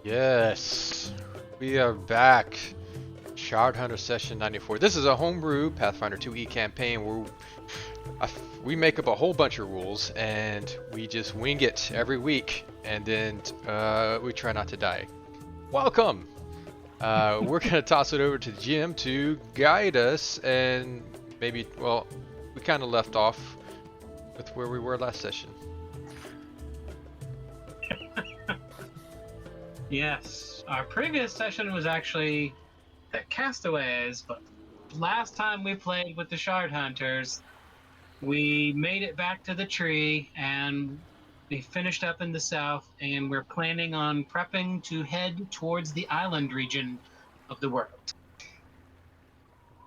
Yes, we are back. Shard Hunter Session 94. This is a homebrew Pathfinder 2e campaign where we make up a whole bunch of rules and we just wing it every week, and then we try not to die. Welcome! We're going to toss it over to the GM to guide us, and maybe, well, we kind of left off with where we were last session. Yes, our previous session was actually the Castaways, but last time we played with the Shard Hunters, we made it back to the tree and we finished up in the south, and we're planning on prepping to head towards the island region of the world.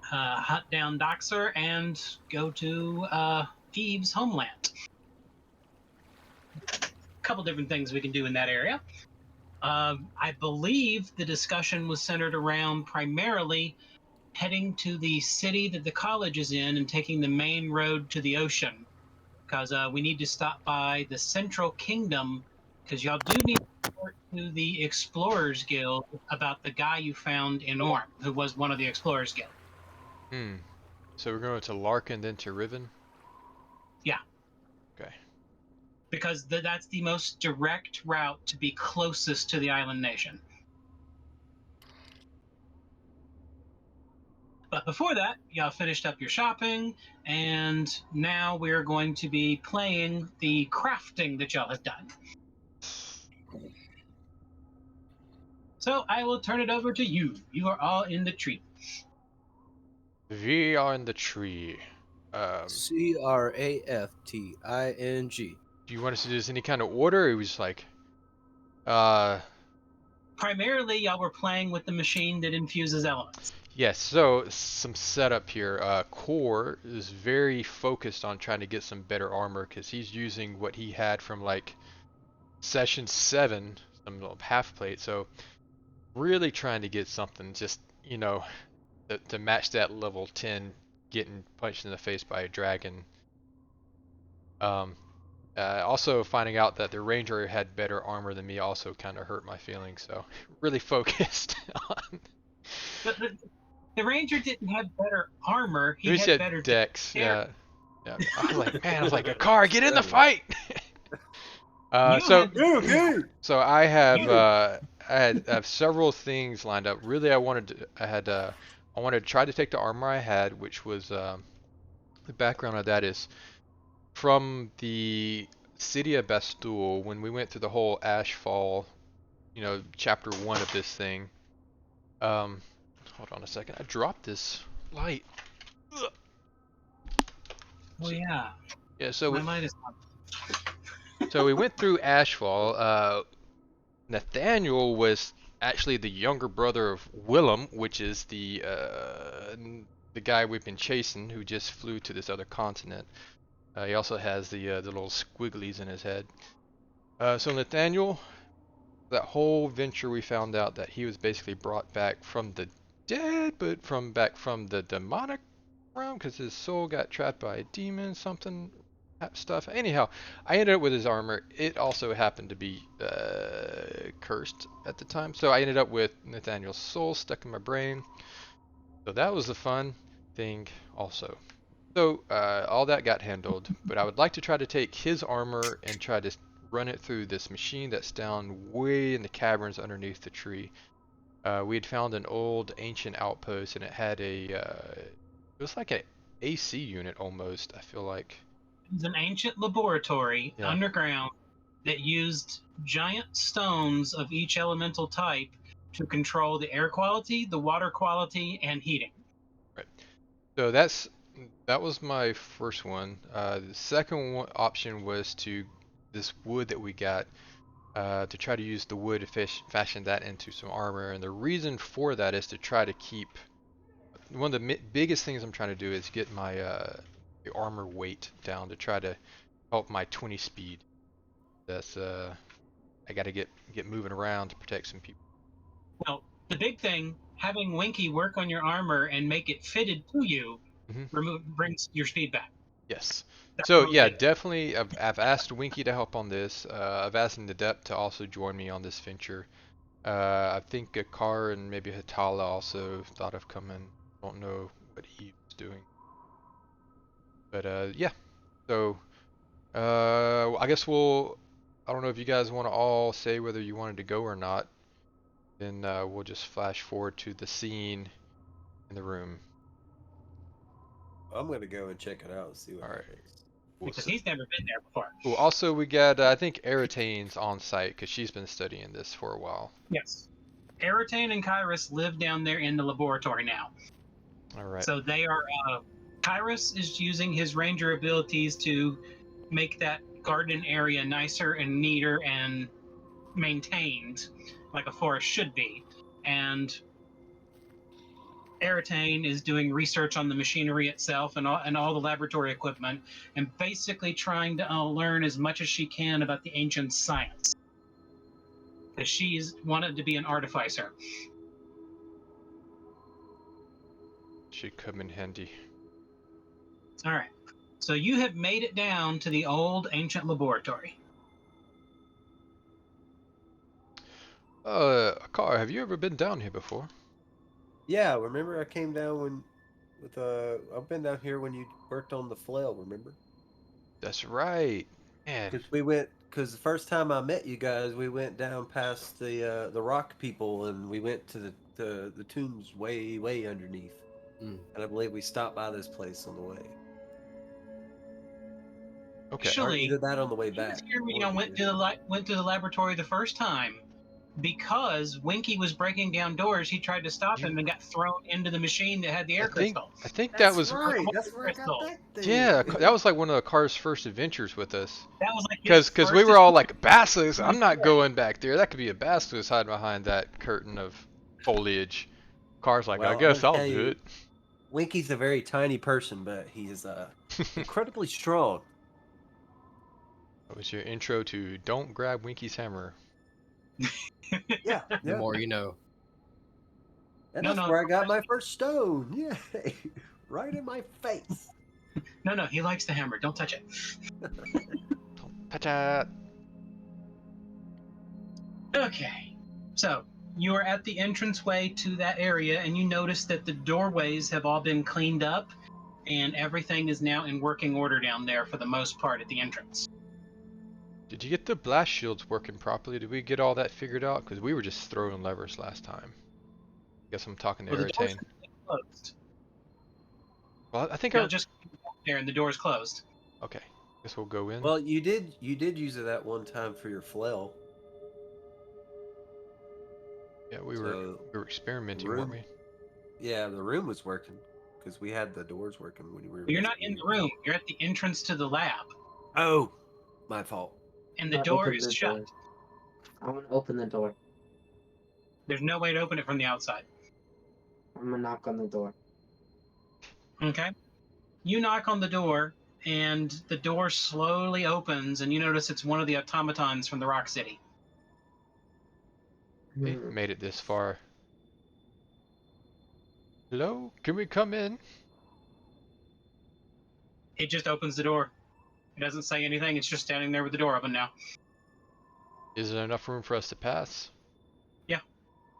Hunt down Doxer and go to Thieves' homeland. A couple different things we can do in that area. I believe the discussion was centered around primarily heading to the city that the college is in and taking the main road to the ocean, because we need to stop by the Central Kingdom, because y'all do need to report to the Explorers Guild about the guy you found in Orm, who was one of the Explorers Guild. So we're going to Larkin, then to Riven? Yeah. Okay. Because that's the most direct route to be closest to the island nation. But before that, y'all finished up your shopping, and now we're going to be playing the crafting that y'all have done. So I will turn it over to you. You are all in the tree. We are in the tree. Crafting. Do you want us to do this in any kind of order? Or it was like, Primarily, y'all were playing with the machine that infuses elements. yes. So some setup here. Core is very focused on trying to get some better armor because he's using what he had from like session 7, some little half plate. So really trying to get something just to match that level 10 getting punched in the face by a dragon. Also finding out that the ranger had better armor than me also kind of hurt my feelings, so really focused on. The ranger didn't have better armor. He Who had said better dex? Yeah. I was like, man, I was like, Akar, get in the fight. So I have several things lined up. Really, I wanted to try to take the armor I had, which was the background of that is from the city of Bastul, when we went through the whole Ashfall, chapter 1 of this thing. Hold on a second. I dropped this light. Ugh. Oh yeah. Yeah. So my light is so we went through Ashfall. Nathaniel was actually the younger brother of Willem, which is the guy we've been chasing, who just flew to this other continent. He also has the little squigglies in his head. So Nathaniel, that whole venture, we found out that he was basically brought back from the dead, but back from the demonic realm because his soul got trapped by a demon, something stuff. Anyhow, I ended up with his armor. It also happened to be cursed at the time, so I ended up with Nathaniel's soul stuck in my brain. So that was a fun thing also. So all that got handled, but I would like to try to take his armor and try to run it through this machine that's down way in the caverns underneath the tree. We had found an old ancient outpost, and it had it was like an AC unit almost, I feel like. It was an ancient laboratory underground that used giant stones of each elemental type to control the air quality, the water quality, and heating. Right. So that was my first one. The second option was this wood that we got to try to use the wood to fashion that into some armor. And the reason for that is to try to keep one of the biggest things I'm trying to do is get my the armor weight down to try to help my 20 speed. That's I got to get moving around to protect some people. Well, the big thing, having Winky work on your armor and make it fitted to you, brings your speed back. Yes. So yeah, definitely. I've asked Winky to help on this. I've asked Nadept to also join me on this venture. I think Akar and maybe Hatala also thought of coming. Don't know what he's doing. But yeah. So I guess I don't know if you guys want to all say whether you wanted to go or not. Then we'll just flash forward to the scene in the room. I'm gonna go and check it out and see what All right. happens. Cool. Because he's never been there before. Cool. Also, we got I think Eritane's on site because she's been studying this for a while. Yes. Eritane and Kyrus live down there in the laboratory now. All right. So they are. Kyrus is using his ranger abilities to make that garden area nicer and neater and maintained, like a forest should be. And Eritane is doing research on the machinery itself and all the laboratory equipment, and basically trying to learn as much as she can about the ancient science. Because she's wanted to be an artificer. Should come in handy. All right. So you have made it down to the old ancient laboratory. Akar, have you ever been down here before? Yeah, remember I came down I've been down here when you worked on the flail, remember? That's right. Man, Because the first time I met you guys, we went down past the rock people, and we went to the tombs way underneath. And I believe we stopped by this place on the way. okay. Actually, Either that on the way you back. just hear me, or went to the laboratory the first time because Winky was breaking down doors. He tried to stop him and got thrown into the machine that had the air crystal. I think that That's was right. That's where I got that thing. yeah. That was like one of Akar's first adventures with us. That was like his Because we first were all adventure. like basilisk. I'm not going back there. That could be a basilisk hiding behind that curtain of foliage. Akar's like, I Well, guess I'll I'll tell do you, it. Winky's a very tiny person, but he's incredibly strong. That was your intro to Don't Grab Winky's Hammer. Yeah, The more you know. And No, that's no. where I got my first stone. Yeah, right in my face. No, he likes the hammer. Don't touch it. Don't touch it. Okay. So you are at the entranceway to that area, and you notice that the doorways have all been cleaned up, and everything is now in working order down there for the most part at the entrance. Did you get the blast shields working properly? Did we get all that figured out? Because we were just throwing levers last time. Guess I'm talking to Well, the doors Eritane. are closed. Well, I think Now just there, and the door's closed. okay. Guess we'll go in. Well, you did use it that one time for your flail. Yeah, we So, were experimenting, room- weren't we? Yeah, the room was working because we had the doors working when we were. But you're not in the room. You're at the entrance to the lab, Oh, my fault. and the I'll door open is the shut. door. I'm gonna open the door. There's no way to open it from the outside. I'm gonna knock on the door. Okay. You knock on the door, and the door slowly opens, and you notice it's one of the automatons from the Rock City. We made it this far. Hello? Can we come in? It just opens the door. It doesn't say anything. It's just standing there with the door open now. Is there enough room for us to pass? Yeah.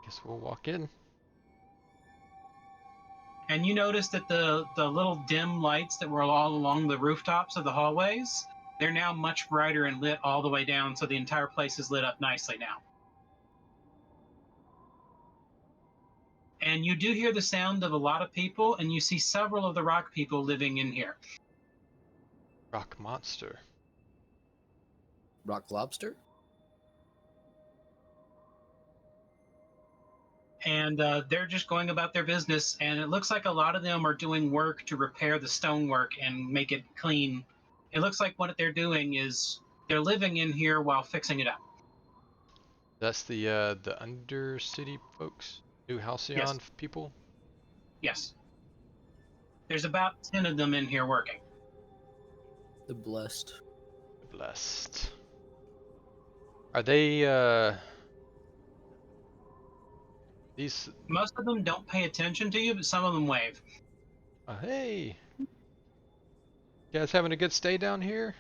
Guess we'll walk in. And you notice that the little dim lights that were all along the rooftops of the hallways, they're now much brighter and lit all the way down, so the entire place is lit up nicely now. And you do hear the sound of a lot of people, and you see several of the rock people living in here. Rock monster. Rock lobster? And they're just going about their business, and it looks like a lot of them are doing work to repair the stonework and make it clean. It looks like what they're doing is they're living in here while fixing it up. That's the Undercity folks? New Halcyon Yes. people? Yes. There's about 10 of them in here working. The blessed. Blessed. Are they, these, Most of them don't pay attention to you, but some of them wave. hey! You guys having a good stay down here?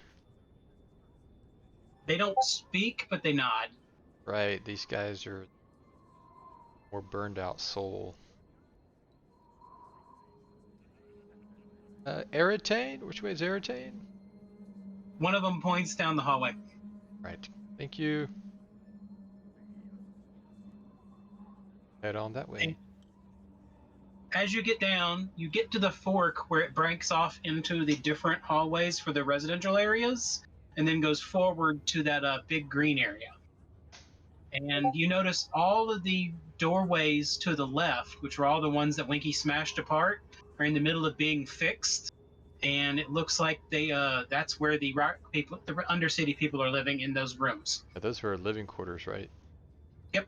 They don't speak, but they nod. Right, these guys are More burned out soul. Eritane? Which way is Eritane? One of them points down the hallway. Right. Thank you. Head on that way. And as you get down, you get to the fork where it breaks off into the different hallways for the residential areas, and then goes forward to that big green area. And you notice all of the doorways to the left, which were all the ones that Winky smashed apart, are in the middle of being fixed. And it looks like that's where the rock people, the Undercity people, are living in those rooms. Yeah, those are living quarters, right? Yep.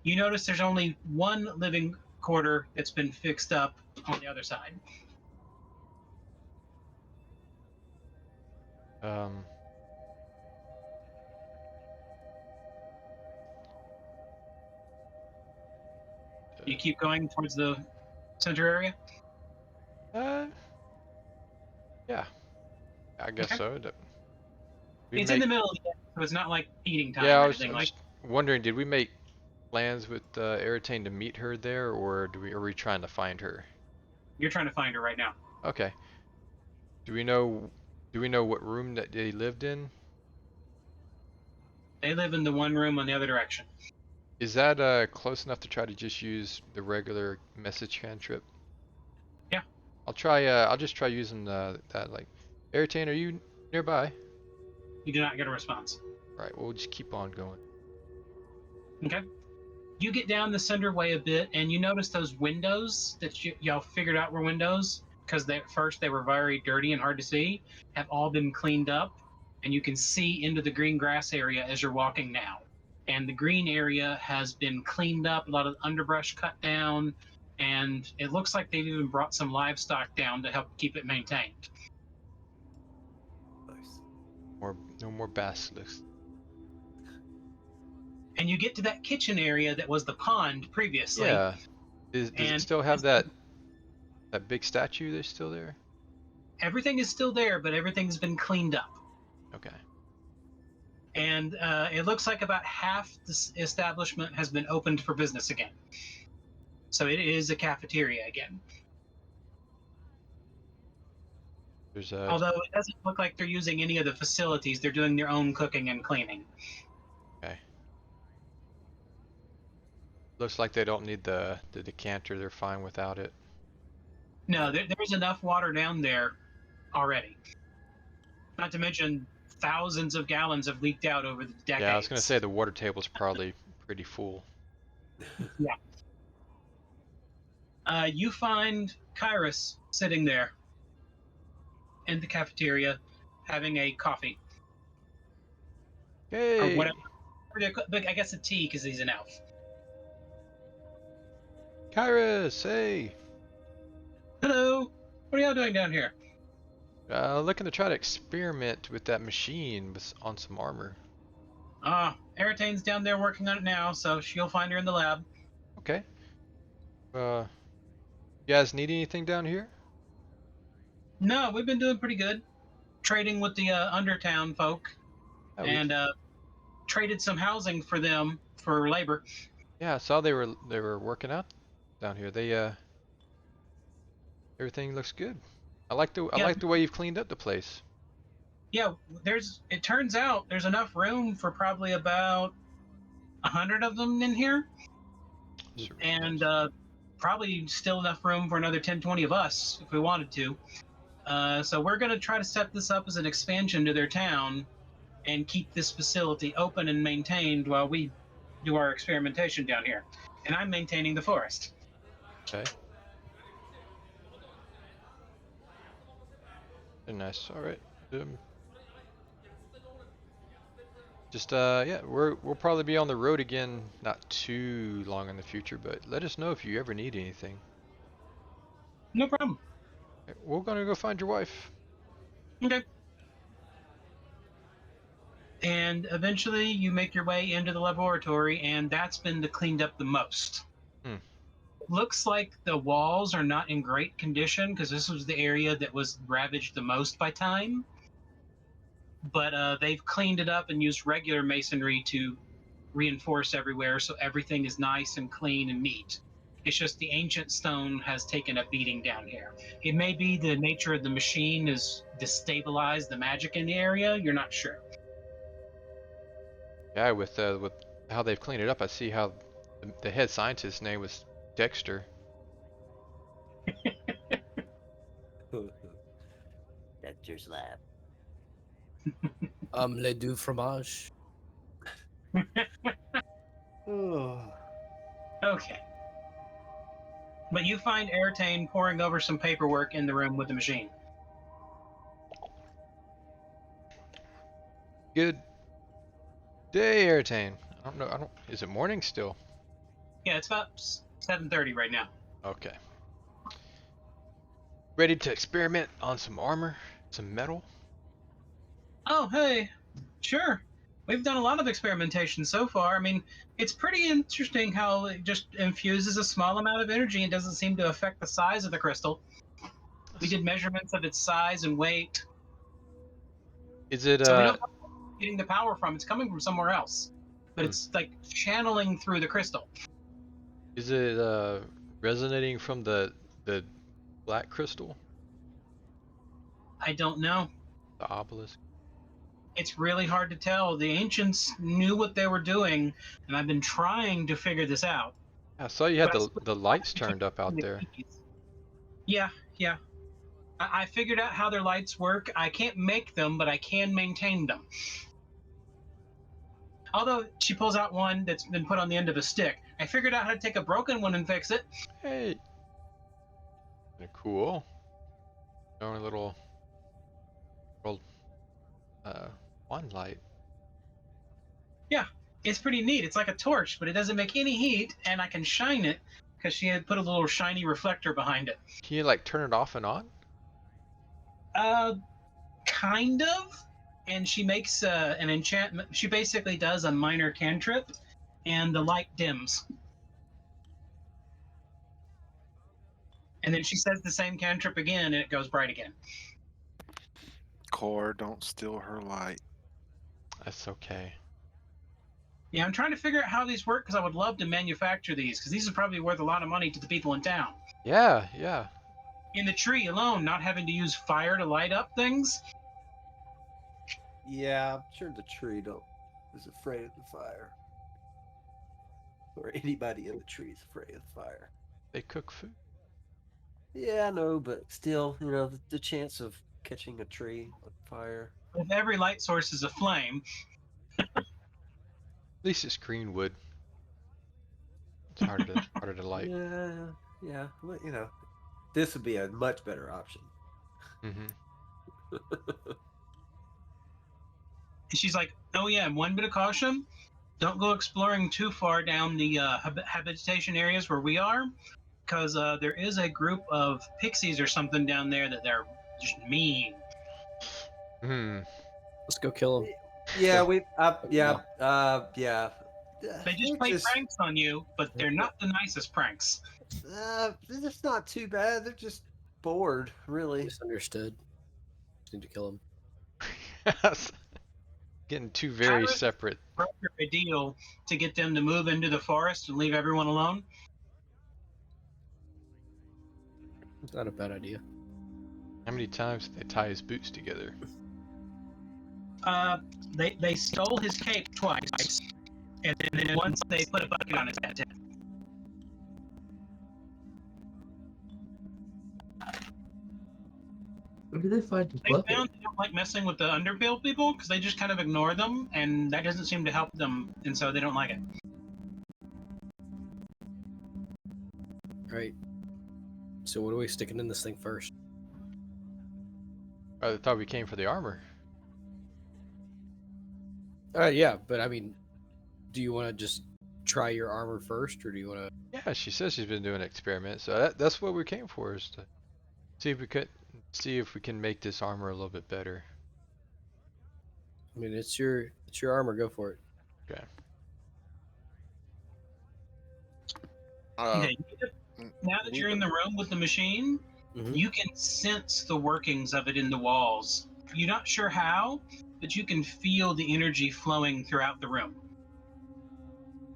You notice there's only one living quarter that's been fixed up on the other side. You keep going towards the center area? Yeah. I guess Okay. so. It's in the middle of the day, so it's not like eating time Yeah, or I was anything like just wondering, did we make plans with Eritane to meet her there, or are we trying to find her? you're trying to find her right now. Okay. Do we know what room that they lived in? They live in the one room on the other direction. Is that close enough to try to just use the regular message cantrip? Yeah. I'll just try using that, like, Eritane, are you nearby? You do not get a response. Right, we'll just keep on going. Okay. You get down the center way a bit, and you notice those windows that y'all figured out were windows, because at first they were very dirty and hard to see, have all been cleaned up, and you can see into the green grass area as you're walking now. And the green area has been cleaned up, a lot of underbrush cut down, and it looks like they've even brought some livestock down to help keep it maintained. Nice. No more basilisks. And you get to that kitchen area that was the pond previously. Yeah. Does it And still have that big statue that's still there? everything is still there, but everything's been cleaned up. Okay. And it looks like about half this establishment has been opened for business again. So it is a cafeteria again. There's Although it doesn't look like they're using any of the facilities. They're doing their own cooking and cleaning. Okay. Looks like they don't need the decanter. They're fine without it. No, there's enough water down there already. Not to mention thousands of gallons have leaked out over the decades. Yeah, I was gonna say the water table's probably pretty full. You find Kairos sitting there in the cafeteria having a coffee. Hey. Or whatever. But I guess a tea because he's an elf. Kairos, hey. Hello. What are y'all doing down here? Looking to try to experiment with that machine on some armor. Eritane's down there working on it now, so you'll find her in the lab. Okay. You guys need anything down here? No, we've been doing pretty good. Trading with the Undertown folk, and traded some housing for them for labor. Yeah, I saw they were working out down here. They everything looks good. I like the way you've cleaned up the place. Yeah, it turns out there's enough room for probably about 100 of them in here. Sure. And probably still enough room for another 10, 20 of us if we wanted to. So we're going to try to set this up as an expansion to their town and keep this facility open and maintained while we do our experimentation down here. And I'm maintaining the forest. Okay. Very nice. All right. Yeah, we'll probably be on the road again not too long in the future, but let us know if you ever need anything. No problem. Okay, we're gonna go find your wife. Okay. And eventually you make your way into the laboratory, and that's been cleaned up the most. Looks like the walls are not in great condition because this was the area that was ravaged the most by time. But they've cleaned it up and used regular masonry to reinforced everywhere, so everything is nice and clean and neat. It's just the ancient stone has taken a beating down here. It may be the nature of the machine has destabilized the magic in the area. You're not sure. Yeah, with how they've cleaned it up, I see how the head scientist's name was Dexter. Dexter's lab. Les deux fromage. Oh. Okay. But you find Airtane poring over some paperwork in the room with the machine. Good day, Airtane. I don't. Is it morning still? Yeah, it's about 7:30 right now. Okay. Ready to experiment on some armor, some metal? Oh, hey. Sure. We've done a lot of experimentation so far. I mean, it's pretty interesting how it just infuses a small amount of energy and doesn't seem to affect the size of the crystal. We did measurements of its size and weight. Is it So we don't know where it's getting the power from. It's coming from somewhere else. But it's like channeling through the crystal. is it resonating from the black crystal, I don't know. the obelisk? It's really hard to tell. The ancients knew what they were doing, and I've been trying to figure this out. I saw you had But the lights turned up out there. Yeah. I figured out how their lights work. I can't make them, but I can maintain them. Although she pulls out one that's been put on the end of a stick. I figured out how to take a broken one and fix it. Hey. Cool. Only little one light. Yeah, it's pretty neat. It's like a torch, but it doesn't make any heat, and I can shine it because she had put a little shiny reflector behind it. Can you like turn it off and on? Kind of. And she makes an enchantment. She basically does a minor cantrip, and the light dims. And then she says the same cantrip again, and it goes bright again. Core, don't steal her light. That's okay. Yeah, I'm trying to figure out how these work because I would love to manufacture these because these are probably worth a lot of money to the people in town. Yeah. In the tree alone, not having to use fire to light up things. Yeah, I'm sure the tree is afraid of the fire. Or anybody in the tree is afraid of the fire. They cook food. Yeah, I know, but still, the chance of catching a tree on fire. If every light source is a flame. At least it's green wood. It's harder to light. Yeah. Well, this would be a much better option. Mm-hmm. And she's like, oh yeah, and one bit of caution, don't go exploring too far down the habitation areas where we are, because there is a group of pixies or something down there that they're just mean. Let's go kill him. Yeah, They just play pranks on you, but they're not the nicest pranks. It's not too bad. They're just bored, really. Misunderstood. Need to kill him. Getting two very separate. A deal to get them to move into the forest and leave everyone alone. It's not a bad idea. How many times did they tie his boots together? They stole his cape twice, and then once they put a bucket on his head. Where do they find the They bucket? found they don't like messing with the underbuild people because they just kind of ignore them, and that doesn't seem to help them, and so they don't like it. Right. So what are we sticking in this thing first? I thought we came for the armor. Yeah, but I mean, do you want to just try your armor first, or do you want to? Yeah, she says she's been doing experiments, so that's what we came for, is to see if we can make this armor a little bit better. I mean, it's your armor. Go for it. Okay. Okay, now that you're in the room with the machine, Mhm. you can sense the workings of it in the walls. You're not sure how, but you can feel the energy flowing throughout the room.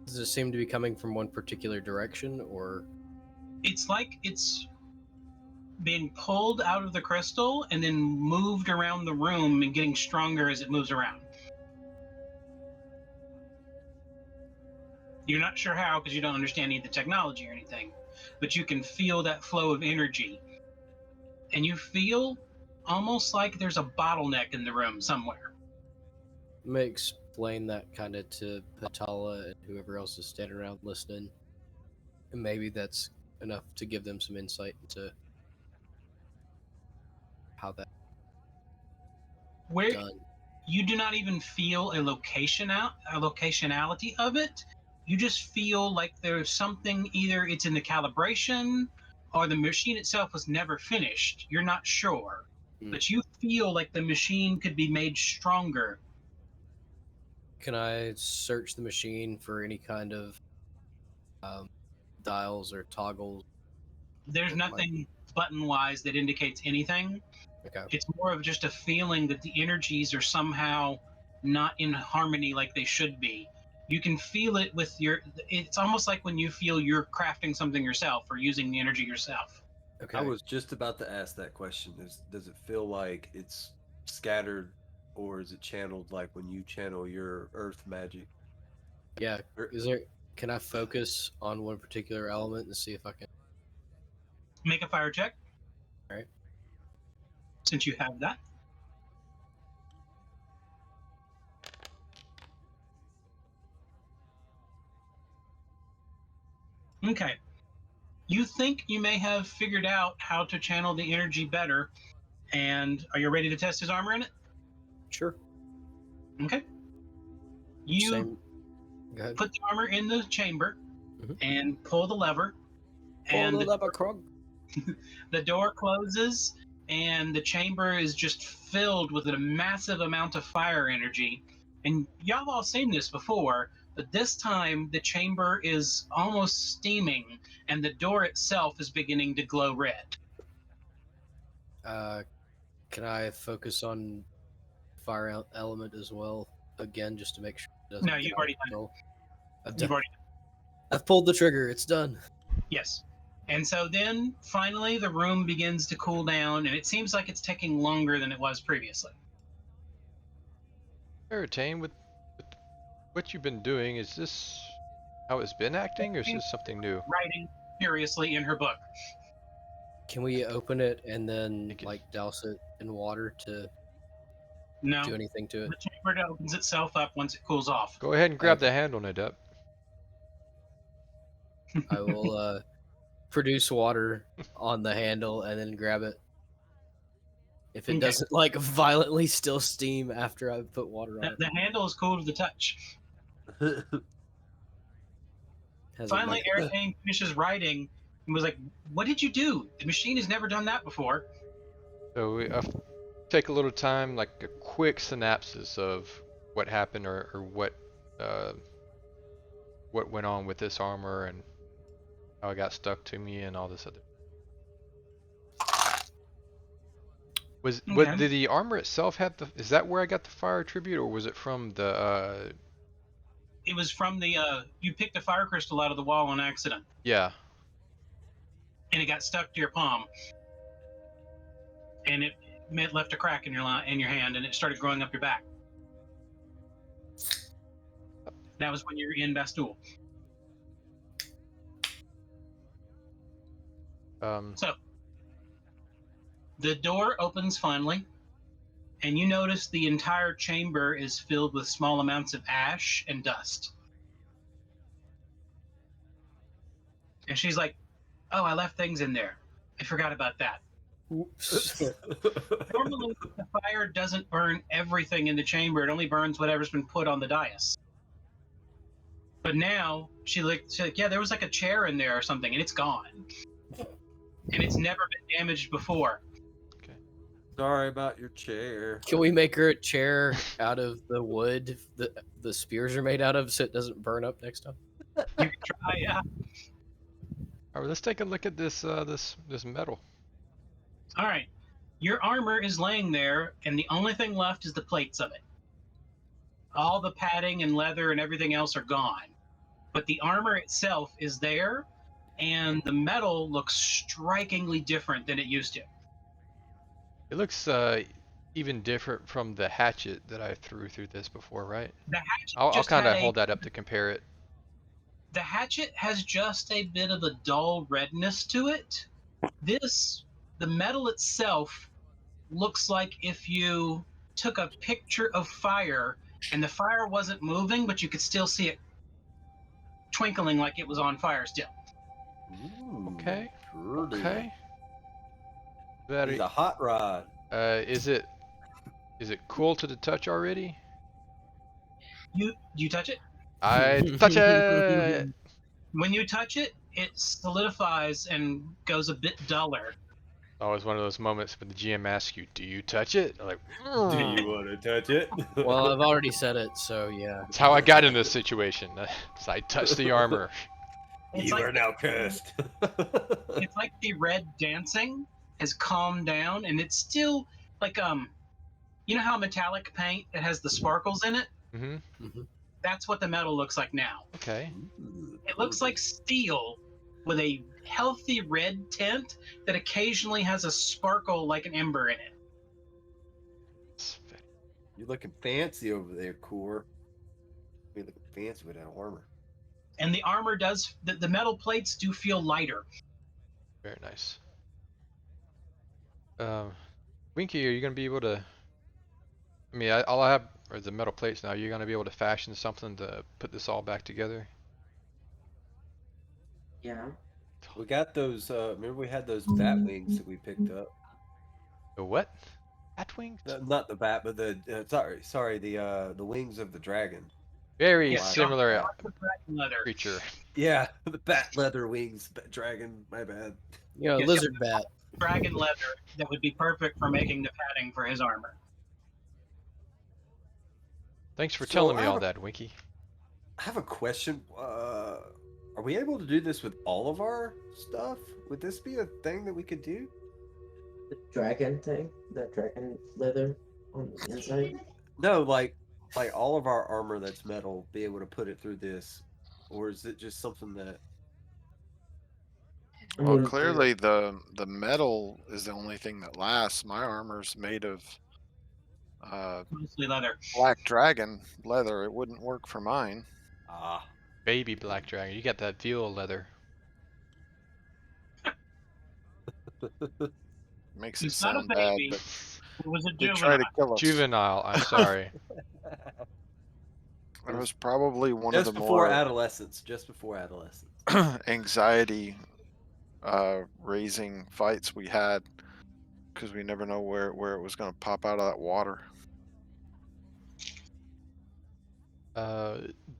Does it seem to be coming from one particular direction, or It's like it's being pulled out of the crystal and then moved around the room and getting stronger as it moves around. You're not sure how because you don't understand any of the technology or anything, but you can feel that flow of energy. And you feel almost like there's a bottleneck in the room somewhere. let me explain that kind of to Patala and whoever else is standing around listening, and maybe that's enough to give them some insight into how that's Where done. you do not even feel a locationality of it. You just feel like there's something, either it's in the calibration or the machine itself was never finished. You're not sure. But you feel like the machine could be made stronger. Can I search the machine for any kind of dials or toggles? There's nothing button wise that indicates anything. Okay. It's more of just a feeling that the energies are somehow not in harmony like they should be. You can feel it with it's almost like when you feel you're crafting something yourself or using the energy yourself. Okay. I was just about to ask that question. Does it feel like it's scattered, or is it channeled like when you channel your earth magic? Yeah. Can I focus on one particular element and see if I can? Make a fire check. All right. Since you have that. Okay. You think you may have figured out how to channel the energy better, and are you ready to test his armor in it? Sure. Okay. You Same. Go ahead. put the armor in the chamber Mhm. and pull the lever, Pull and the lever, Krog. the door closes, and the chamber is just filled with a massive amount of fire energy. And y'all all seen this before, but this time the chamber is almost steaming, and the door itself is beginning to glow red. Can I focus on fire element as well again, just to make sure it doesn't? No, get you've out already of done control? You've already I've pulled the trigger. It's done. Yes. And so then finally the room begins to cool down, and it seems like it's taking longer than it was previously. Veritane, with what you've been doing, is this how it's been acting, or is this something new? Writing furiously in her book. Can we open it and then Thank you. like douse it in water to No. do anything to it? The chamber opens itself up once it cools off. Go ahead and grab Okay. the handle, Nadept. I will produce water on the handle and then grab it. If it Okay. doesn't like violently still steam after I put water on it. The handle is cool to the touch. Has it, Finally, like- Eric Payne finishes writing and was like, "What did you do? The machine has never done that before." So we take a little time, like a quick synopsis of what happened, or what went on with this armor and how it got stuck to me and all this other. Okay. Did the armor itself have the? Is that where I got the fire attribute, or was it from the? It was from the you picked a fire crystal out of the wall on accident, Yeah. and it got stuck to your palm, and it left a crack in your hand, and it started growing up your back. That was when you were in Bastul. So the door opens finally, and you notice the entire chamber is filled with small amounts of ash and dust. And she's like, "Oh, I left things in there. I forgot about that." Oops. Normally, the fire doesn't burn everything in the chamber. It only burns whatever's been put on the dais. But now, she's like, yeah, there was like a chair in there or something, and it's gone. And it's never been damaged before. Sorry about your chair. Can we make her a chair out of the wood the spears are made out of, so it doesn't burn up next time? You can try, yeah. All right, let's take a look at this this metal. All right. Your armor is laying there, and the only thing left is the plates of it. All the padding and leather and everything else are gone. but the armor itself is there, and the metal looks strikingly different than it used to. It looks even different from the hatchet that I threw through this before, right? The hatchet I'll just kind of had hold that up to compare it. The hatchet has just a bit of a dull redness to it. The metal itself looks like if you took a picture of fire and the fire wasn't moving, but you could still see it twinkling like it was on fire still. Ooh, Okay. pretty. Okay. He's Very. a hot rod. Is it cool to the touch already? You touch it. I touch it. When you touch it, it solidifies and goes a bit duller. Always one of those moments when the GM asks you, "Do you touch it?" I'm like, Do you want to touch it? Well, I've already said it, so yeah. That's how I got in this situation. So I touched the armor. It's You like are now cursed. It's like the red dancing has calmed down, and it's still like you know how metallic paint it has the sparkles in it? Mm-hmm. That's what the metal looks like now. Okay. It looks like steel with a healthy red tint that occasionally has a sparkle like an ember in it. You're looking fancy over there, Core. You're looking fancy with that armor. And the armor does, the metal plates do feel lighter. Very nice. Winky, are you gonna be able to? I mean, all I have are the metal plates now. You're gonna be able to fashion something to put this all back together. Yeah. We got those. Remember, we had those bat wings that we picked up. The what? Bat wings? Not the bat, but the sorry, the wings of the dragon. Very Yeah, similar leather. creature. Yeah, the bat leather wings, dragon. My bad. You know, Yes, lizard bat. Dragon leather that would be perfect for making the padding for his armor. Thanks for So telling me I all have that, Winky. I have a question. Are we able to do this with all of our stuff? Would this be a thing that we could do? The dragon thing, the dragon leather on the inside. No, like all of our armor that's metal, be able to put it through this, or is it just something that? I Well, mean, clearly the metal is the only thing that lasts. My armor's made of Mostly leather. black dragon leather. It wouldn't work for mine. Ah, Baby black dragon. You got that veal leather. Makes He's it not a sound bad, baby. but It was a they try juvenile. to kill us. Juvenile. I'm sorry. It was probably one just of the before more adolescence. Just before adolescence. anxiety raising fights we had because we never know where it was going to pop out of that water.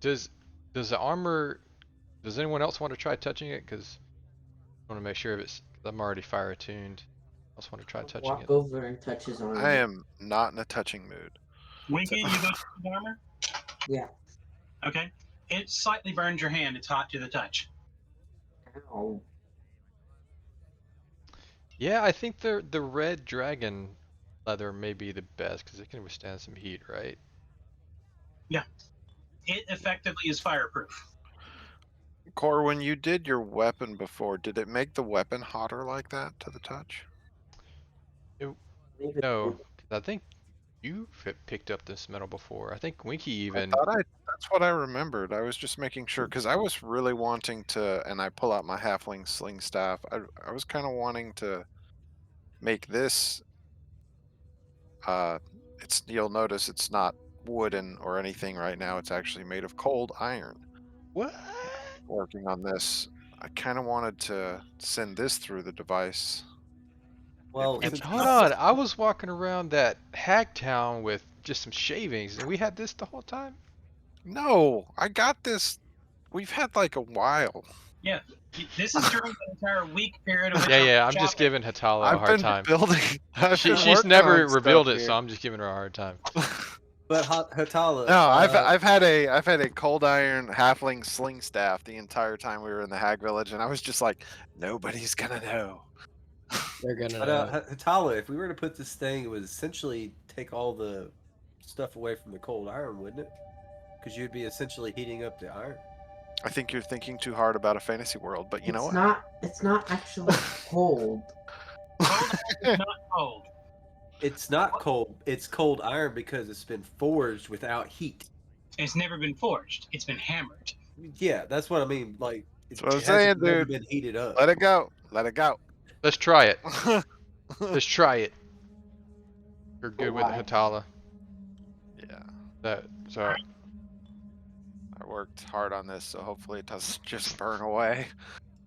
Does the armor? Does anyone else want to try touching it? Because I want to make sure if it's. I'm already fire attuned. I just want to try touching walk it. over and touch his arm. I am not in a touching mood. Winky, you go to the armor? Yeah. Okay. It slightly burns your hand. It's hot to the touch. Ow. Yeah, I think the red dragon leather may be the best because it can withstand some heat, right? It effectively is fireproof. Core, when you did your weapon before, did it make the weapon hotter like that to the touch? Leave it No, with- 'cause I think you picked up this metal before. I think Winky even. That's what I remembered. I was just making sure because I was really wanting to, and I pull out my halfling sling staff. I was kind of wanting to make this. You'll notice it's not wooden or anything right now. It's actually made of cold iron. What? Working on this, I kind of wanted to send this through the device. Well, If- since Hold on, I was walking around that hag town with just some shavings, and we had this the whole time. No, I got this. We've had like a while. This is during the entire week period of which Yeah, I'm just shopping. giving Hatala a I've hard been time. building. I've been She's working never on revealed stuff it, here. so I'm just giving her a hard time. But Hatala. No, I've had a cold iron halfling sling staff the entire time we were in the Hag Village, and I was just like, nobody's gonna know. They're gonna. But Hatala, if we were to put this thing, it would essentially take all the stuff away from the cold iron, wouldn't it? Because you'd be essentially heating up the iron. I think you're thinking too hard about a fantasy world, but you know what? It's not actually cold. Cold iron is not cold. It's not cold. It's cold iron because it's been forged without heat. It's never been forged. It's been hammered. Yeah, that's what I mean. Like, That's what I'm hasn't saying, never dude. been heated up. Let it go. Let it go. Let's try it. Let's try it. You're good with why? Hatala. Yeah. So I worked hard on this, so hopefully it doesn't just burn away.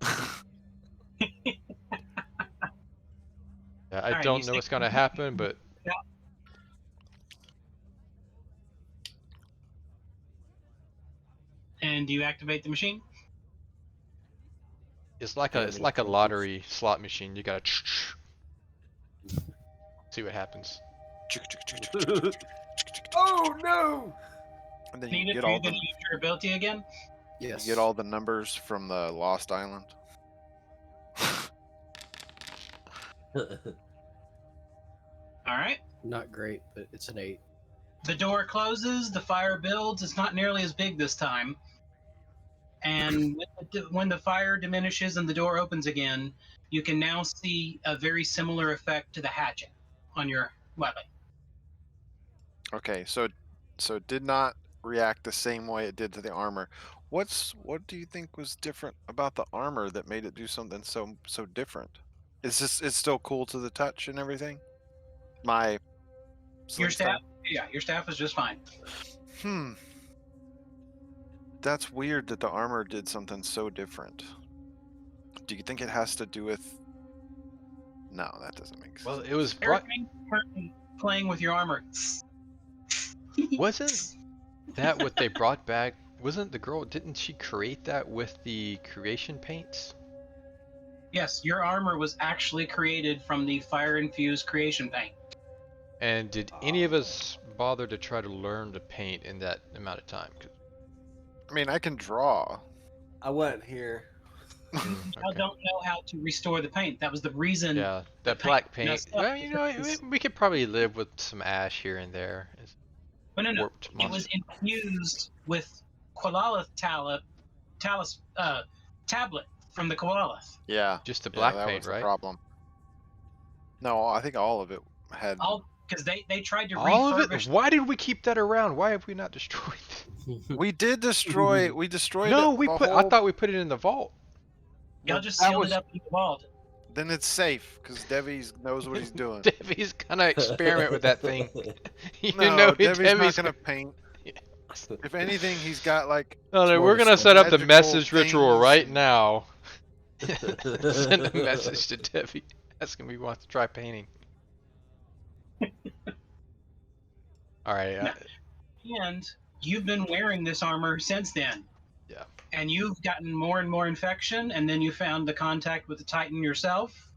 yeah, I Alright, don't you know what's stick- gonna happen, but And do you activate the machine? it's like Yeah, a me it's too. lottery slot machine. You gotta see what happens. Oh no! And then Need you it get for all you to the use your ability again? Yes. you get all the numbers from the Lost Island. Alright. Not great, but it's an 8. The door closes, the fire builds. It's not nearly as big this time. And when the fire diminishes and the door opens again, you can now see a very similar effect to the hatchet on your weapon. Okay, so it did not react the same way it did to the armor. What do you think was different about the armor that made it do something so different? It's still cool to the touch and everything? My Your sling staff? Yeah, your staff is just fine. That's weird that the armor did something so different. Do you think it has to do with? No, that doesn't make sense. Well, it was brought. Everything playing with your armor. Wasn't that what they brought back? Wasn't the girl? Didn't she create that with the creation paints? Yes, your armor was actually created from the fire-infused creation paint. And did any of us bother to try to learn to paint in that amount of time? I mean, I can draw. I wasn't here. I Okay. don't know how to restore the paint. That was the reason. Yeah, that paint black paint. messed up Well, you know, because- we could probably live with some ash here and there. It's But no, warped it was monster. infused with Qualalith tablet from the Qualalith. Yeah. Just the Yeah, black that paint, was the right? problem. No, I think all of it had. All because they tried to All of it? refurbish. Why did we keep that around? Why have we not destroyed it? We did destroy. We destroyed. No, it, we the put. I whole- thought we put it in the vault. Y'all Well, just that sealed was- it up in the vault. Then it's safe because Debbie knows what he's doing. Debbie's gonna experiment with that thing. You No, know, Debbie's not Debbie's gonna paint. If anything, he's got like. No, no, more we're of a gonna set up the magical message ritual things right and- now. Send a message to Debbie. That's gonna be wants to try painting. All right. And you've been wearing this armor since then. Yeah. And you've gotten more and more infection, and then you found the contact with the Titan yourself.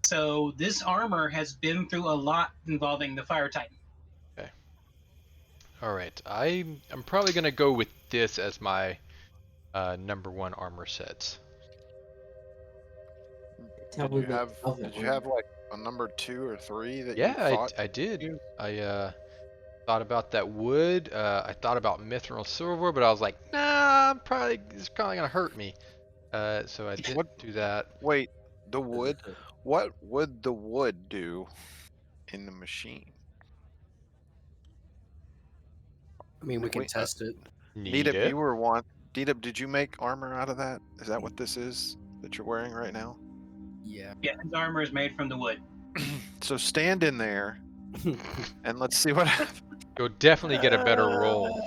So this armor has been through a lot involving the Fire Titan. All right. I'm probably gonna go with this as my number one armor set. Tell Did me you the have? other Did you one. have like a number 2 or 3 that Yeah, you thought? I did. you- I thought about that wood. I thought about mithril silver, but I was like, nah, it's probably gonna hurt me. So I didn't What- do that. Wait, the wood. What would the wood do in the machine? I mean, we can Wait, test it. Need Deedip, it. you were one. Deedip, did you make armor out of that? Is that what this is that you're wearing right now? Yeah. Yeah, his armor is made from the wood. So stand in there and let's see what happens. You'll definitely get a better roll.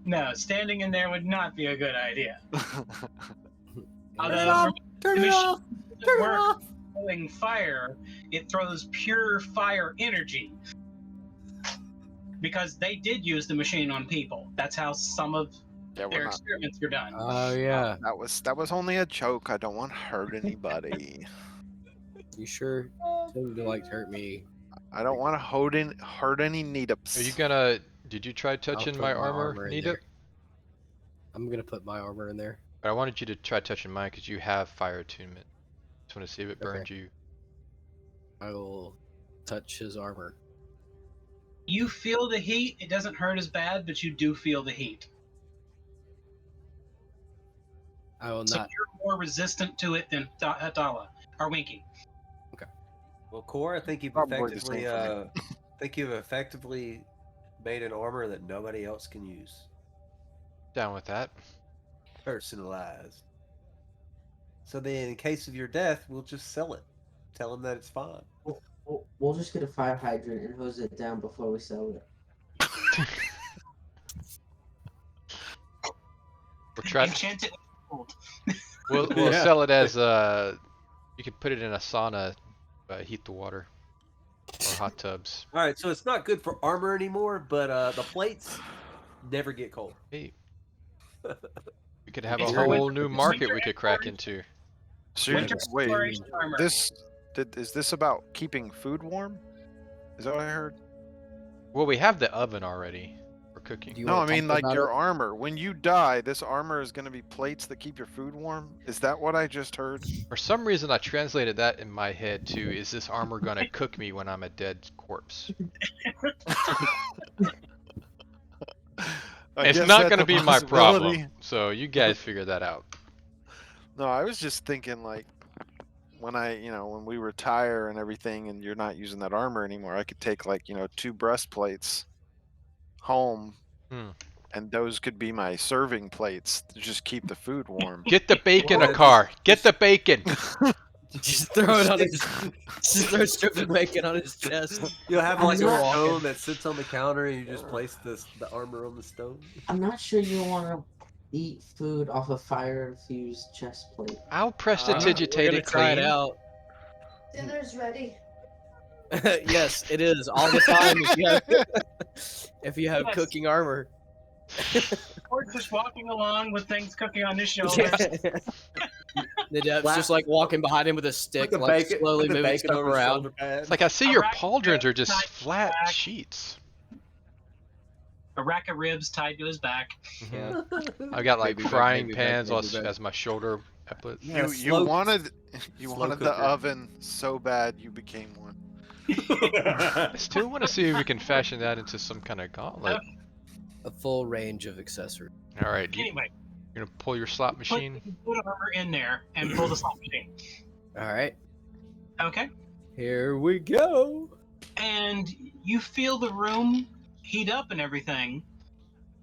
No, standing in there would not be a good idea. Turn it off! Turn it off! Turn it off! Throwing fire, it throws pure fire energy. Because they did use the machine on people. That's how some of Yeah, we're their not. experiments were done. Oh yeah. That was only a joke. I don't want to hurt anybody. You sure didn't like to hurt me? I don't want to hurt any Are Needups. you gonna? Did you try I'll touching put my armor, in Nita? there. I'm gonna put my armor in there. But I wanted you to try touching mine because you have fire attunement. Just want to see if it Okay. burned you. I will touch his armor. You feel the heat. It doesn't hurt as bad, but you do feel the heat. I will So not. you're more resistant to it than Atala or Winky. Well, Core, I think Probably the same for you've effectively made an armor that nobody else can use. Down with that. Personalized. So then, in case of your death, we'll just sell it. Tell them that it's fine. We'll just get a fire hydrant and hose it down before we sell it. We'll try. Enchant it. We'll Yeah. sell it as you can put it in a sauna, heat the water, or hot tubs. All right, so it's not good for armor anymore, but the plates never get cold. Hey, we could have a It's whole winter- new it's market winter we could crack into. So you're, Winter wait, exploration armor. is this about keeping food warm? Is that what I heard? Well, we have the oven already for cooking. Do you No, I wanna mean talk like about your it? armor. When you die, this armor is going to be plates that keep your food warm. Is that what I just heard? For some reason, I translated that in my head to, is this armor gonna cook me when I'm a dead corpse? I It's guess not that's gonna a be my possibility. problem. So you guys figure that out. No, I was just thinking like when when we retire and everything and you're not using that armor anymore, I could take like, 2 breastplates home Hmm. and those could be my serving plates to just keep the food warm. Get the bacon Well, a car. Get the bacon. Just throw it on his. Just throw strips of bacon on his chest. You'll have like a I'm not- stone that sits on the counter, and you just place the armor on the stone. I'm not sure you want to eat food off a fire-infused chest plate. I'll We're prestidigitate gonna it try clean. it out. Dinner's ready. Yes, it is all the time. If you have Yes. cooking armor. Or just walking along with things cooking on his shoulders. The depth's just like walking behind him with a stick, like slowly put the moving bacon stuff over his around. shoulder pad. It's like I see A your rack of pauldrons are just tied flat back. sheets. A rack of ribs tied to his back. Yeah. I got like Maybe back, frying maybe back, pans maybe back. as my shoulder applets. Yeah, you slow- wanted slow the cooker. oven so bad you became one. I still want to see if we can fashion that into some kind of gauntlet. A full range of accessories. All right, Anyway, you're gonna pull your slot put machine. the food armor in there and pull the slot machine. All right, Okay. here we go. And you feel the room heat up and everything,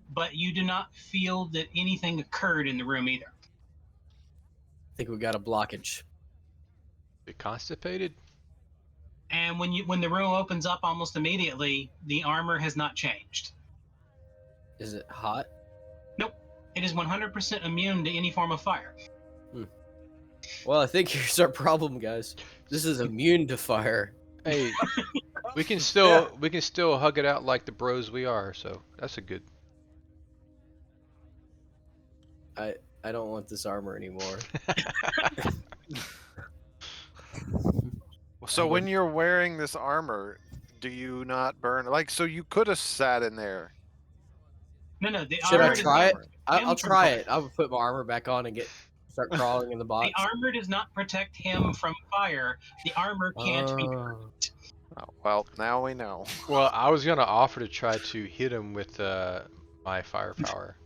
but you do not feel that anything occurred in the room either. I think we got a blockage. You constipated? And when the room opens up almost immediately, the armor has not changed. Is it hot? It is 100% immune to any form of fire. Well, I think here's our problem, guys. This is immune to fire. Hey, we can still hug it out like the bros we are. So that's a good. I don't want this armor anymore. So when you're wearing this armor, do you not burn? Like, so you could have sat in there. No, the Should I armor does try not- it? I'll him from try fire. it. I'll put my armor back on and start crawling in the box. The armor does not protect him from fire. The armor can't be. Oh. Oh, well, now we know. Well, I was gonna offer to try to hit him with my firepower.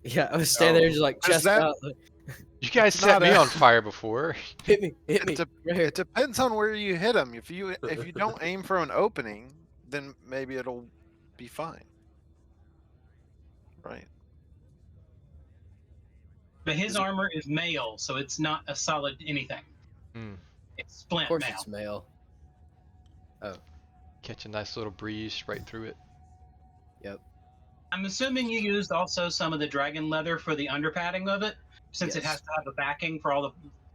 Yeah, I was standing there just like Does chest that- out. Like, You guys It's set not me a- on fire before. hit me, hit me. It's a- Right here. It depends on where you hit him. If you don't aim for an opening, then maybe it'll be fine. Right. But his armor is mail, so it's not a solid anything. Hmm. It's Of splint course, mail. it's male. Catch a nice little breeze right through it. I'm assuming you used also some of the dragon leather for the underpadding of it, since it Yes. has to have a backing for all the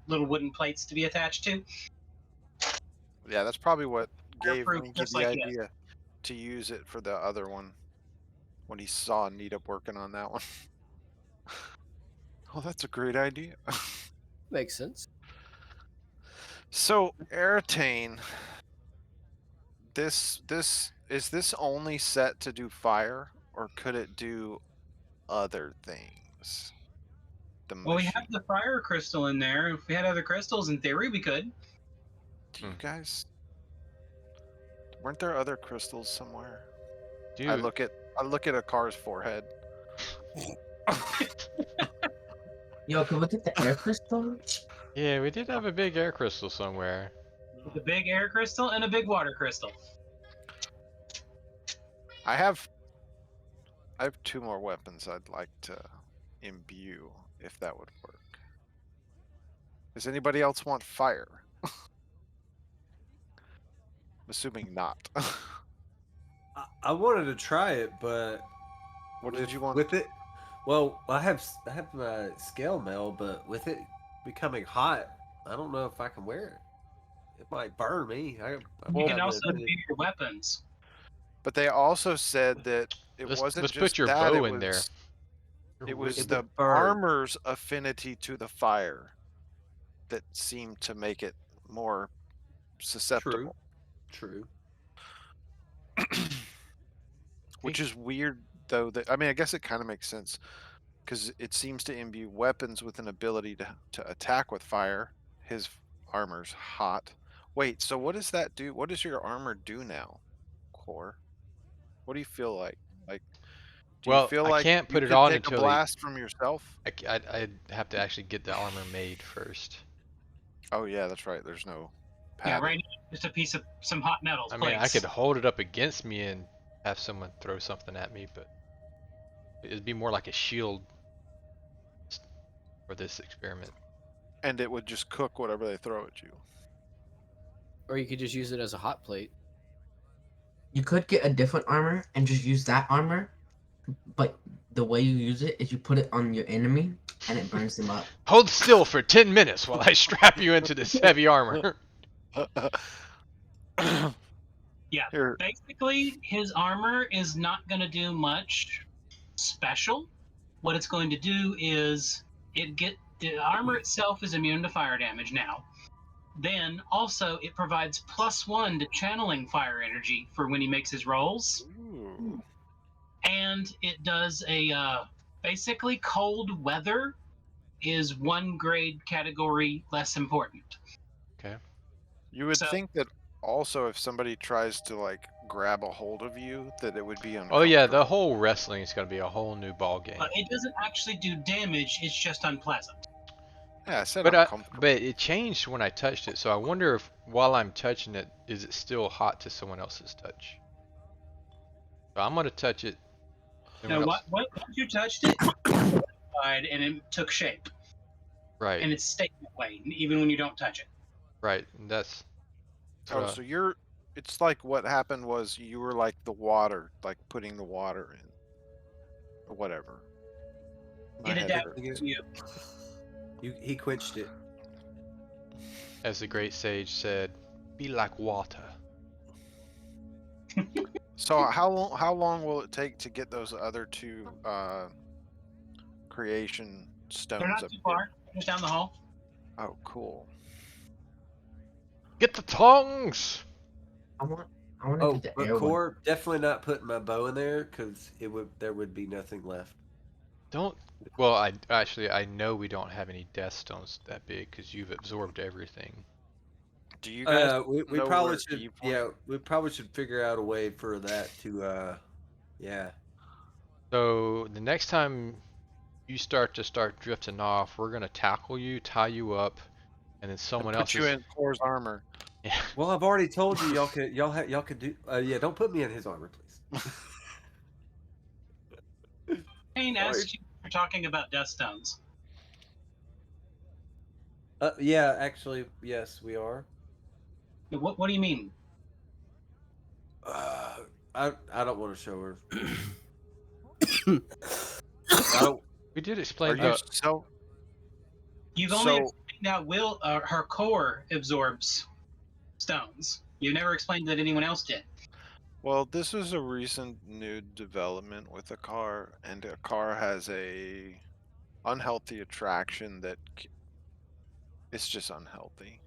little wooden plates to be attached to. Yeah, that's probably what gave Fireproof, Winky just the like you. idea to use it for the other one when he saw Neat working on that one. Oh, that's a great idea. Makes sense. So, Aratane, this is this only set to do fire, or could it do other things? The Well, we machine. have the fire crystal in there. If we had other crystals, in theory, we could. Do you guys? Weren't there other crystals somewhere? Dude, I look at a car's forehead. Yo, can we get the air crystal? yeah, we did have a big air crystal somewhere. With a big air crystal and a big water crystal. I have 2 more weapons I'd like to imbue, if that would work. Does anybody else want fire? I'm assuming not. I wanted to try it, but What did you want? with it? Well, I have my scale mail, but with it becoming hot, I don't know if I can wear it. It might burn me. You can also view your weapons. But they also said that it wasn't let's just put your that, bow it in there. was- It was It the would burn. armor's affinity to the fire that seemed to make it more susceptible. True. Which is weird, though. That I mean, I guess it kind of makes sense because it seems to imbue weapons with an ability to attack with fire. His armor's hot. Wait, so what does that do? What does your armor do now, Core? What do you feel like? Like, do Well, you feel I like can't you put it could on take until a they- blast from yourself? I'd have to actually get the armor made first. Oh yeah, that's right. There's no Yeah, padding. right now, just a piece of some hot metals. I mean, I plates. could hold it up against me and have someone throw something at me, but it'd be more like a shield for this experiment. And it would just cook whatever they throw at you. Or you could just use it as a hot plate. You could get a different armor and just use that armor, but the way you use it is you put it on your enemy and it burns them up. Hold still for 10 minutes while I strap you into this heavy armor. Yeah. Here, Basically, his armor is not going to do much special. What it's going to do is the armor itself is immune to fire damage now. Then also it provides +1 to channeling fire energy for when he makes his rolls, ooh. and it does a basically cold weather is 1 grade category less important. You would So- think that also if somebody tries to like grab a hold of you, that it would be Oh yeah, the uncomfortable. whole wrestling is going to be a whole new ball game. It doesn't actually do damage; it's just unpleasant. Yeah, I said But uncomfortable. but it changed when I touched it, so I wonder if while I'm touching it, is it still hot to someone else's touch? So I'm gonna touch it. Now, Anyone else? once you touched it, and it took shape, Right, and it stayed that way, even when you don't touch it. right. And that's. Oh, so you're. It's like what happened was you were like the water, like putting the water in, or whatever. My It head adapted hurts. to you. He quenched it. As the great sage said, "Be like water." So how long will it take to get those other 2 creation stones They're not up too here? far. Just down the hall. Oh, cool. Get the tongs. I want Oh, to get the but air one. core, definitely not putting my bow in there because there would be nothing left. Don't. Well, I know we don't have any death stones that big because you've absorbed everything. Do you guys? We know probably where should. Eve went? Yeah, we probably should figure out a way for that to. Yeah. So the next time you start drifting off, we're gonna tackle you, tie you up, and then someone Put else you in Core's armor. Yeah. Well, I've already told you y'all could do. Yeah, don't put me in his armor, please. Kane asked you if you're talking about death stones. Yeah, actually, yes, we are. What do you mean? I don't want to show her. I don't. We did Are explain you the. so? You've only So- explained how her core absorbs stones. You never explained that anyone else did. Well, this is a recent new development with a car, and a car has a unhealthy attraction that it's just unhealthy.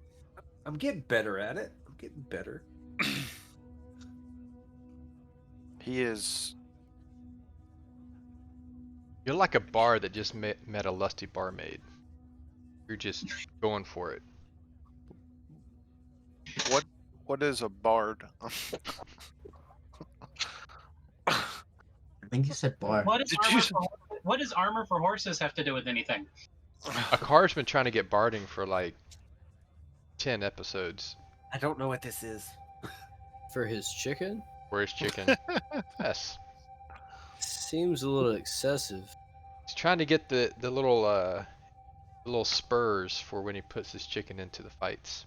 I'm getting better at it. I'm getting better. He is. You're like a bar that just met a lusty barmaid. You're just going for it. What is a bard? think you said bar. What Did what does armor for horses have to do with anything? A car's been trying to get barding for like 10 episodes. I don't know what this is. For his chicken? Where's chicken? Yes. Seems a little excessive. He's trying to get the little spurs for when he puts his chicken into the fights.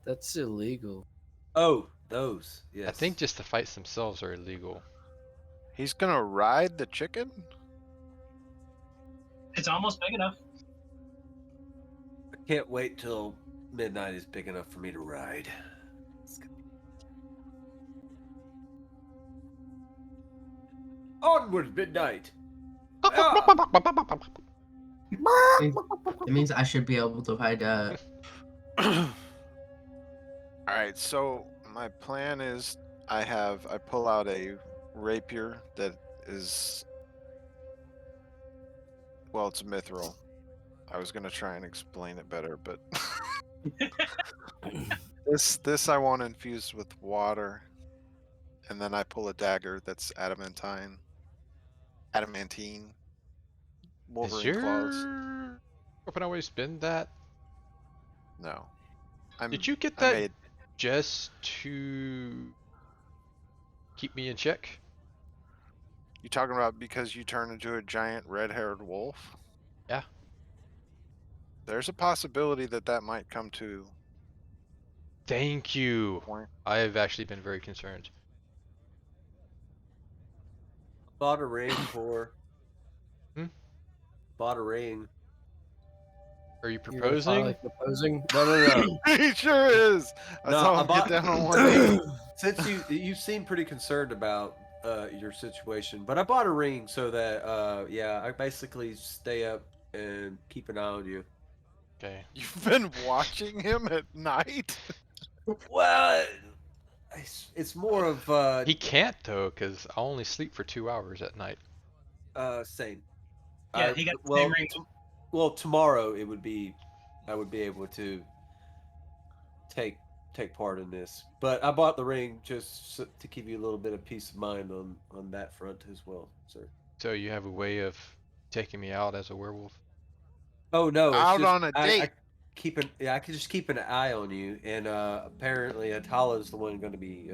That's illegal. Oh, those. Yes. I think just the fights themselves are illegal. He's gonna ride the chicken? It's almost big enough. I can't wait till midnight is big enough for me to ride. Onward, midnight. Ah! It means I should be able to ride. Alright, so my plan is I pull out a rapier that is, well, it's mithril. I was gonna try and explain it better, but this I want infused with water, and then I pull a dagger that's adamantine, Is Wolverine your claws. weapon always been that? No, Did you get I that made just to keep me in check? You talking about because you turn into a giant red-haired wolf? Yeah. There's a possibility that might come to Thank you. point. I have actually been very concerned. Bought a ring for. Hmm? Bought a ring. Are you You're proposing? finally proposing? No. He sure is. I No, saw I him bought- get down on one knee. Since you seem pretty concerned about your situation, but I bought a ring so that I basically stay up and keep an eye on you. Okay. You've been watching him at night? Well, it's more of He can't though, because I only sleep for 2 hours at night. same. Yeah, he got the well, same ring. Well, tomorrow I would be able to take part in this, but I bought the ring just to give you a little bit of peace of mind on that front as well, sir. So you have a way of taking me out as a werewolf? Oh no! It's Out just, on a date. I can just keep an eye on you, and apparently Atala's the one going to be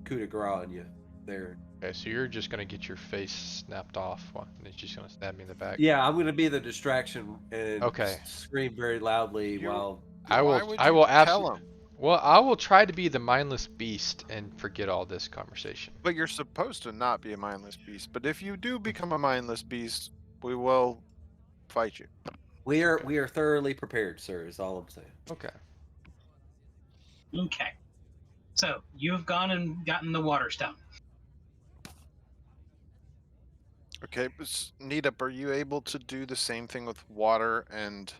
coup de grace on you there. Okay, so you're just gonna get your face snapped off, and it's just gonna stab me in the back. Yeah, I'm going to be the distraction and Okay. scream very loudly You- while. I Why will. would I you will tell absolutely. him? Well, I will try to be the mindless beast and forget all this conversation. But you're supposed to not be a mindless beast. But if you do become a mindless beast, we will fight you. We are thoroughly prepared, sir. Is all I'm saying. Okay. Okay. So you've gone and gotten the water stone. Okay, but Neetup, are you able to do the same thing with water and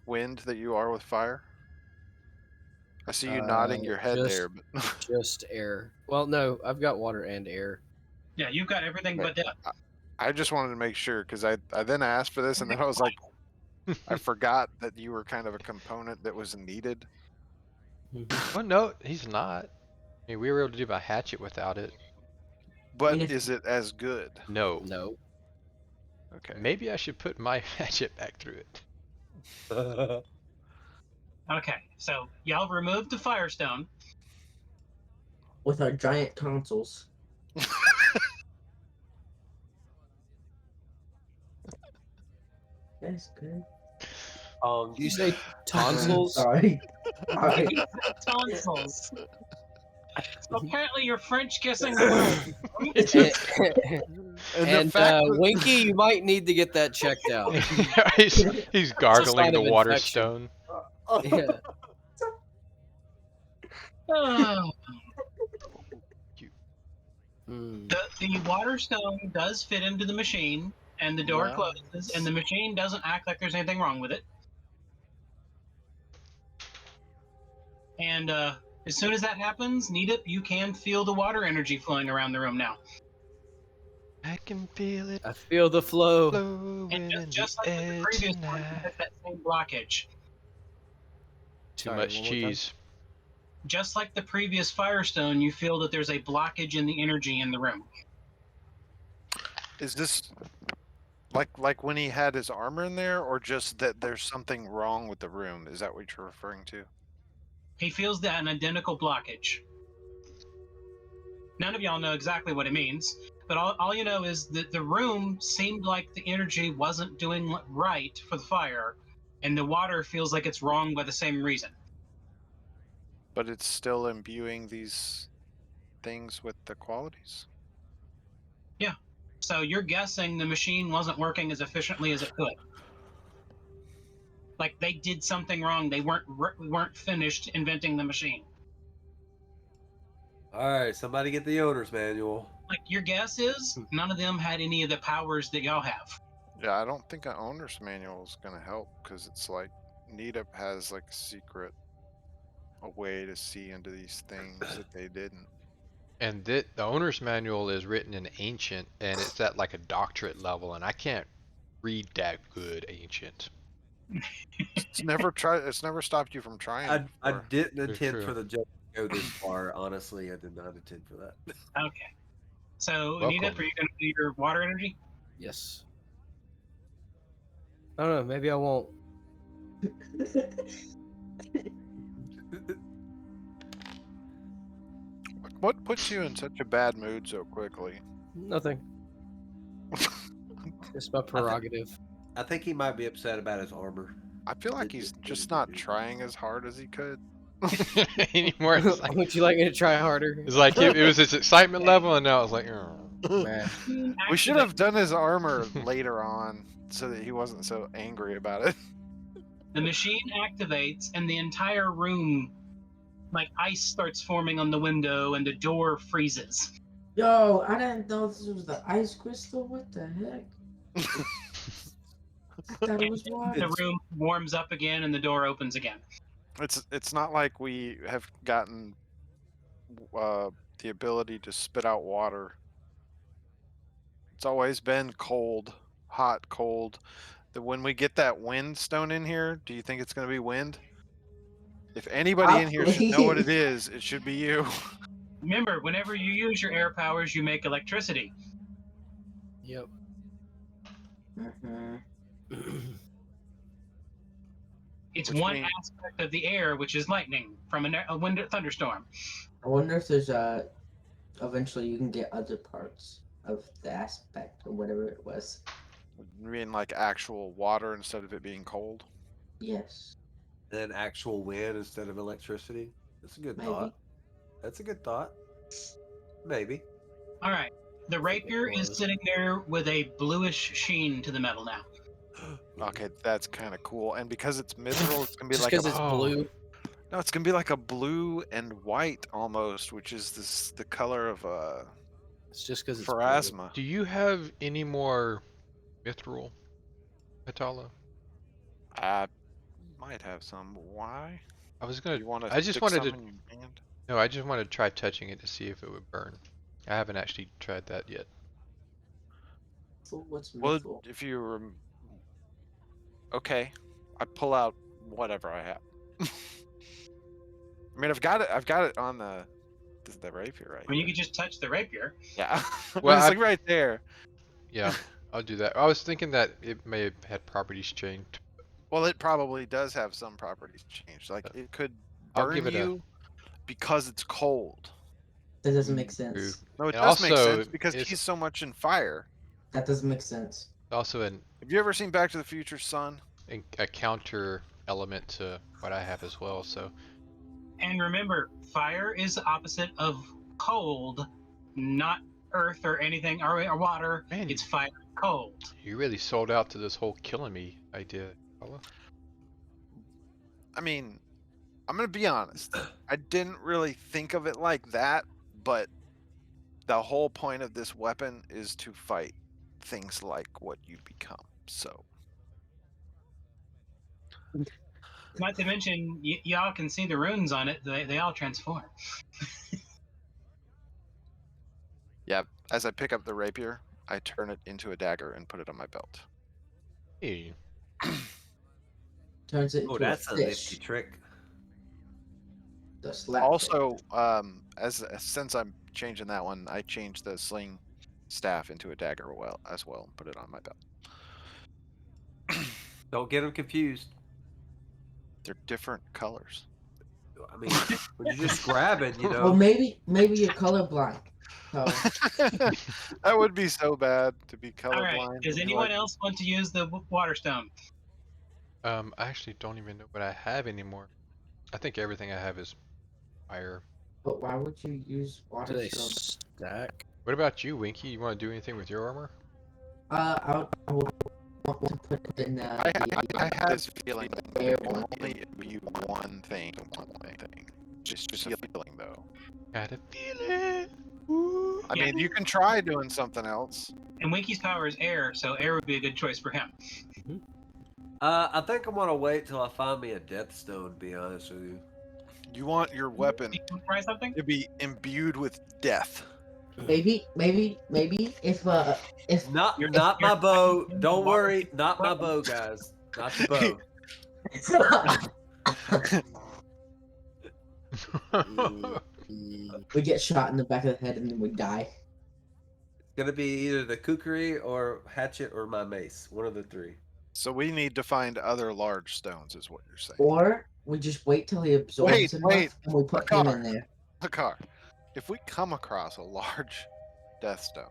wind that you are with fire? I see you nodding your head just- there, but Just air. Well, no, I've got water and air. Yeah, you've got everything but that. I just wanted to make sure because I then asked for this and then I was like, I forgot that you were kind of a component that was needed. Oh no, he's not. I mean, we were able to do my hatchet without it. But mean, if- is it as good? No. No. Okay. Maybe I should put my hatchet back through it. Okay, so y'all removed the firestone. With our giant tonsils. That's good. Did you say tonsils? Sorry. Sorry. Tonsils. So apparently you're French kissing the world. And that- Winky, you might need to get that checked out. he's gargling sign the of water infection. stone. Yeah. Oh. Hmm. The water stone does fit into the machine, and the door Nice. closes, and the machine doesn't act like there's anything wrong with it. And as soon as that happens, Neetup, you can feel the water energy flowing around the room now. I can feel it I feel the flow. flowing And in just the like with the air previous one, it tonight. has that same blockage. Too Sorry, much one more time. cheese. Just like the previous Firestone, you feel that there's a blockage in the energy in the room. Is this like when he had his armor in there, or just that there's something wrong with the room? Is that what you're referring to? He feels that an identical blockage. None of y'all know exactly what it means, but all you know is that the room seemed like the energy wasn't doing right for the fire, and the water feels like it's wrong by the same reason. But it's still imbuing these things with the qualities? Yeah. So you're guessing the machine wasn't working as efficiently as it could. Like they did something wrong. They weren't finished inventing the machine. All right, somebody get the owner's manual. Like your guess is none of them had any of the powers that y'all have. Yeah, I don't think an owner's manual is gonna help, because it's like Nita has like a way to see into these things that they didn't. And the owner's manual is written in ancient, and it's at like a doctorate level, and I can't read that good ancient. It's never stopped you from trying. I before. didn't Very intend true. for the joke to go this far. Honestly, I did not intend for that. Okay. So Anita, Welcome. are you going to do your water energy? Yes. I don't know. Maybe I won't. What puts you in such a bad mood so quickly? Nothing. It's my prerogative. I think he might be upset about his armor. I feel like he's just not trying as hard as he could. Anymore. It's like, Would you like me to try harder? it's like it was his excitement level, and now it's like, "Ugh." Man. We should have done his armor later on so that he wasn't so angry about it. The machine activates, and the entire room, like ice starts forming on the window, and the door freezes. Yo, I didn't know this was the ice crystal. What the heck? I thought it was water. The room warms up again, and the door opens again. It's not like we have gotten the ability to spit out water. It's always been cold, hot, cold. When we get that wind stone in here, do you think it's going to be wind? If anybody in here should know what it is, it should be you. Remember, whenever you use your air powers, you make electricity. Yep. It's Which one means- aspect of the air, which is lightning from a wind thunderstorm. I wonder if there's eventually you can get other parts of the aspect or whatever it was. You mean like actual water instead of it being cold? Yes. And actual wind instead of electricity. That's a good Maybe. thought. That's a good thought. Maybe. All right. The rapier is sitting there with a bluish sheen to the metal now. Okay, that's kind of cool. And because it's mithril, it's gonna be Just like because a, it's Oh. blue. no, it's gonna be like a blue and white almost, which is the color of It's just because it's blue. Pharasma. Do you have any more mithril, Patala? I might have some. Why? I was gonna. You want to? I just wanted to. In your hand? No, I just wanted to try touching it to see if it would burn. I haven't actually tried that yet. So what's Well, mithril? if you okay, I pull out whatever I have. I mean, I've got it on the rapier right I mean, you here. could just touch the rapier. Yeah. Well, Well, it's I- like right there. Yeah, I'll do that. I was thinking that it may have had properties changed. Well, it probably does have some properties changed. Like it could I'll burn give it a- you because it's cold. That doesn't make True. sense. No, it And does make also, sense because it's- he's so much in fire. That doesn't make sense. Also, an Have you ever seen Back to the Future, son? a counter element to what I have as well. So And remember, fire is the opposite of cold, not earth or anything or water. Man, It's fire and cold. you really sold out to this whole killing me idea, Paula. I mean, I'm gonna be honest. I didn't really think of it like that, but the whole point of this weapon is to fight things like what you become. So Not to mention, y'all can see the runes on it. They all transform. yeah, as I pick up the rapier, I turn it into a dagger and put it on my belt. Hey, Turns it Oh, into that's a a fish. nifty trick. The slap Also, since I'm changing that one, I changed the sling staff into a dagger as well and put it on my belt. Don't get them confused. They're different colors. I mean, when you just grab it, you know. Well, maybe you're colorblind. So That would be so bad to be All right. colorblind. Does anyone else want to use the water stone? I actually don't even know what I have anymore. I think everything I have is fire. but why would you use Do water they stone? stack? What about you, Winky? You want to do anything with your armor? I would want to put it in I have this feeling that air you can one. only imbue one thing to one thing. Just a feeling, though. Got a feeling. Woo. I mean, you can try doing something else. And Winky's power is air, so air would be a good choice for him. I think I'm gonna wait till I find me a death stone. To be honest with you. You want your weapon You want to try something? to be imbued with death. Maybe if Not You're- not my you're- bow. you're- Don't worry, not my bow, guys. Not the bow. we get shot in the back of the head and then we die. It's gonna be either the kukri or hatchet or my mace. One of the three. So we need to find other large stones, is what you're saying. Or we just wait till he absorbs enough wait. and we put him in there. Hakar, if we come across a large death stone,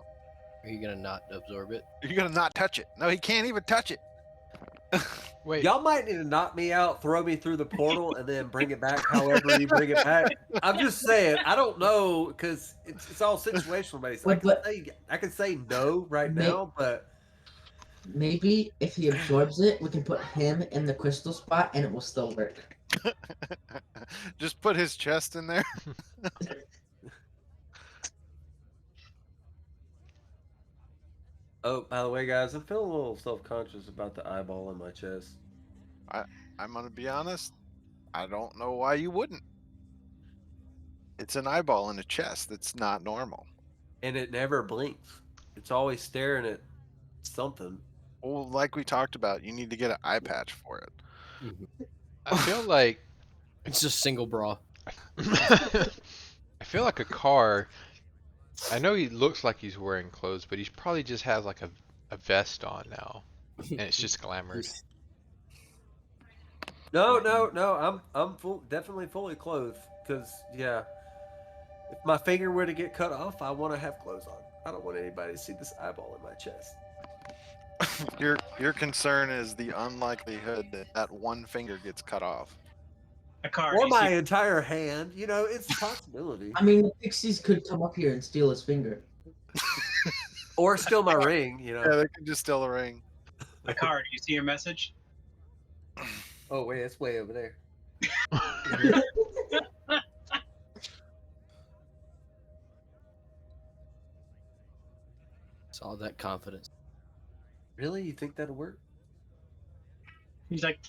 Are you gonna not absorb it? you're gonna not touch it. No, he can't even touch it. Wait, Y'all might need to knock me out, throw me through the portal, and then bring it back. However you bring it back. I'm just saying. I don't know because it's all situational based. I can say no right now, but Maybe if he absorbs it, we can put him in the crystal spot and it will still work. Just put his chest in there. oh, by the way, guys, I'm feeling a little self-conscious about the eyeball in my chest. I'm gonna be honest. I don't know why you wouldn't. It's an eyeball in a chest. That's not normal. And it never blinks. It's always staring at something. Well, like we talked about, you need to get an eye patch for it. I feel like It's just single bra. I feel like a car. I know he looks like he's wearing clothes, but he probably just has like a vest on now, and it's just glamorous. No. I'm definitely fully clothed. Cause yeah, if my finger were to get cut off, I want to have clothes on. I don't want anybody to see this eyeball in my chest. Your concern is the unlikelihood that that one finger gets cut off. Hakar, Or you my see- entire hand. You know, it's a possibility. I mean, the pixies could come up here and steal his finger. Or steal my ring. You know. Yeah, they can just steal the ring. Hakar, do you see your message? Oh wait, it's way over there. It's all that confidence. Really? You think that'll work? He's like,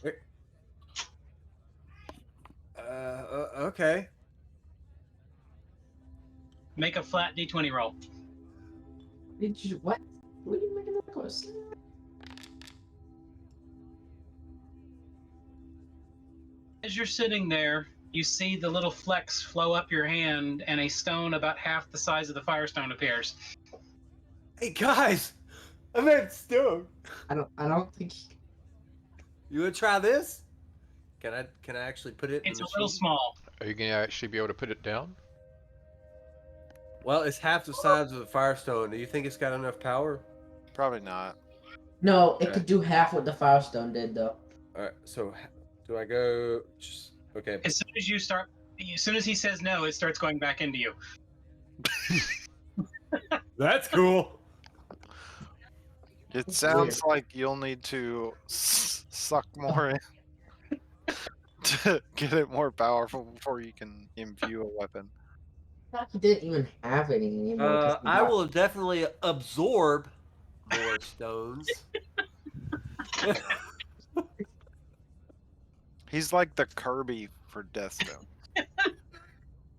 Okay. make a flat D20 roll. Did you what? What are you making that course? As you're sitting there, you see the little flecks flow up your hand, and a stone about half the size of the firestone appears. Hey guys, I made stone. I don't think. You wanna try this? Can I actually put it? It's in a the little machine? small. Are you gonna actually be able to put it down? Well, it's half the size of a firestone. Do you think it's got enough power? Probably not. No, it Okay. could do half what the Firestone did, though. All right. So, do I go? Okay. As soon as as soon as he says no, it starts going back into you. That's cool. It That's sounds like you'll need to suck more in to get it more powerful before you can imbue a weapon. He didn't even have any anymore. 'cause he I got- will definitely absorb more stones. He's like the Kirby for Deathstone.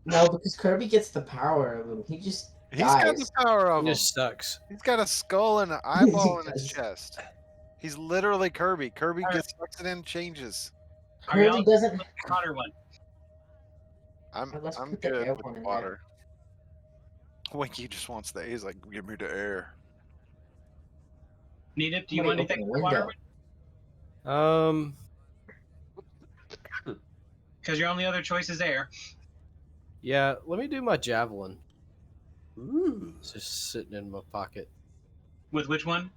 No, because Kirby gets the power of him. He just He's got the dies. power of It him. just sucks. He's got a skull and an eyeball in his does. chest. He's literally Kirby. Kirby Alright. gets sucks it in, changes. Are y'all Kirby doesn't. the hotter one? I'm Let's I'm put the air good with one in there. water. Winky just wants the. He's like, give me the air. Needip, do you Somebody want anything open with a water? window. Because your only other choice is air. Yeah, let me do my javelin. Ooh. It's just sitting in my pocket. With which one?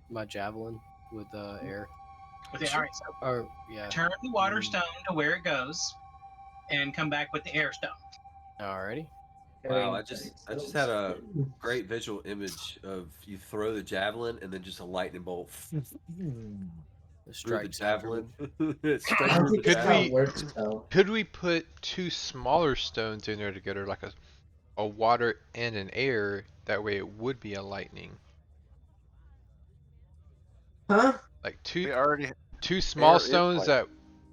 My javelin with air. With the, all right, so Or yeah. turn the water stone to where it goes, and come back with the air stone. Alrighty. Wow, I just had a great visual image of you throw the javelin and then just a lightning bolt The through the strikes javelin. everyone. Straight I don't through the think that's how we- it works though. Could we put 2 smaller stones in there together, like a water and an air? That way it would be a lightning. Huh? Like We two already. small air is stones light. that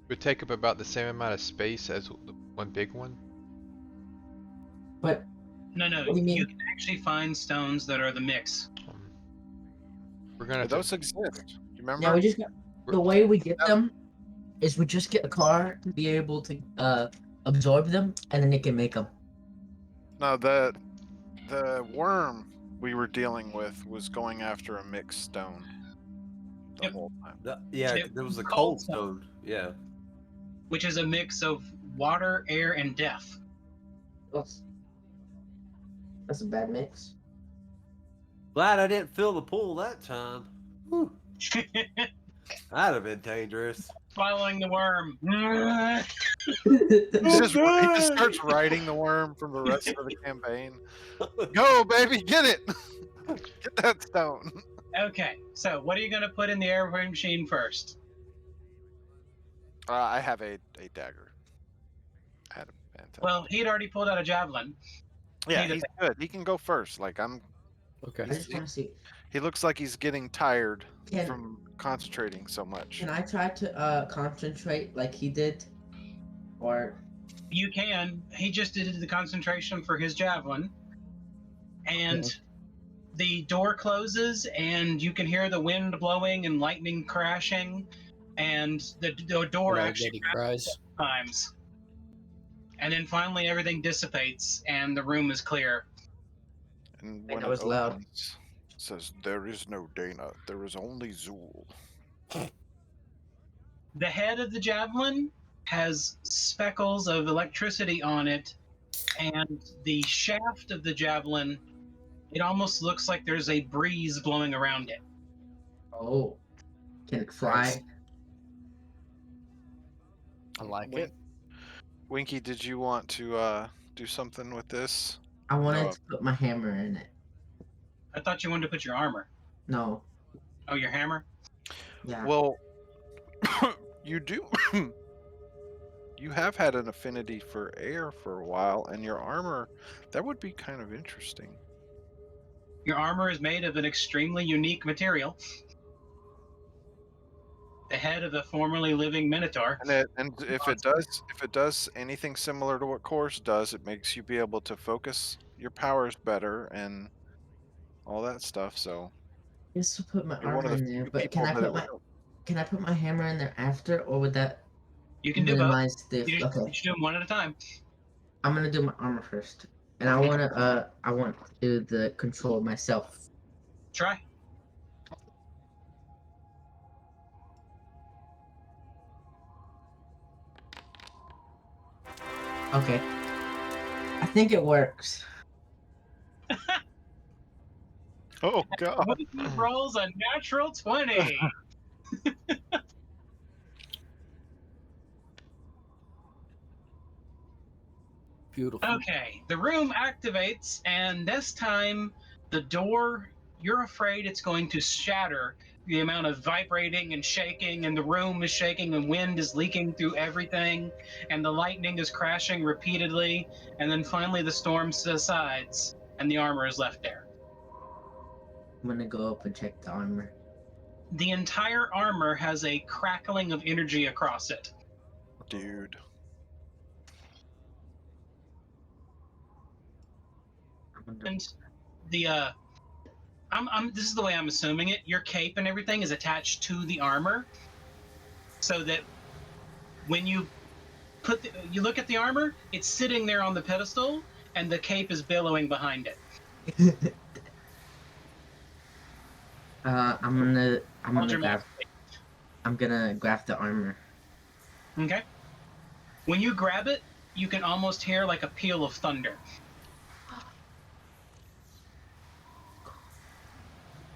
would take up about the same amount of space as the one big one. But No, what do you mean? you can actually find stones that are the mix. We're gonna have Those to, exist. You remember? Yeah, we just got, the way we get them is we just get a car to be able to absorb them, and then it can make them. No, the worm we were dealing with was going after a mixed stone the Yep. whole time. Yeah, It there was a was cold cold stone. Yeah. Which is a mix of water, air, and death. That's a bad mix. Glad I didn't fill the pool that time. Whew. That'd have been dangerous. Following the worm. He just starts riding the worm from the rest of the campaign. Go, baby, get it! Get that stone. Okay, so what are you going to put in the air machine first? I have a dagger. I had a fantastic. Well, he'd already pulled out a javelin. yeah, neither he's good. He can go first. Like Okay. I just want to see. he looks like he's getting tired Can from concentrating so much. can I try to concentrate like he did, or You can. He just did the concentration for his javelin. And the door closes, and you can hear the wind blowing and lightning crashing. And the door Old actually lady cries. times. And then finally everything dissipates, and the room is clear. And I when know it it's loud. opens, it says, "There is no Dana. There is only Zool." The head of the javelin has speckles of electricity on it, and the shaft of the javelin, it almost looks like there's a breeze blowing around it. oh, can it fly? I like Wink- it. Winky, did you want to do something with this? I wanted No. to put my hammer in it. I thought you wanted to put your armor. No, Oh, your hammer? yeah. Well, you do. You have had an affinity for air for a while, and your armor, that would be kind of interesting. Your armor is made of an extremely unique material. The head of a formerly living minotaur. And if it does anything similar to what Course does, it makes you be able to focus your powers better and all that stuff. So Just to put my you're one armor of the in there, few but people that it would help. can I put my hammer in there after, or would that You can do both. minimize the? You should Okay, do them one at a time. I'm gonna do my armor first, and I want to do the control myself. Try. Okay, I think it works. Oh God! Winky rolls a natural 20. Beautiful. Okay, the room activates, and this time the door, you're afraid it's going to shatter. The amount of vibrating and shaking, and the room is shaking, and wind is leaking through everything, and the lightning is crashing repeatedly, and then finally the storm subsides, and the armor is left there. I'm gonna go up and check the armor. The entire armor has a crackling of energy across it. Dude. And the this is the way I'm assuming it. Your cape and everything is attached to the armor, so that when you you look at the armor, it's sitting there on the pedestal, and the cape is billowing behind it. I'm gonna Hold your grab mouth. the armor. Okay. When you grab it, you can almost hear like a peal of thunder.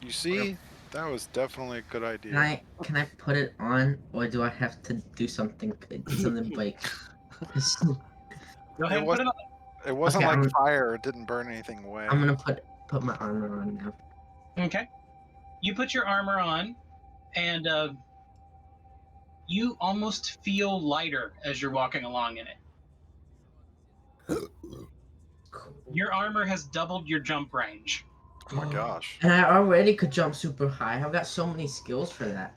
You see, that was definitely a good idea. Can I put it on, or do I have to do something like? Go ahead and put it on. It wasn't Okay, like fire; it didn't burn anything away. I'm gonna put my armor on now. Okay. You put your armor on, and you almost feel lighter as you're walking along in it. Your armor has doubled your jump range. Oh my gosh! And I already could jump super high. I've got so many skills for that.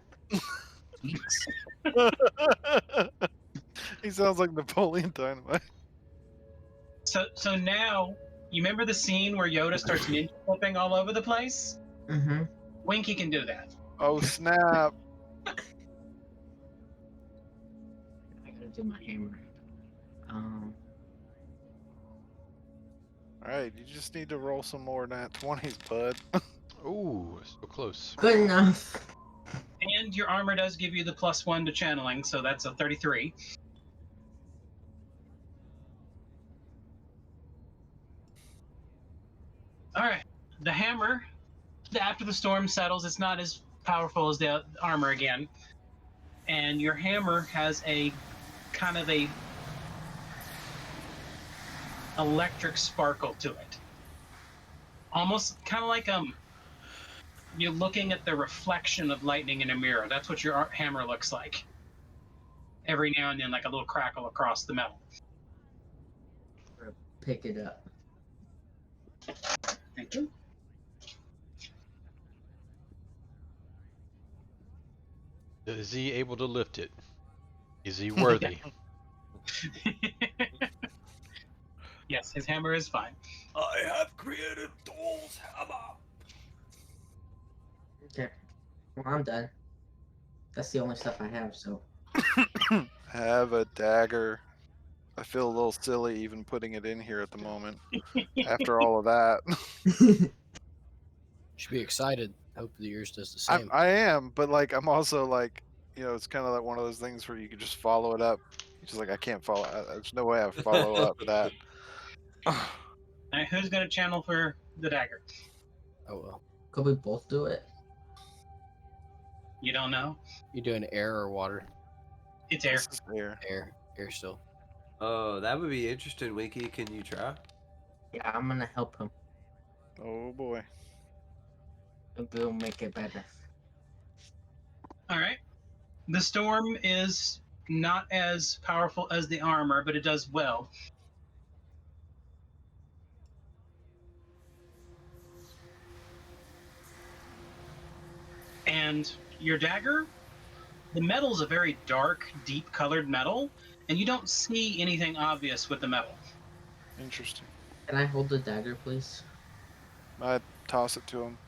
He sounds like Napoleon Dynamite. So now, you remember the scene where Yoda starts ninja flipping all over the place? Mm-hmm. Winky can do that. Oh snap! I gotta do my hammer. All right, you just need to roll some more nat 20s, bud. Ooh, so close. Good enough. And your armor does give you the +1 to channeling, so that's a 33. All right, the hammer. After the storm settles, it's not as powerful as the armor again, and your hammer has a kind of a electric sparkle to it, almost kind of like you're looking at the reflection of lightning in a mirror. That's what your hammer looks like. Every now and then, like a little crackle across the metal. Pick it up. Thank you. Is he able to lift it? Is he worthy? Yes, his hammer is fine. I have created Thor's hammer. Okay. Well, I'm done. That's the only stuff I have. So. Have a dagger. I feel a little silly even putting it in here at the moment. After all of that, Should be excited. Hope that yours does the same. I am, but like I'm also like, it's kind of like one of those things where you can just follow it up. It's just like I can't follow. There's no way I follow up that. All right, who's going to channel for the dagger? Oh well. Could we both do it? You don't know? You doing air or water? It's air. This is air. Air still. Oh, that would be interesting, Winky. Can you try? Yeah, I'm gonna help him. Oh boy. We'll make it better. All right. The storm is not as powerful as the armor, but it does well. And your dagger, the metal is a very dark, deep colored metal, and you don't see anything obvious with the metal. Interesting. Can I hold the dagger, please? I toss it to him.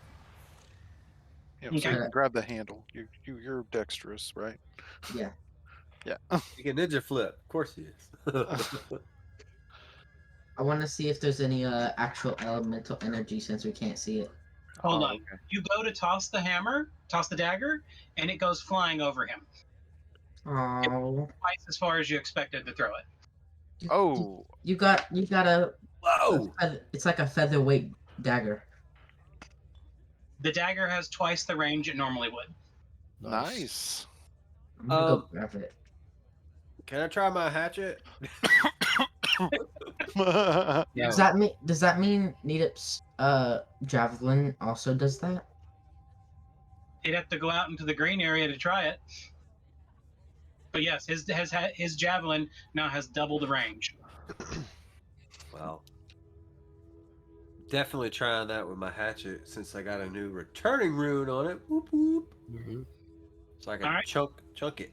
Yeah, so you Okay. can grab the handle. You're dexterous, right? Yeah. Yeah. You can ninja flip. Of course he is. I want to see if there's any actual elemental energy since we can't see it. Hold on. Okay. You go to toss the dagger, and it goes flying over him. Oh. Twice as far as you expected to throw it. Oh, You got a. Whoa! It's like a featherweight dagger. The dagger has twice the range it normally would. nice. I'm gonna go grab it. Can I try my hatchet? No. Does that mean Needup's javelin also does that? He'd have to go out into the green area to try it. But yes, his javelin now has double the range. Well, definitely trying that with my hatchet since I got a new returning rune on it. Whoop whoop. Mm-hmm. So I can Alright. chunk it.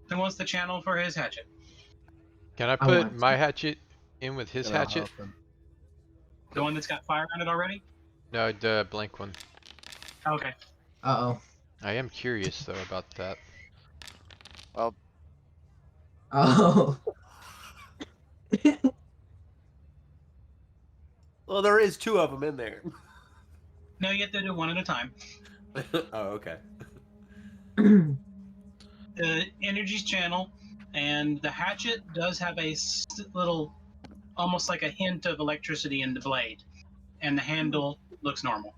Who wants the channel for his hatchet? Can I I put want my to. hatchet in with his hatchet? The one that's got fire on it already? No, the blank one. Okay. Uh I am curious though about that. oh. Oh. Well, there is 2 of them in there. No, you have to do one at a time. Oh, okay. The energy's channel, and the hatchet does have a little, almost like a hint of electricity in the blade, and the handle looks normal.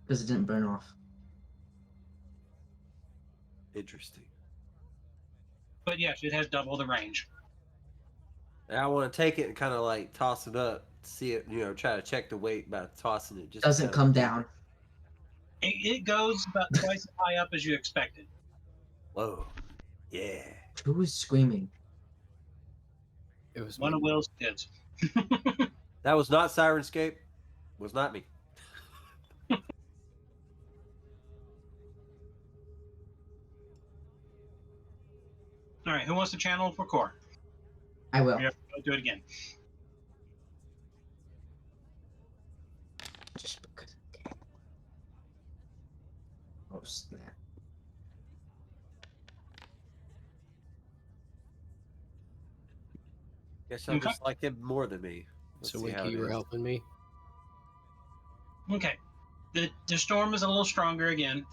Because it didn't burn off. Interesting. But yes, it has double the range. And I want to take it and kind of like toss it up, see it, try to check the weight by tossing it. Just Doesn't come down. It goes about twice as high up as you expected. Whoa. Yeah. Who was screaming? It was One me. of Will's kids. That was not Sirenscape. Was not me. All right, who wants to channel for core? I will. Yeah, I'll do it again. Just because. Okay. Oh snap! Guess I Okay. just like him more than me. Let's So see how Winky, it you were is. helping me. Okay. The storm is a little stronger again,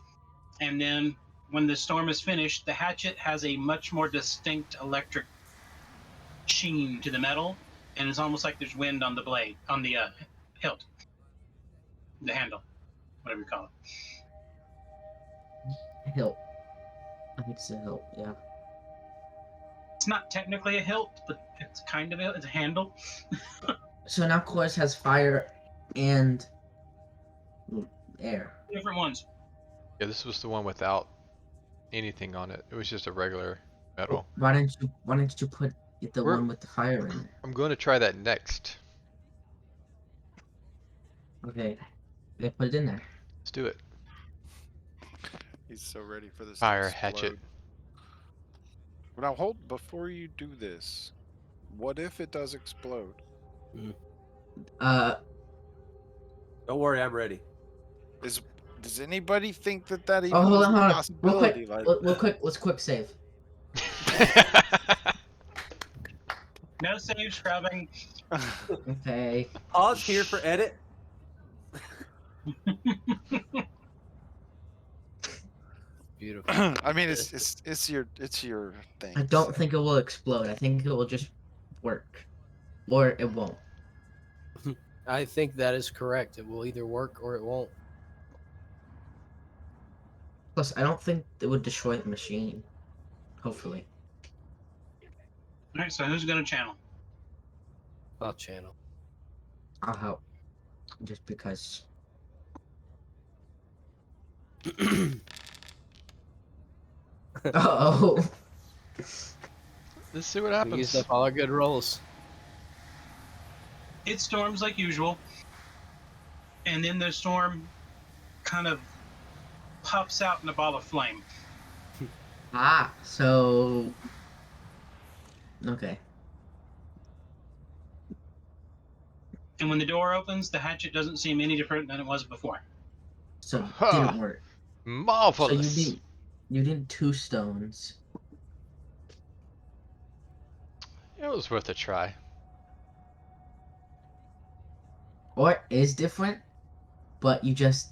and then when the storm is finished, the hatchet has a much more distinct electric sheen to the metal, and it's almost like there's wind on the blade, on the hilt, the handle, whatever you call it. Hilt. I think it's a hilt. Yeah. It's not technically a hilt, but it's kind of it's a handle. So now Chorus has fire and air. Different ones. Yeah, this was the one without anything on it. It was just a regular metal. Why didn't you put the We're- one with the fire in there? I'm going to try that next. Okay. They put it in there. Let's do it. He's so ready for this. to Fire explode. hatchet. Now hold before you do this. What if it does explode? Don't worry, I'm ready. Does anybody think that even Oh, hold is on, a hold on. Real possibility? quick. Like- Real quick. Let's quick save. No save scrubbing. Okay. Pause here for edit. Beautiful. I mean, it's your thing. I don't think it will explode. I think it will just work, or it won't. I think that is correct. It will either work or it won't. Plus, I don't think it would destroy the machine. Hopefully. All right, so who's going to channel? I'll channel. I'll help. Just because. Uh-oh. Let's see what We happens. used up all our good rolls. It storms like usual, and then the storm kind of pops out in a ball of flame. Ah, so. Okay. And when the door opens, the hatchet doesn't seem any different than it was before. So it Huh. didn't work. So Marvelous. you need 2 stones. It was worth a try. Or it is different, but you just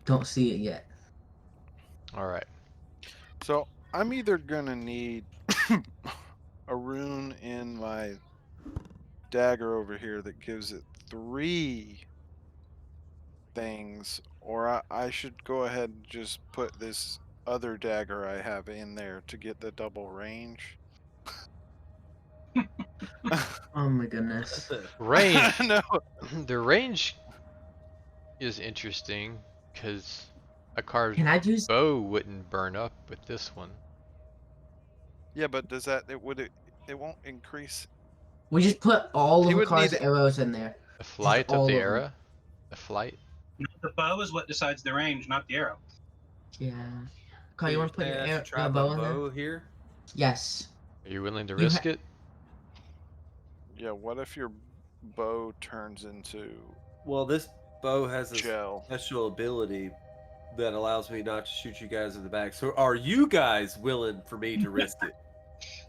don't see it yet. All right. So I'm either gonna need a rune in my dagger over here that gives it 3 things, or I should go ahead and just put this other dagger I have in there to get the double range. Oh my goodness. Range. No. The range is interesting because a carved Can I use? bow wouldn't burn up with this one. Yeah, but does it won't increase? We just put all He of would Car's need- arrows in there. The flight all of the of them. arrow. The flight. The bow is what decides the range, not the arrow. Yeah. Car, you want to put your, Say I should try your my bow in there? bow here? Yes. Are you willing to You risk it? Yeah. What if your bow turns into Well, this bow has a gel? special ability that allows me not to shoot you guys in the back. So, are you guys willing for me to risk it?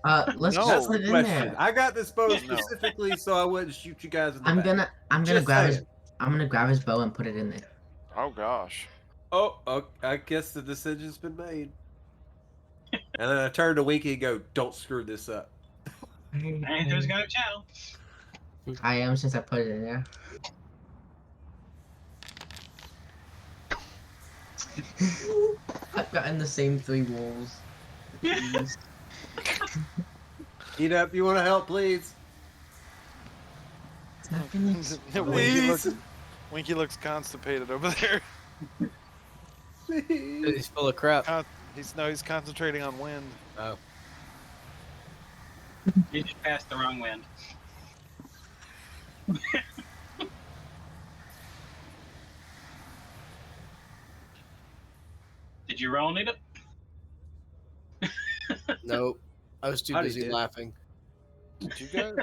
Let's No. just That's put the it in question. there. I got this bow No. specifically so I wouldn't shoot you guys in the I'm back. gonna Just grab his saying. I'm gonna grab his bow and put it in there. Oh gosh. Oh, I guess the decision's been made. And then I turn to Winky and go, "Don't screw this up." And who's gonna tell? I am, since I put it in there. I've gotten the same 3 wolves. Jeez. Eat up. You want to help, please? It's not gonna Please. Winky looks constipated over there. He's full of crap. He's concentrating on wind. Oh. You just passed the wrong wind. Did you roll, Nita? Nope. I was too Howdy, busy dude. laughing. Did you guys?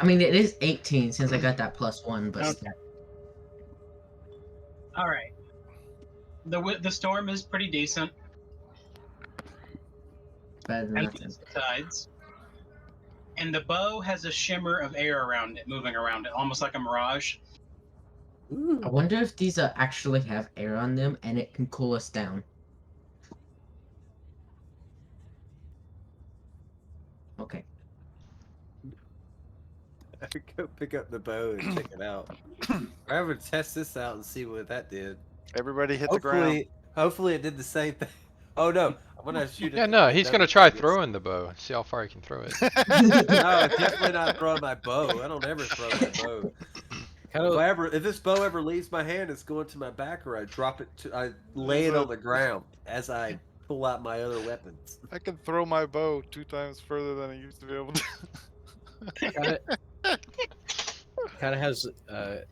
I mean, it is 18 since I got that +1, but Okay. still. All right. The storm is pretty decent. Better than And nothing. sides. And the bow has a shimmer of air around it, moving around it, almost like a mirage. I wonder if these actually have air on them and it can cool us down. Okay. I could go pick up the bow and check it out. I would test this out and see what that did. Everybody hit the ground. Hopefully it did the same thing. Oh no, I'm gonna shoot it. Yeah, no, he's gonna try throwing the bow and see how far he can throw it. No, definitely not throwing my bow. I don't ever throw my bow. Kind of. If this bow ever leaves my hand, it's going to my back, or I drop it I lay it on the ground as I pull out my other weapons. I can throw my bow 2 times further than I used to be able to. Kind of has.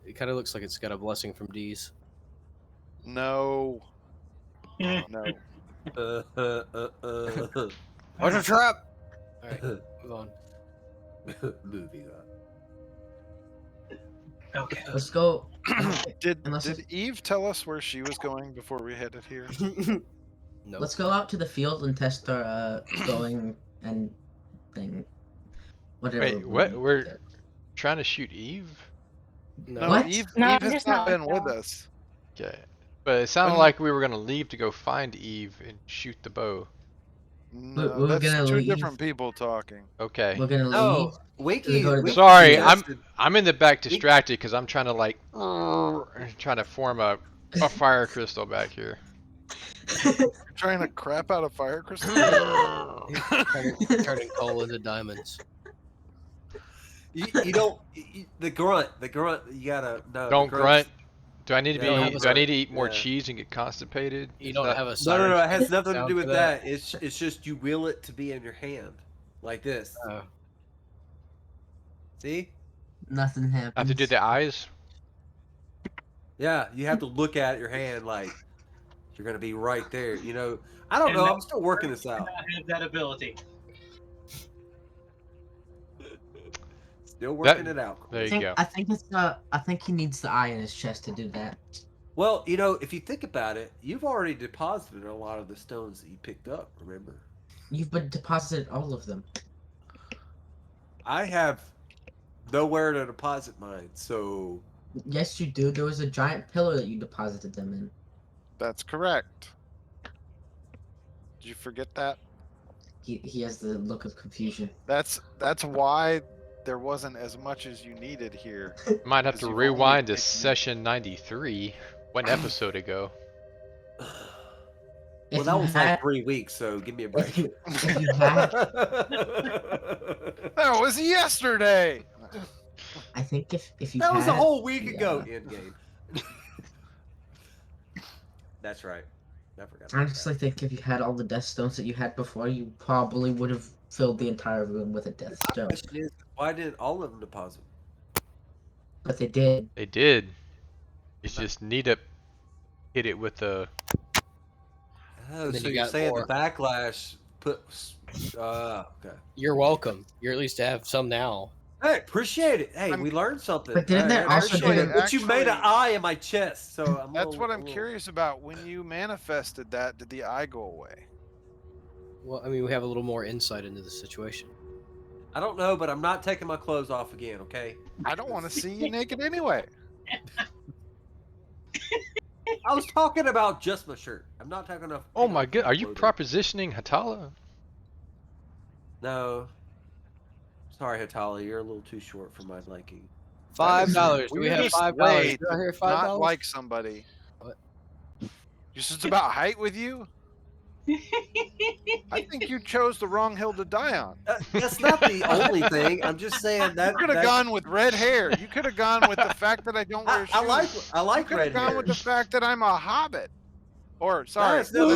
It kind of looks like it's got a blessing from D's. No. Oh, no. What's a trap? All right, move on. Moving on. Okay. Let's go. Did Unless did Eve tell us where she was going before we headed here? No. Let's go out to the field and test our going and thing. Whatever. Wait, what? We're trying to shoot Eve? No, What? Eve, No, Eve I'm has just not not been with with y'all. us. Okay. But it sounded like we were gonna leave to go find Eve and shoot the bow. No, we're that's gonna 2 leave. different people talking. Okay. We're gonna leave. No, Winky. go to the- Winky Sorry, suggested- I'm in the back distracted because I'm trying to like trying to form a fire crystal back here. You're trying to crap out a fire crystal? Turning coal into diamonds. You don't. The grunt. You gotta. No, the Don't grunt's- grunt. Do I need to Yeah, be? have a Do I need to eat more yeah. cheese and get constipated? You Is don't that- have a No, siren. no, no. It has nothing to sound do for with that. It's just you will it to be in your hand, like this. Oh. See? Nothing happens. I have to do the eyes. Yeah, you have to look at your hand like you're gonna be right there. You know, I don't And know. that- I'm still working this out. I have that ability. Still working it out. There you go. I think it's I think he needs the eye in his chest to do that. Well, you know, if you think about it, you've already deposited a lot of the stones that you picked up. Remember? You've been deposited all of them. I have nowhere to deposit mine, so Yes, you do. There was a giant pillar that you deposited them in. That's correct. Did you forget that? He has the look of confusion. That's why there wasn't as much as you needed here. Might have Because to you've only rewind to taken- session 93, one episode ago. well, If that you was had- like 3 weeks. So give me a break. If you had, That was yesterday. I think if you That was a had- whole week ago. yeah. End game. That's right. I forgot. I honestly think if you had all the death stones that you had before, you probably would have filled the entire room with a death stone. Question is, why didn't all of them deposit? But they did. They did. It's just need to hit it with the. Oh, Then so you you're got saying more. the backlash put? Okay. You're welcome. You're at least to have some now. Hey, appreciate it. Hey, I'm- we learned something. But didn't Hey, that I also appreciate do it. the- But you made an Actually- eye in my chest, so I'm. That's what I'm curious about. When you manifested that, did the eye go away? Well, I mean, we have a little more insight into the situation. I don't know, but I'm not taking my clothes off again. Okay. I don't want to see you naked anyway. I was talking about just my shirt. I'm not talking about. Oh my god, are you propositioning Hatala? No. Sorry, Hatala, you're a little too short for my liking. $5. Do we have Weirdest $5? way Do I hear to $5? Not like somebody. What? Just about height with you? I think you chose the wrong hill to die on. That's not the only thing. I'm just saying that. You could have gone with red hair. You could have gone with the fact that I don't wear shoes. I like You could red have gone hair. with the fact that I'm a hobbit. Or sorry, That's- no,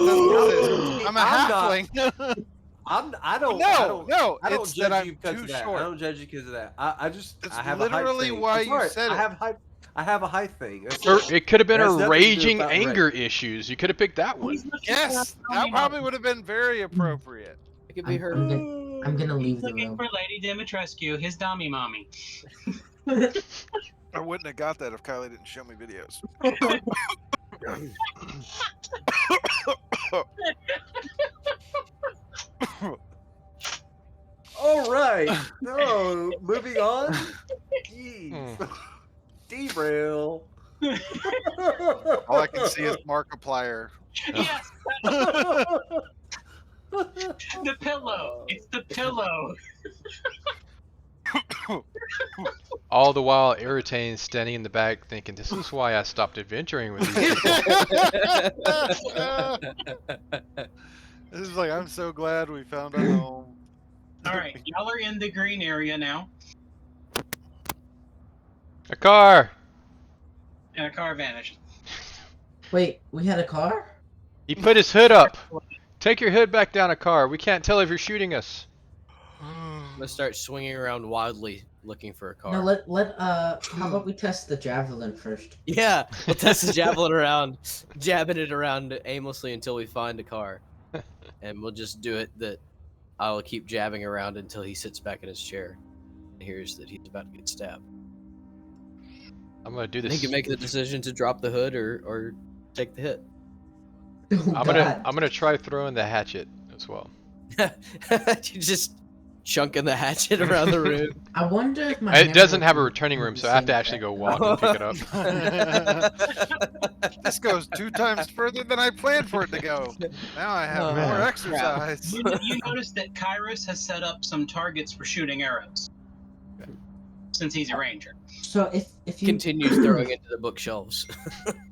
I'm a I'm not- halfling. I don't. No, I don't it's judge that I'm you because too of that. short. I don't judge you because of that. I just That's I have a height literally thing. why I'm you sorry, said I it. have height. I have a height thing. That's Or it. it could have been It has a nothing to do raging about anger issues. You could have picked that one. He's looking Yes, for that Tommy probably Mom. would have been very appropriate. It could be her. I'm gonna leave He's the looking room. for Lady Dimitrescu, his dummy mommy. I wouldn't have got that if Kylie didn't show me videos. All right. So moving on. Jeez. Derail. All I can see is Markiplier. Yes, the pillow. It's the pillow. All the while, Irritane's standing in the back thinking, this is why I stopped adventuring with these people. This is like, I'm so glad we found a home. All right, y'all are in the green area now, A car! and a car vanished. Wait, we had a car? He put his hood up. Take your hood back down, a car. We can't tell if you're shooting us. Let's start swinging around wildly looking for a car. No, how about we test the javelin first? Yeah, we'll test the javelin around, jabbing it around aimlessly until we find a car. And we'll just do it that I'll keep jabbing around until he sits back in his chair and hears that he's about to get stabbed. I'm gonna do He this. can make the decision to drop the hood or take the hit. Oh, I'm gonna try throwing the hatchet as well. You just chunking the hatchet around the room. I wonder if my It doesn't hammer have a would returning do room, the so I have same to actually effect. go walk and pick it up. This goes 2 times further than I planned for it to go. Now I have Oh, more man. exercise. You notice that Kyrus has set up some targets for shooting arrows, since he's a ranger. So if you Continues throwing into the bookshelves.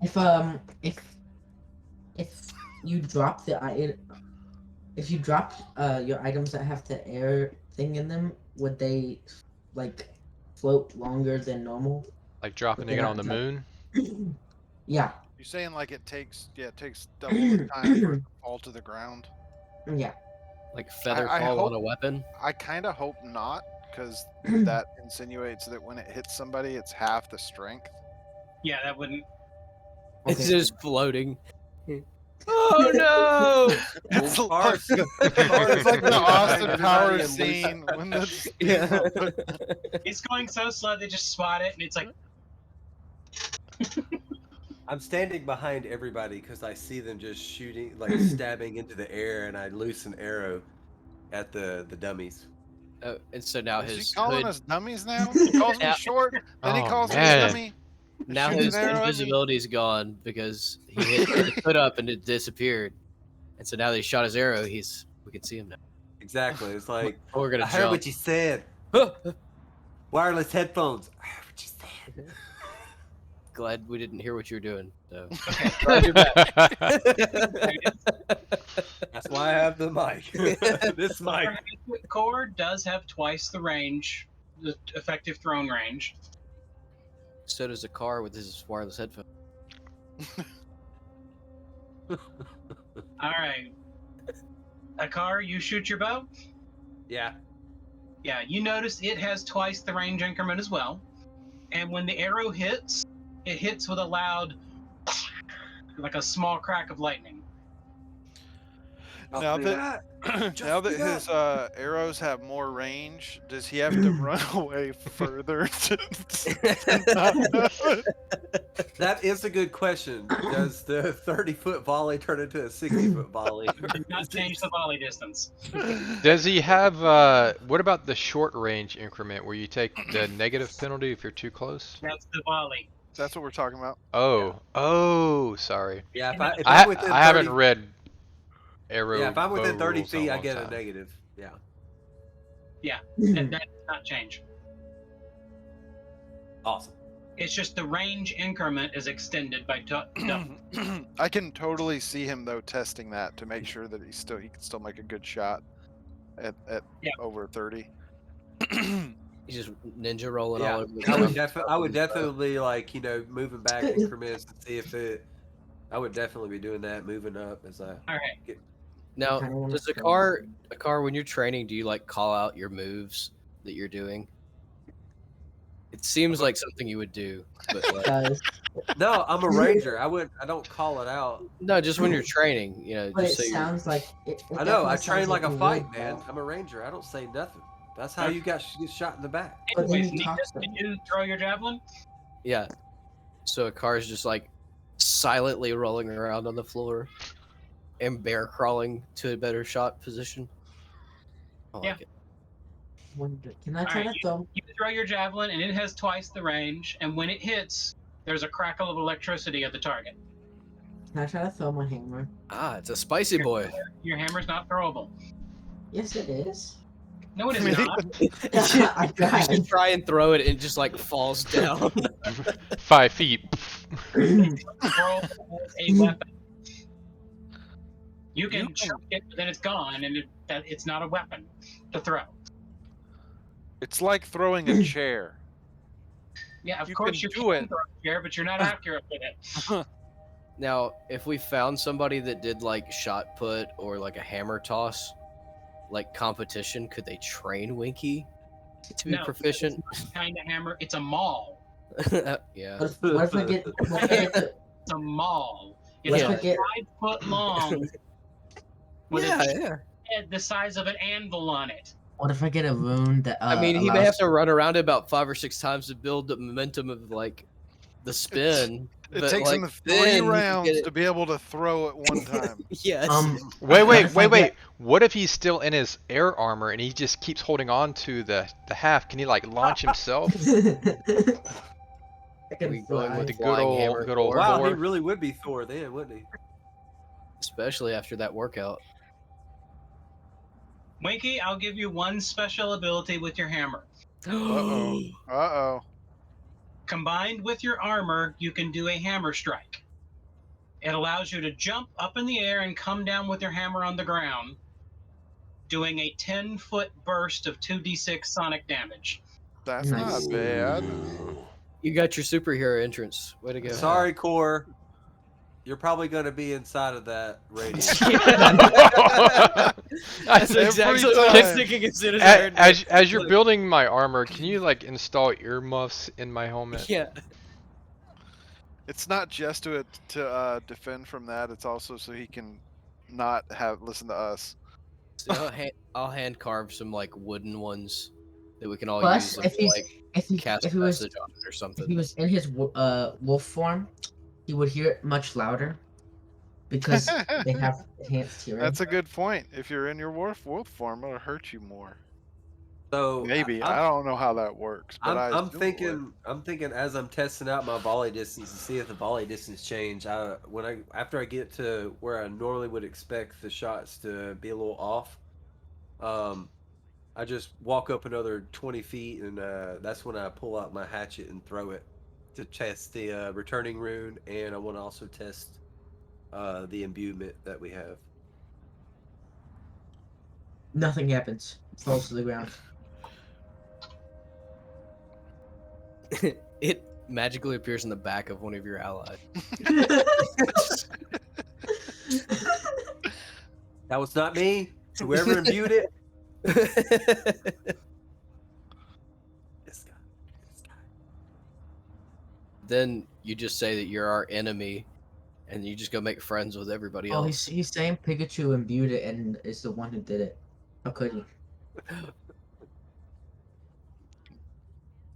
if you drop if you drop your items that have the air thing in them, would they like float longer than normal? Like dropping Okay, it on the like- moon. Yeah, You're saying like it takes double the time for it to fall to the ground? yeah. Like feather I fall hope- on a weapon. I kind of hope not, because that insinuates that when it hits somebody, it's half the strength. Yeah, that wouldn't. It's Okay. just floating. Oh no! It's Cars- like, it's like the Austin Powers scene when the It's going so slow they just spot it, and it's like, I'm standing behind everybody because I see them just shooting, like stabbing into the air, and I loose an arrow at the dummies. And so now Is his he calling hood, us dummies now? He calls me Yeah. short, then he Oh, calls me man. a dummy. now shoots his an arrow at me. invisibility's gone because he hit his hood up and it disappeared. And so now that he shot his arrow, we can see him now. Exactly. It's like Oh, we're gonna I heard jump. what you said. Wireless headphones. I heard what you said. Glad we didn't hear what you were doing. So. That's why I have the mic. This mic. Core does have twice the range, the effective thrown range. So does a car with his wireless headphones. All right. Akar, you shoot your bow? Yeah. Yeah, you notice it has twice the range increment as well. And when the arrow hits, it hits with a loud, like a small crack of lightning. Now do that that. now that do that. his arrows have more range, does he have to run away further to not know it? That is a good question. Does the 30-foot volley turn into a 60-foot volley? Not change the volley distance. Does he have, what about the short range increment where you take the negative penalty if you're too close? That's the volley. That's what we're talking about. Oh, sorry. Yeah, if I, I'm within 30, I haven't read arrow yeah, if I'm within bow 30 rules in a feet, I long get a time. negative. Yeah. And that does not change. Awesome. It's just the range increment is extended by double. I can totally see him though testing that to make sure that he can still make a good shot at Yeah. over 30. He's just ninja rolling Yeah, all over the I would definitely like moving back increments to see if it. I would definitely be doing that, moving up as I. All right. Get, Now, I wanna does a try car when you're training, do you like call out your moves that you're doing? It seems like something you would do, but like, Guys, no, I'm a ranger. I don't call it out. no, just when you're training, you know, but it just so you're. sounds like it I know. I definitely train sounds like a you fight, would, man. though. I'm a ranger. I don't say nothing. That's how you get shot in the back. But then Anyways, you talk Nikas, to did them. you throw your javelin? Yeah. So a car's just like silently rolling around on the floor and bear crawling to a better shot position. I like Yeah. it. Can I try Alright, to throw? You throw your javelin, and it has twice the range. And when it hits, there's a crackle of electricity at the target. Can I try to throw my hammer? Ah, it's a spicy boy. Your hammer's not throwable. Yes, it is. No, it is not. I You tried. should try and throw it and it just like falls down. 5 feet. Throwable as a weapon. You can You can- chuck it, but then it's gone, and it's not a weapon to throw. It's like throwing a chair. Yeah, of You course can you do can it. throw a chair, but you're not accurate with it. Now, if we found somebody that did like shot put or like a hammer toss, like competition, could they train Winky to be No, proficient? Kind of hammer. It's a maul. Yeah. What if I get? What if I get the, It's a maul. what It's if I like get? 5 foot long with Yeah, a yeah. head the size of an anvil on it. What if I get a wound that? I mean, he may allows- have to run around it about 5 or 6 times to build the momentum of like the spin. It but, takes like, him then 3 he can rounds get it- to be able to throw at one time. Yes. Wait, What if I wait. get- What if he's still in his air armor and he just keeps holding on to the half? Can he like launch himself? I can We going fly. with The flying good old Thor? Wow, he Thor. really would be Thor then, wouldn't he? Especially after that workout. Winky, I'll give you one special ability with your hammer. Uh-oh. Uh-oh. Combined with your armor, you can do a hammer strike. It allows you to jump up in the air and come down with your hammer on the ground, doing a 10-foot burst of 2d6 sonic damage. That's Nice. not bad. You got your superhero entrance. Way to go. Sorry, Core. You're probably going to be inside of that radius. That's Every exactly what I was time. thinking as soon as I heard As you're building my armor, can you like install earmuffs in my helmet? Yeah. It's not just to defend from that. It's also so he can not listen to us. So I'll hand carve some like wooden ones that we can all Plus, use. if he's like if he cast if he was message on it or if something. he was in his wolf form, he would hear it much louder because they have enhanced hearing. That's a good point. If you're in your wolf form, it'll hurt you more. So Maybe I don't know how that works, but I I'm assume it would. thinking as I'm testing out my volley distance to see if the volley distance change. After I get to where I normally would expect the shots to be a little off, I just walk up another 20 feet, and that's when I pull out my hatchet and throw it to test the returning rune, and I want to also test the imbuement that we have. Nothing happens. It falls to the ground. It magically appears in the back of one of your allies. That was not me. Whoever imbued it. This guy. Then you just say that you're our enemy, and you just go make friends with everybody Oh, else. he's saying Pikachu imbued it and is the one who did it. How could he?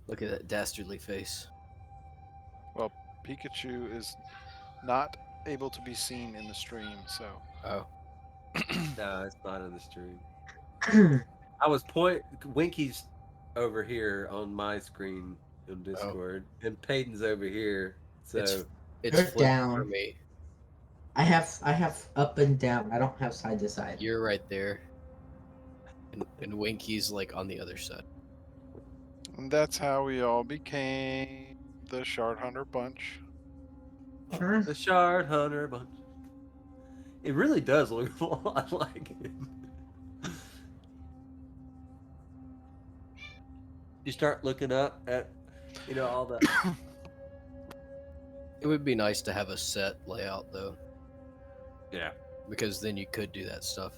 Look at that dastardly face. Well, Pikachu is not able to be seen in the stream, so. Oh, No, it's not in the stream. I was Winky's over here on my screen in Discord, and Peyton's over here. So it's You're flipped down. for me. I have up and down. I don't have side to side. You're right there, and Winky's like on the other side. And that's how we all became the Shard Hunter Bunch. Sure. the Shard Hunter Bunch. It really does look a lot like it. You start looking up at, all the. It would be nice to have a set layout though, Yeah. because then you could do that stuff.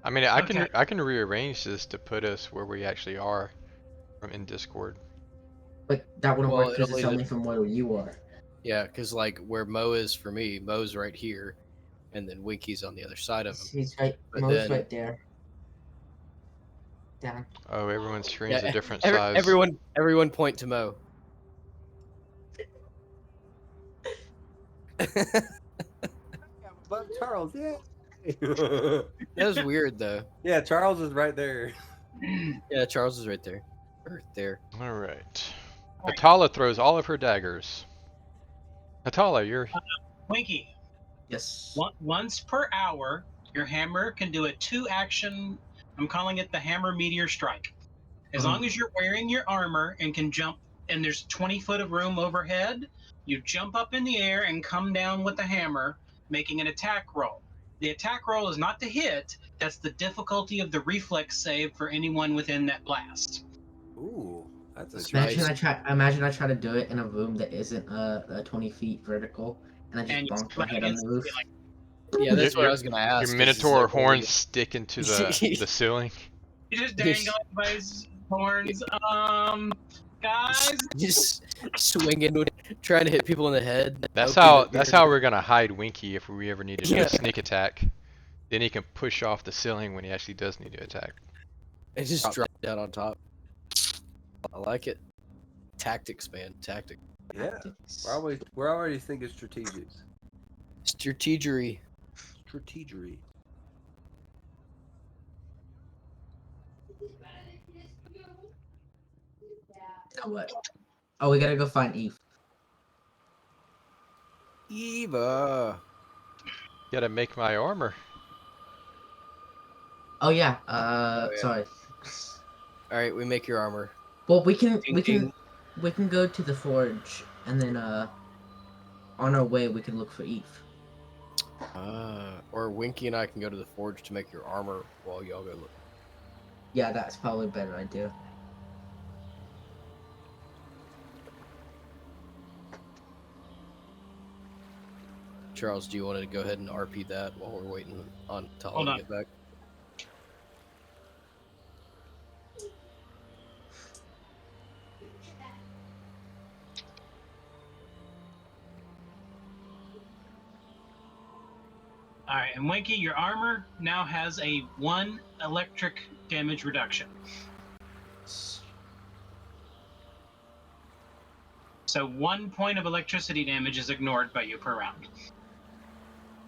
I mean, Okay. I can rearrange this to put us where we actually are from in Discord. But that wouldn't Well, work because it'll it's either- only from where you are. Yeah, because like where Mo is for me, Mo's right here, and then Winky's on the other side of him. He's right. But Mo's then- right there. Down. Oh, everyone's screen's Yeah, a different size. Everyone point to Mo. But Charles, yeah. That was weird though. Yeah, Charles is right there. Yeah, Charles is right there. Or there. All right. Alright. Atala throws all of her daggers. Atala, you're Winky, Yes. once per hour, your hammer can do a 2-action. I'm calling it the hammer meteor strike. As long as you're wearing your armor and can jump, and there's 20 foot of room overhead, you jump up in the air and come down with the hammer, making an attack roll. The attack roll is not to hit. That's the difficulty of the reflex save for anyone within that blast. Ooh, that's a That's Imagine nice. Imagine I try to do it in a room that isn't 20 feet vertical, and I just And you bonk my smack head on against the the roof. ceiling. Yeah, that's what Your- I was gonna ask. your is Minotaur everybody- horns stick into the ceiling. You just Yes. dangling by his horns. Guys, Just swinging, trying to hit people in the head. That's hoping how that- we're gonna hide Winky if we ever need to do Yeah. a sneak attack. Then he can push off the ceiling when he actually does need to attack. It just dropped down on top. I like it. Tactics, man. Tactics. Yeah. We're already thinking strategics. Strategery. Strategery. Now what? Oh, we gotta go find Eve. Eva. Gotta make my armor. Oh yeah. yeah. Sorry. All right, we make your armor. Well, we can Ding, go to the forge, and then on our way we can look for Eve. Or Winky and I can go to the forge to make your armor while y'all go look. Yeah, that's probably a better idea. Charles, do you want to go ahead and RP that while we're waiting on Tala Hold to on. get back? all right, and Winky, your armor now has a 1 electric damage reduction. So 1 point of electricity damage is ignored by you per round.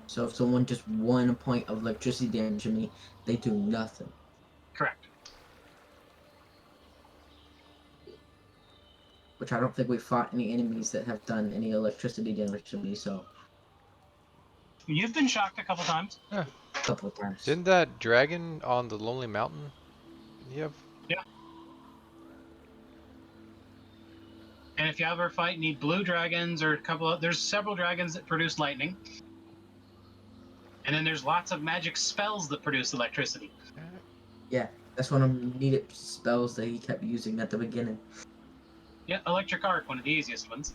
So if someone just 1 point of electricity damage to me, they do nothing. Correct. Which I don't think we fought any enemies that have done any electricity damage to me. So You've been shocked a couple times. a couple of times. Didn't that dragon on the Lonely Mountain? You have And if you ever fight any blue dragons or there's several dragons that produce lightning. And then there's lots of magic spells that produce electricity. That's one of the needed spells that he kept using at the beginning. Yeah, electric arc, one of the easiest ones.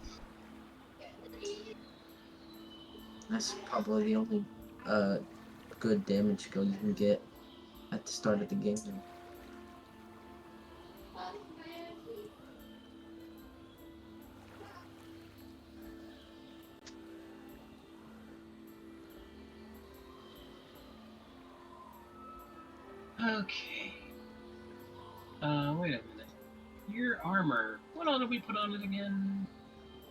That's probably the only good damage skill you can get at the start of the game. Okay. Wait a minute. Your armor. What all did we put on it again?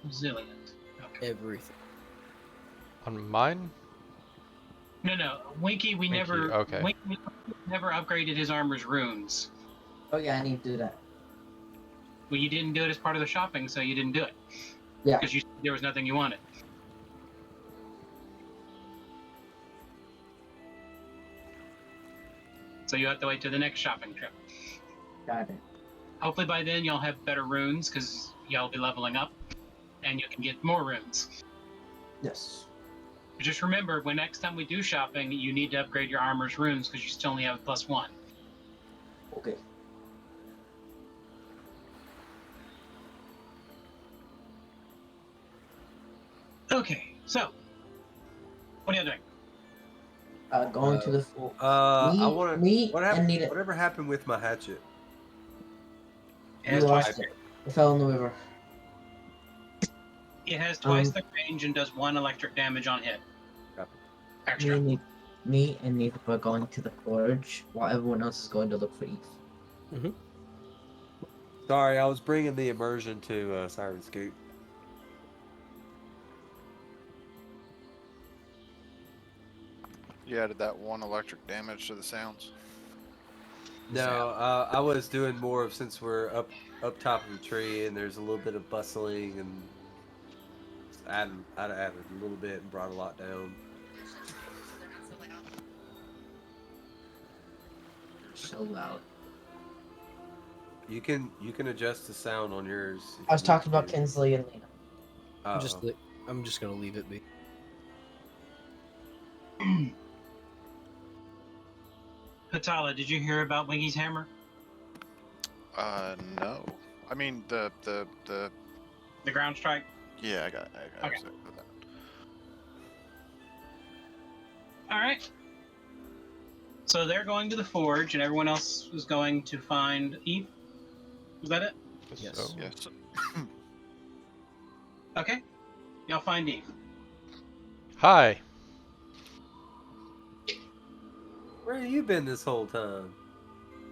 Resilient. Okay. Everything. On mine? No. Winky, we never. okay. Winky never upgraded his armor's runes. Oh yeah, I need to do that. Well, you didn't do it as part of the shopping, so you didn't do it. Yeah. Because there was nothing you wanted. So you have to wait till the next shopping trip. Got it. Hopefully by then y'all have better runes, because y'all will be leveling up, and you can get more runes. Yes. Just remember, when next time we do shopping, you need to upgrade your armor's runes, because you still only have +1. Okay. Okay, so what are you doing? Going to the full. I want to. Me What and happened? Nita. Whatever happened with my hatchet? It We has lost twice, it. It fell in the river. it has twice the range and does 1 electric damage on hit. Copy. Extra. Me and Nita are going to the forge while everyone else is going to look for Eve. Sorry, I was bringing the immersion to Siren Scoop. You added that 1 electric damage to the sounds. No, I was doing more of, since we're up top of the tree and there's a little bit of bustling, and I added a little bit and brought a lot down. So loud. You can adjust the sound on yours. if I was you talking need about to. Kinsley and Nita. Uh-oh. I'm just gonna leave it be. Patala, did you hear about Wingy's hammer? No. I mean the The ground strike? yeah, I Okay. was with that. Alright. So they're going to the forge, and everyone else is going to find Eve? Was that it? Yes. So, Yes. Okay. Y'all find Eve. hi. Where have you been this whole time?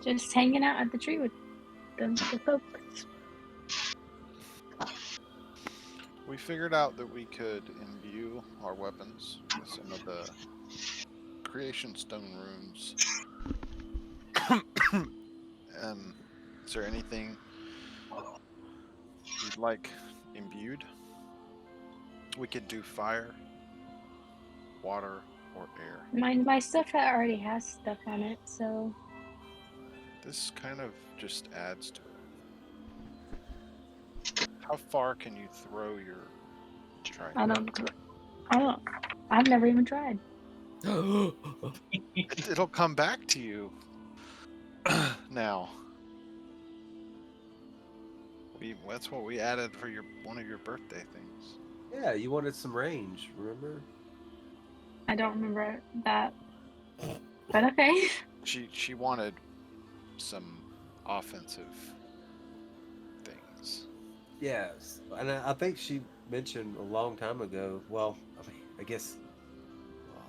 Just hanging out at the tree with the folks. We figured out that we could imbue our weapons with some of the creation stone runes. Is there anything you'd like imbued? We could do fire, water, or air. My stuff already has stuff on it, so This kind of just adds to it. How far can you throw your trident? I've never even tried. It'll come back to you. Now. That's what we added for one of your birthday things. Yeah, you wanted some range, remember? I don't remember that. But okay. She wanted some offensive things. Yes, and I think she mentioned a long time ago. Well, I guess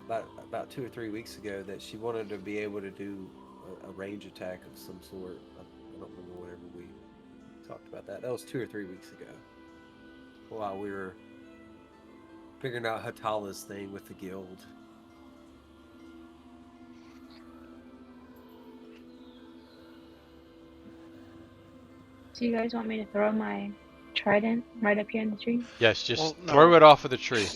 about 2 or 3 weeks ago that she wanted to be able to do a range attack of some sort. I don't remember whenever we talked about that. That was 2 or 3 weeks ago. While we were figuring out Hatala's thing with the guild. Do you guys want me to throw my trident right up here in the tree? Yes, just Well, no. throw it off of the tree.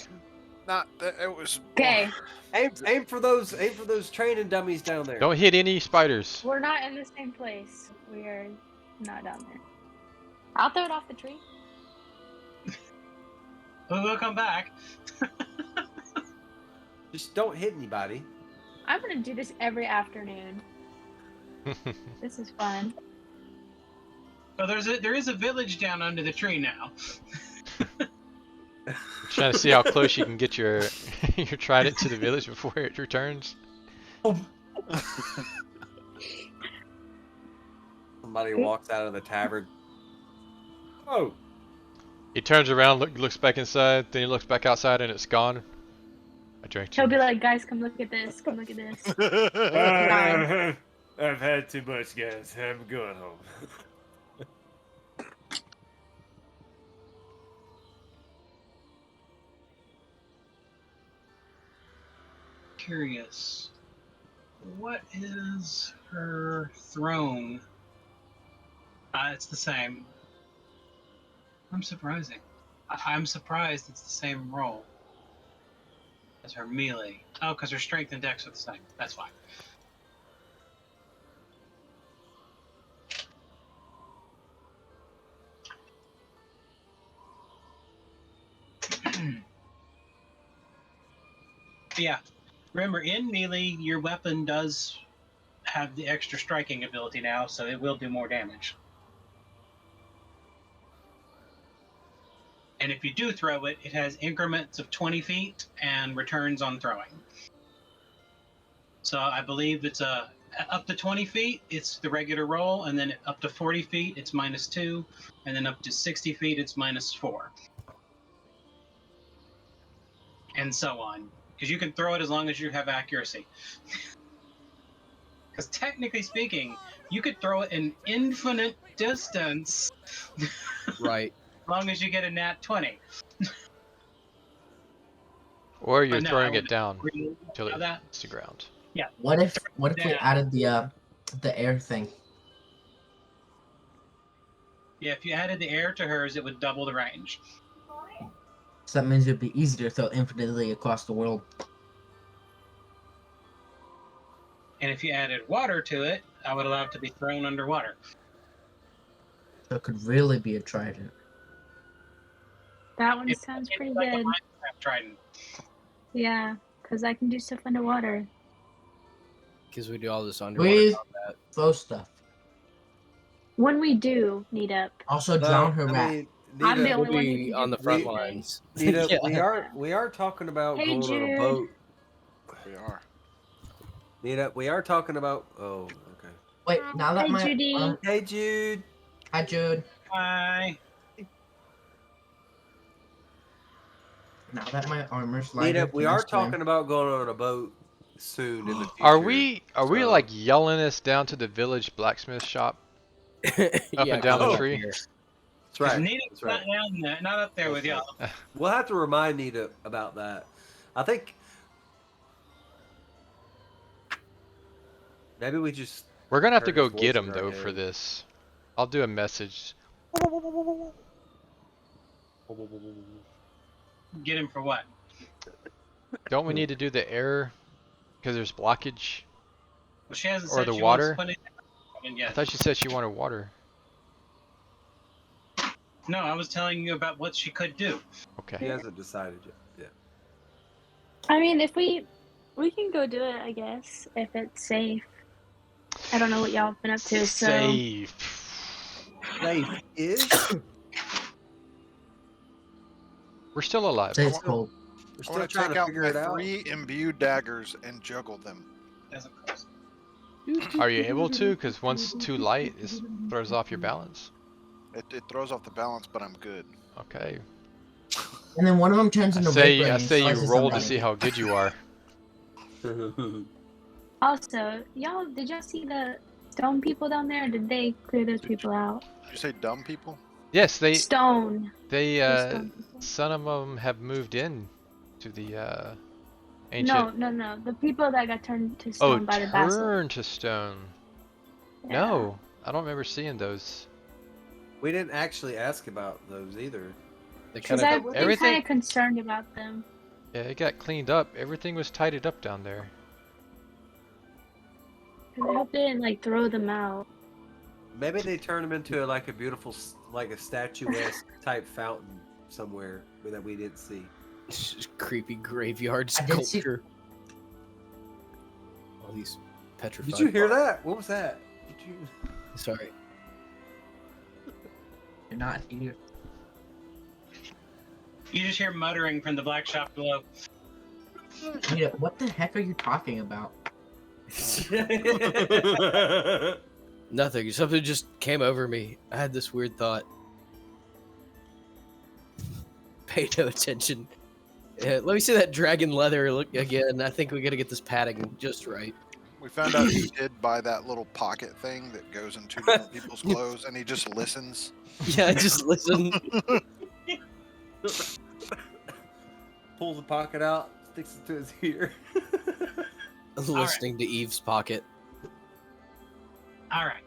Not that it was. Okay. Aim for those training dummies down there. Don't hit any spiders. We're not in the same place. We are not down there. I'll throw it off the tree. We'll come back. Just don't hit anybody. I'm gonna do this every afternoon. This is fun. So there is a village down under the tree now. Trying to see how close you can get your your trident to the village before it returns. Somebody walks out of the tavern. Oh, He turns around, looks back inside, then he looks back outside, and it's gone. I drank too He'll be much. like, guys, come look at this. Come look at this. I've had too much, guys. I'm going home. Curious. What is her throne? It's the same. I'm surprising. I'm surprised it's the same role as her melee. Oh, because her strength and dex are the same. That's fine. Yeah. Remember, in melee, your weapon does have the extra striking ability now, so it will do more damage. And if you do throw it, it has increments of 20 feet and returns on throwing. So I believe it's up to 20 feet, it's the regular roll, and then up to 40 feet, it's -2, and then up to 60 feet, it's -4. And so on. Because you can throw it as long as you have accuracy. Because technically speaking, you could throw it an infinite distance. Right. As long as you get a nat 20. Or you're But no, I throwing it would down agree until with it that. hits the ground. What if we Yeah. added the air thing? Yeah, if you added the air to hers, it would double the range. So that means it'd be easy to throw infinitely across the world. And if you added water to it, I would allow it to be thrown underwater. So it could really be a trident. That one It's- sounds it's pretty like a good. Minecraft trident. Yeah, because I can do stuff underwater. Because we do all this underwater Breathe, combat. throw stuff. When we do meet up, Also drown her I rat. mean, I'm the Nita, only We'll one who be can on do the front anything. lines. Nita, Yeah. we are talking about Hey, going on a Jude. boat. We are. Nita, we are talking about. Oh, okay. Wait, now that Hey, my Judy. Hey, Jude. hi Jude. Bye. Now that my armor's lighter, Nita, we can I are swim? talking about going on a boat soon in the future. Are we so- like yelling this down to the village blacksmith shop? Up and down the tree? That's 'Cause right. Nita's That's right. not down there, not up there with That's y'all. right. We'll have to remind Nita about that. I think maybe we just. We're gonna have to Heard go his voice get in him our though for head. this. I'll do a message. Get him for what? Don't we need to do the air? Because there's blockage. Well, she hasn't Or said the she water? wants to put it in I yet. thought she said she wanted water. No, I was telling you about what she could do. Okay. He hasn't decided yet. Yeah. I mean, if we can go do it, I guess, if it's safe. I don't know what y'all have been up to, so Safe. Safe is. We're still alive. Say it's cold. We're I still want to trying take to out figure my it out. 3 imbued daggers and juggle them. Doesn't cost. Are you able to? Because once too light, it throws off your balance. It throws off the balance, but I'm good. Okay. And then one of them turns I into say, vapor. I and say you slices roll to somebody. see how good you are. also, did y'all see the stone people down there? Or did they clear those people out? Did you say dumb people? Yes, Stone. they They're stone people. some of them have moved in to the ancient. No. The people that got turned to stone by the basilisk. turn to stone. Yeah. No, I don't remember seeing those. We didn't actually ask about those either. They Because kind I've of been everything- kind of concerned about them. Yeah, it got cleaned up. Everything was tidied up down there. 'Cause I hope they didn't like throw them out. Maybe they turned them into like a beautiful, like a statuesque type fountain somewhere that we didn't see. creepy graveyard I did see- sculpture. All these petrified. Did you hear that? What was that? Did you? Sorry. You're not here. You just hear muttering from the black shop below. Nita, what the heck are you talking about? Nothing. Something just came over me. I had this weird thought. Pay no attention. Let me see that dragon leather look again. I think we gotta get this padding just right. We found out he did buy that little pocket thing that goes in two different people's clothes, and he just listens. Yeah, just listen. Pulls the pocket out, sticks it to his ear. Listening to Eve's pocket. All right.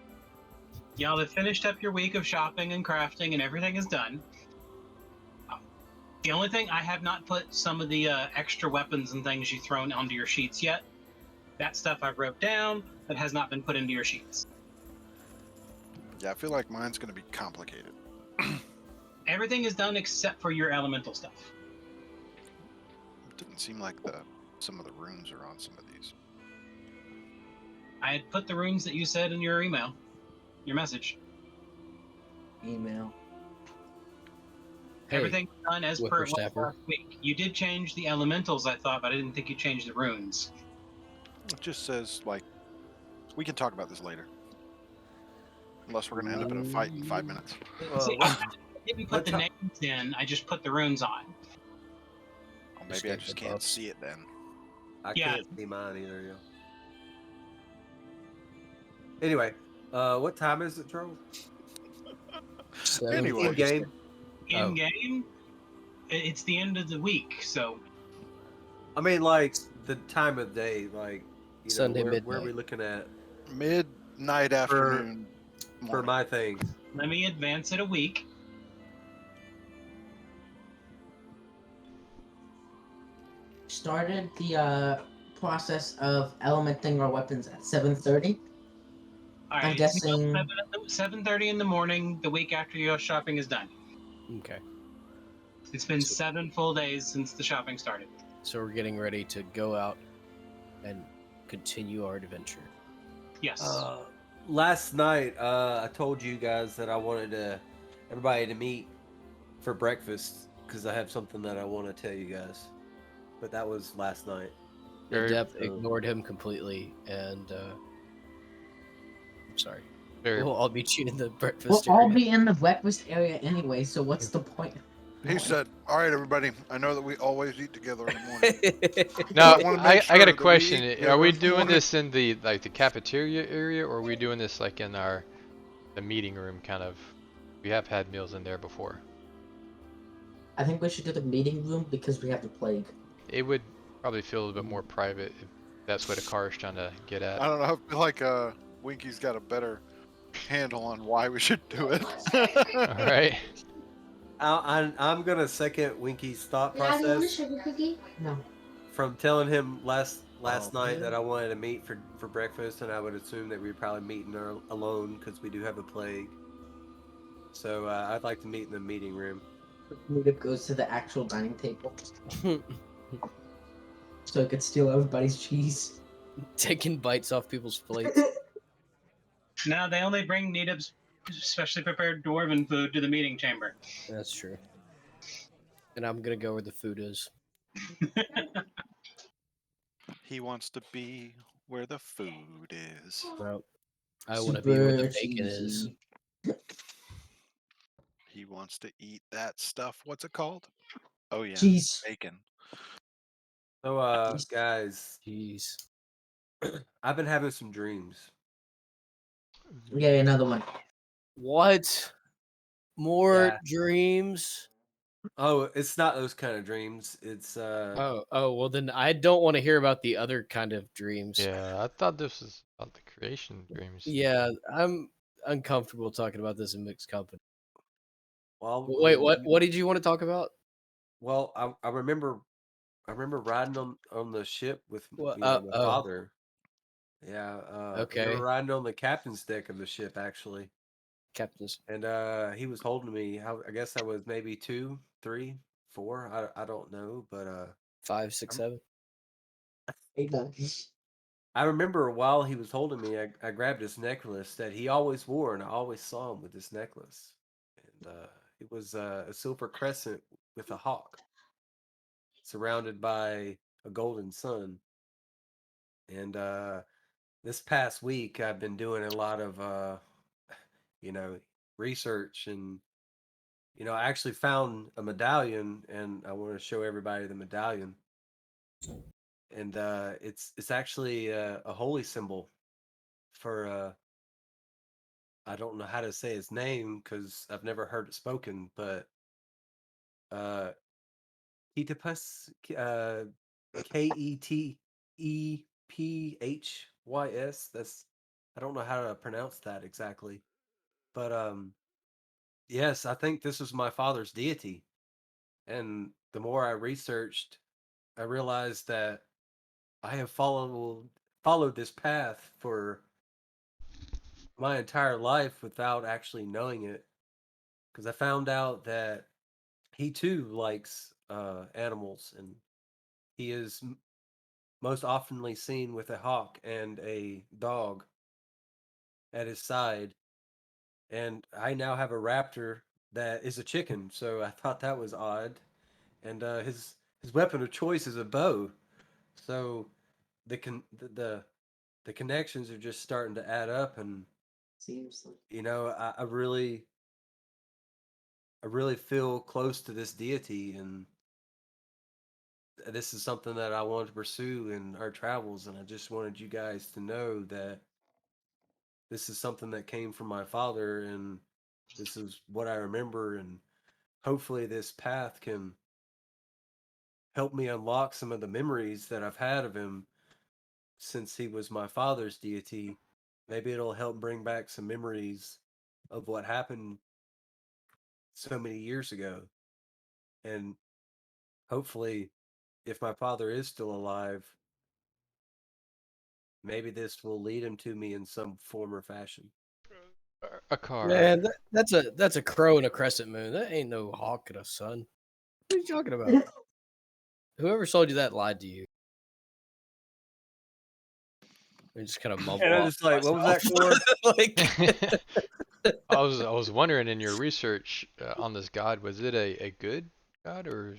Y'all have finished up your week of shopping and crafting, and everything is done. The only thing, I have not put some of the extra weapons and things you thrown onto your sheets yet. That stuff I wrote down, that has not been put into your sheets. Yeah, I feel like mine's going to be complicated. Everything is done except for your elemental stuff. It didn't seem like some of the runes are on some of these. I had put the runes that you said in your email, your message. Email. Hey, Everything's done as per whippersnapper. last week. You did change the elementals, I thought, but I didn't think you changed the runes. It just says, like, we can talk about this later. Unless we're going to end up in a fight in 5 minutes. See, I didn't put what the ti- names in, I just put the runes on. Or maybe I just can't see it then. I Yeah. can't see mine either, yeah. Anyway, what time is it, Charles? Anyway. In game. In game, it's the end of the week, so I mean, like the time of day, like you Sunday know, where are we midnight. looking at Midnight afternoon. for morning. my thing? let me advance it a week. Started the process of elementing our weapons at 7:30. All I'm right, guessing- 7:30 in the morning, the week after your shopping is done. Okay. It's been 7 full days since the shopping started. So we're getting ready to go out and continue our adventure. Yes. Last night, I told you guys that I wanted everybody to meet for breakfast because I have something that I want to tell you guys. But that was last night. Very- Dep ignored him completely, and I'm sorry. Very, We'll all meet you in the We'll breakfast all area. be in the breakfast area anyway, so what's the point? He said, "All right, everybody. I know that we always eat together in the morning. now, I wanna I make got sure a that we question. eat Are we together in the doing morning." this in the cafeteria area, or are we doing this like in the meeting room kind of? We have had meals in there before. I think we should do the meeting room because we have the plague. It would probably feel a little bit more private if that's what Akar is trying to get at. I don't know. I feel like Winky's got a better handle on why we should do it. All right. I'm gonna second Winky's thought Dad, you want a process sugar cookie? No. from telling him last Oh, night man. that I wanted to meet for breakfast, and I would assume that we'd probably meet alone because we do have a plague. So I'd like to meet in the meeting room. Meetup goes to the actual dining table so it could steal everybody's cheese. Taking bites off people's plates. No, they only bring Needham's specially prepared dwarven food to the meeting chamber. That's true. And I'm gonna go where the food is. He wants to be where the food is. Well, I want to be where the Super bacon is. cheesy. He wants to eat that stuff. What's it called? Oh yeah, Cheese. bacon. So guys, Jeez. I've been having some dreams. Yeah, another one. What? More Yeah. dreams? Oh, it's not those kind of dreams. It's Oh, well then I don't want to hear about the other kind of dreams. Yeah, I thought this was about the creation dreams. Yeah, I'm uncomfortable talking about this in mixed company. well, Wait, what did you want to talk about? Well, I remember riding on the ship with Well, my oh. father. Yeah. We Okay. were riding on the captain's deck of the ship actually, Captains. and he was holding me. I guess I was maybe 2, 3, 4. I don't know, but 5, 6, 7. 8, 9. I remember while he was holding me, I grabbed this necklace that he always wore, and I always saw him with this necklace, and it was a silver crescent with a hawk, surrounded by a golden sun. And this past week, I've been doing a lot of, research, and I actually found a medallion, and I want to show everybody the medallion. and it's actually a holy symbol for I don't know how to say his name because I've never heard it spoken, but uh, Ketepus, Ketepphys. That's I don't know how to pronounce that exactly, but yes, I think this was my father's deity, and the more I researched, I realized that I have followed this path for my entire life without actually knowing it, because I found out that he too likes animals, and he is most oftenly seen with a hawk and a dog at his side. And I now have a raptor that is a chicken, so I thought that was odd. And his weapon of choice is a bow. So the connections are just starting to add up, and Seems like I really feel close to this deity, and this is something that I wanted to pursue in our travels, and I just wanted you guys to know that this is something that came from my father, and this is what I remember, and hopefully this path can help me unlock some of the memories that I've had of him since he was my father's deity. Maybe it'll help bring back some memories of what happened so many years ago. And hopefully, if my father is still alive, maybe this will lead him to me in some form or fashion. A car. Man, that's a crow and a crescent moon. That ain't no hawk and a sun. What are you talking about? Whoever sold you that lied to you. I just kind of mumble. And I'm off just like, to what was that myself. for? Like, I was wondering in your research on this god, was it a good god or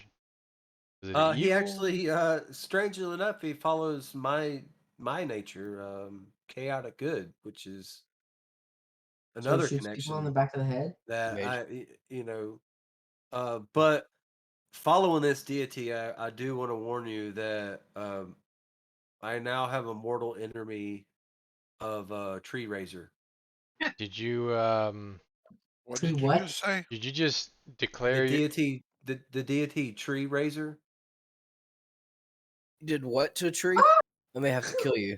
is it He evil? actually, strangely enough, he follows my nature, chaotic good, which is so. It another shoots people in the connection back of the head. that Major. but following this deity, I do want to warn you that I now have a mortal enemy of Tree Razor. Did you What Tree did you what? just say? did you just The declare your deity, the deity Tree Razor. You did what to a tree? I may have to kill you.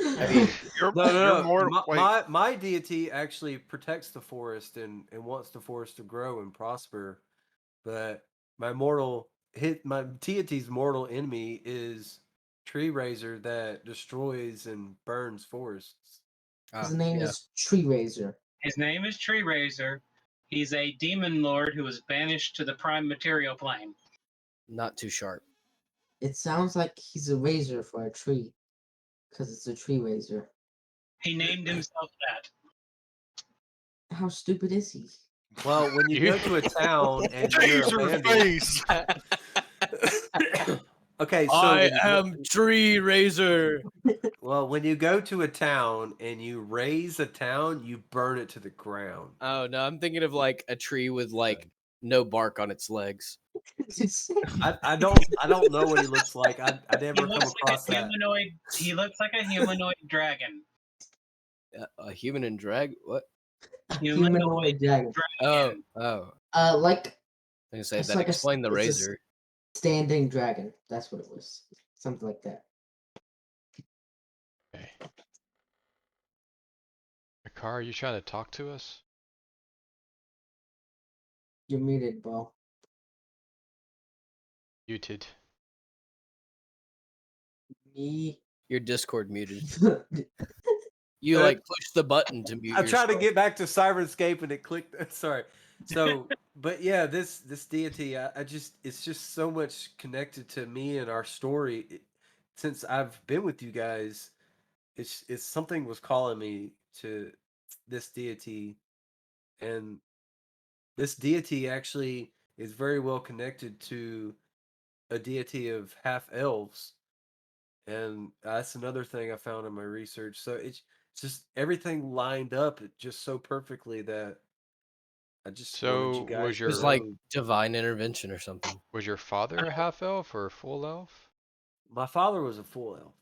I mean, You're No, you're no, no. more. Wait, My deity actually protects the forest and wants the forest to grow and prosper. But my deity's mortal enemy is Tree Razor that destroys and burns forests. His name yeah. is Tree Razor. His name is Tree Razor. He's a demon lord who was banished to the prime material plane. Not too sharp. It sounds like he's a razor for a tree, because it's a tree razor. He named himself that. How stupid is he? Well, when you You- go to a town and you're taser abandoned. face. Okay, so I when you go- am Tree Razor. well, when you go to a town and you raise a town, you burn it to the ground. Oh no, I'm thinking of like a tree with like no bark on its legs. I don't know what he looks like. I He never come looks like across a that. humanoid. He looks like a humanoid dragon. A human and drag? What? Humanoid dragon. dragon. Oh. Like I can say it's that like explain the it's a razor. standing dragon. That's what it was. Something like that. Okay. Akar, are you trying to talk to us? You're muted, Bo. Muted. Me. Your Discord muted. You like push the button to mute I'm trying to yourself. get back to Cyberscape and it clicked. Sorry. So, but yeah, this deity, I just it's just so much connected to me and our story. Since I've been with you guys, it's something was calling me to this deity, and this deity actually is very well connected to a deity of half elves, and that's another thing I found in my research. So it's just everything lined up just so perfectly that I just wanted you So guys It was to like know. divine intervention or something. was your father a half elf or a full elf? My father was a full elf.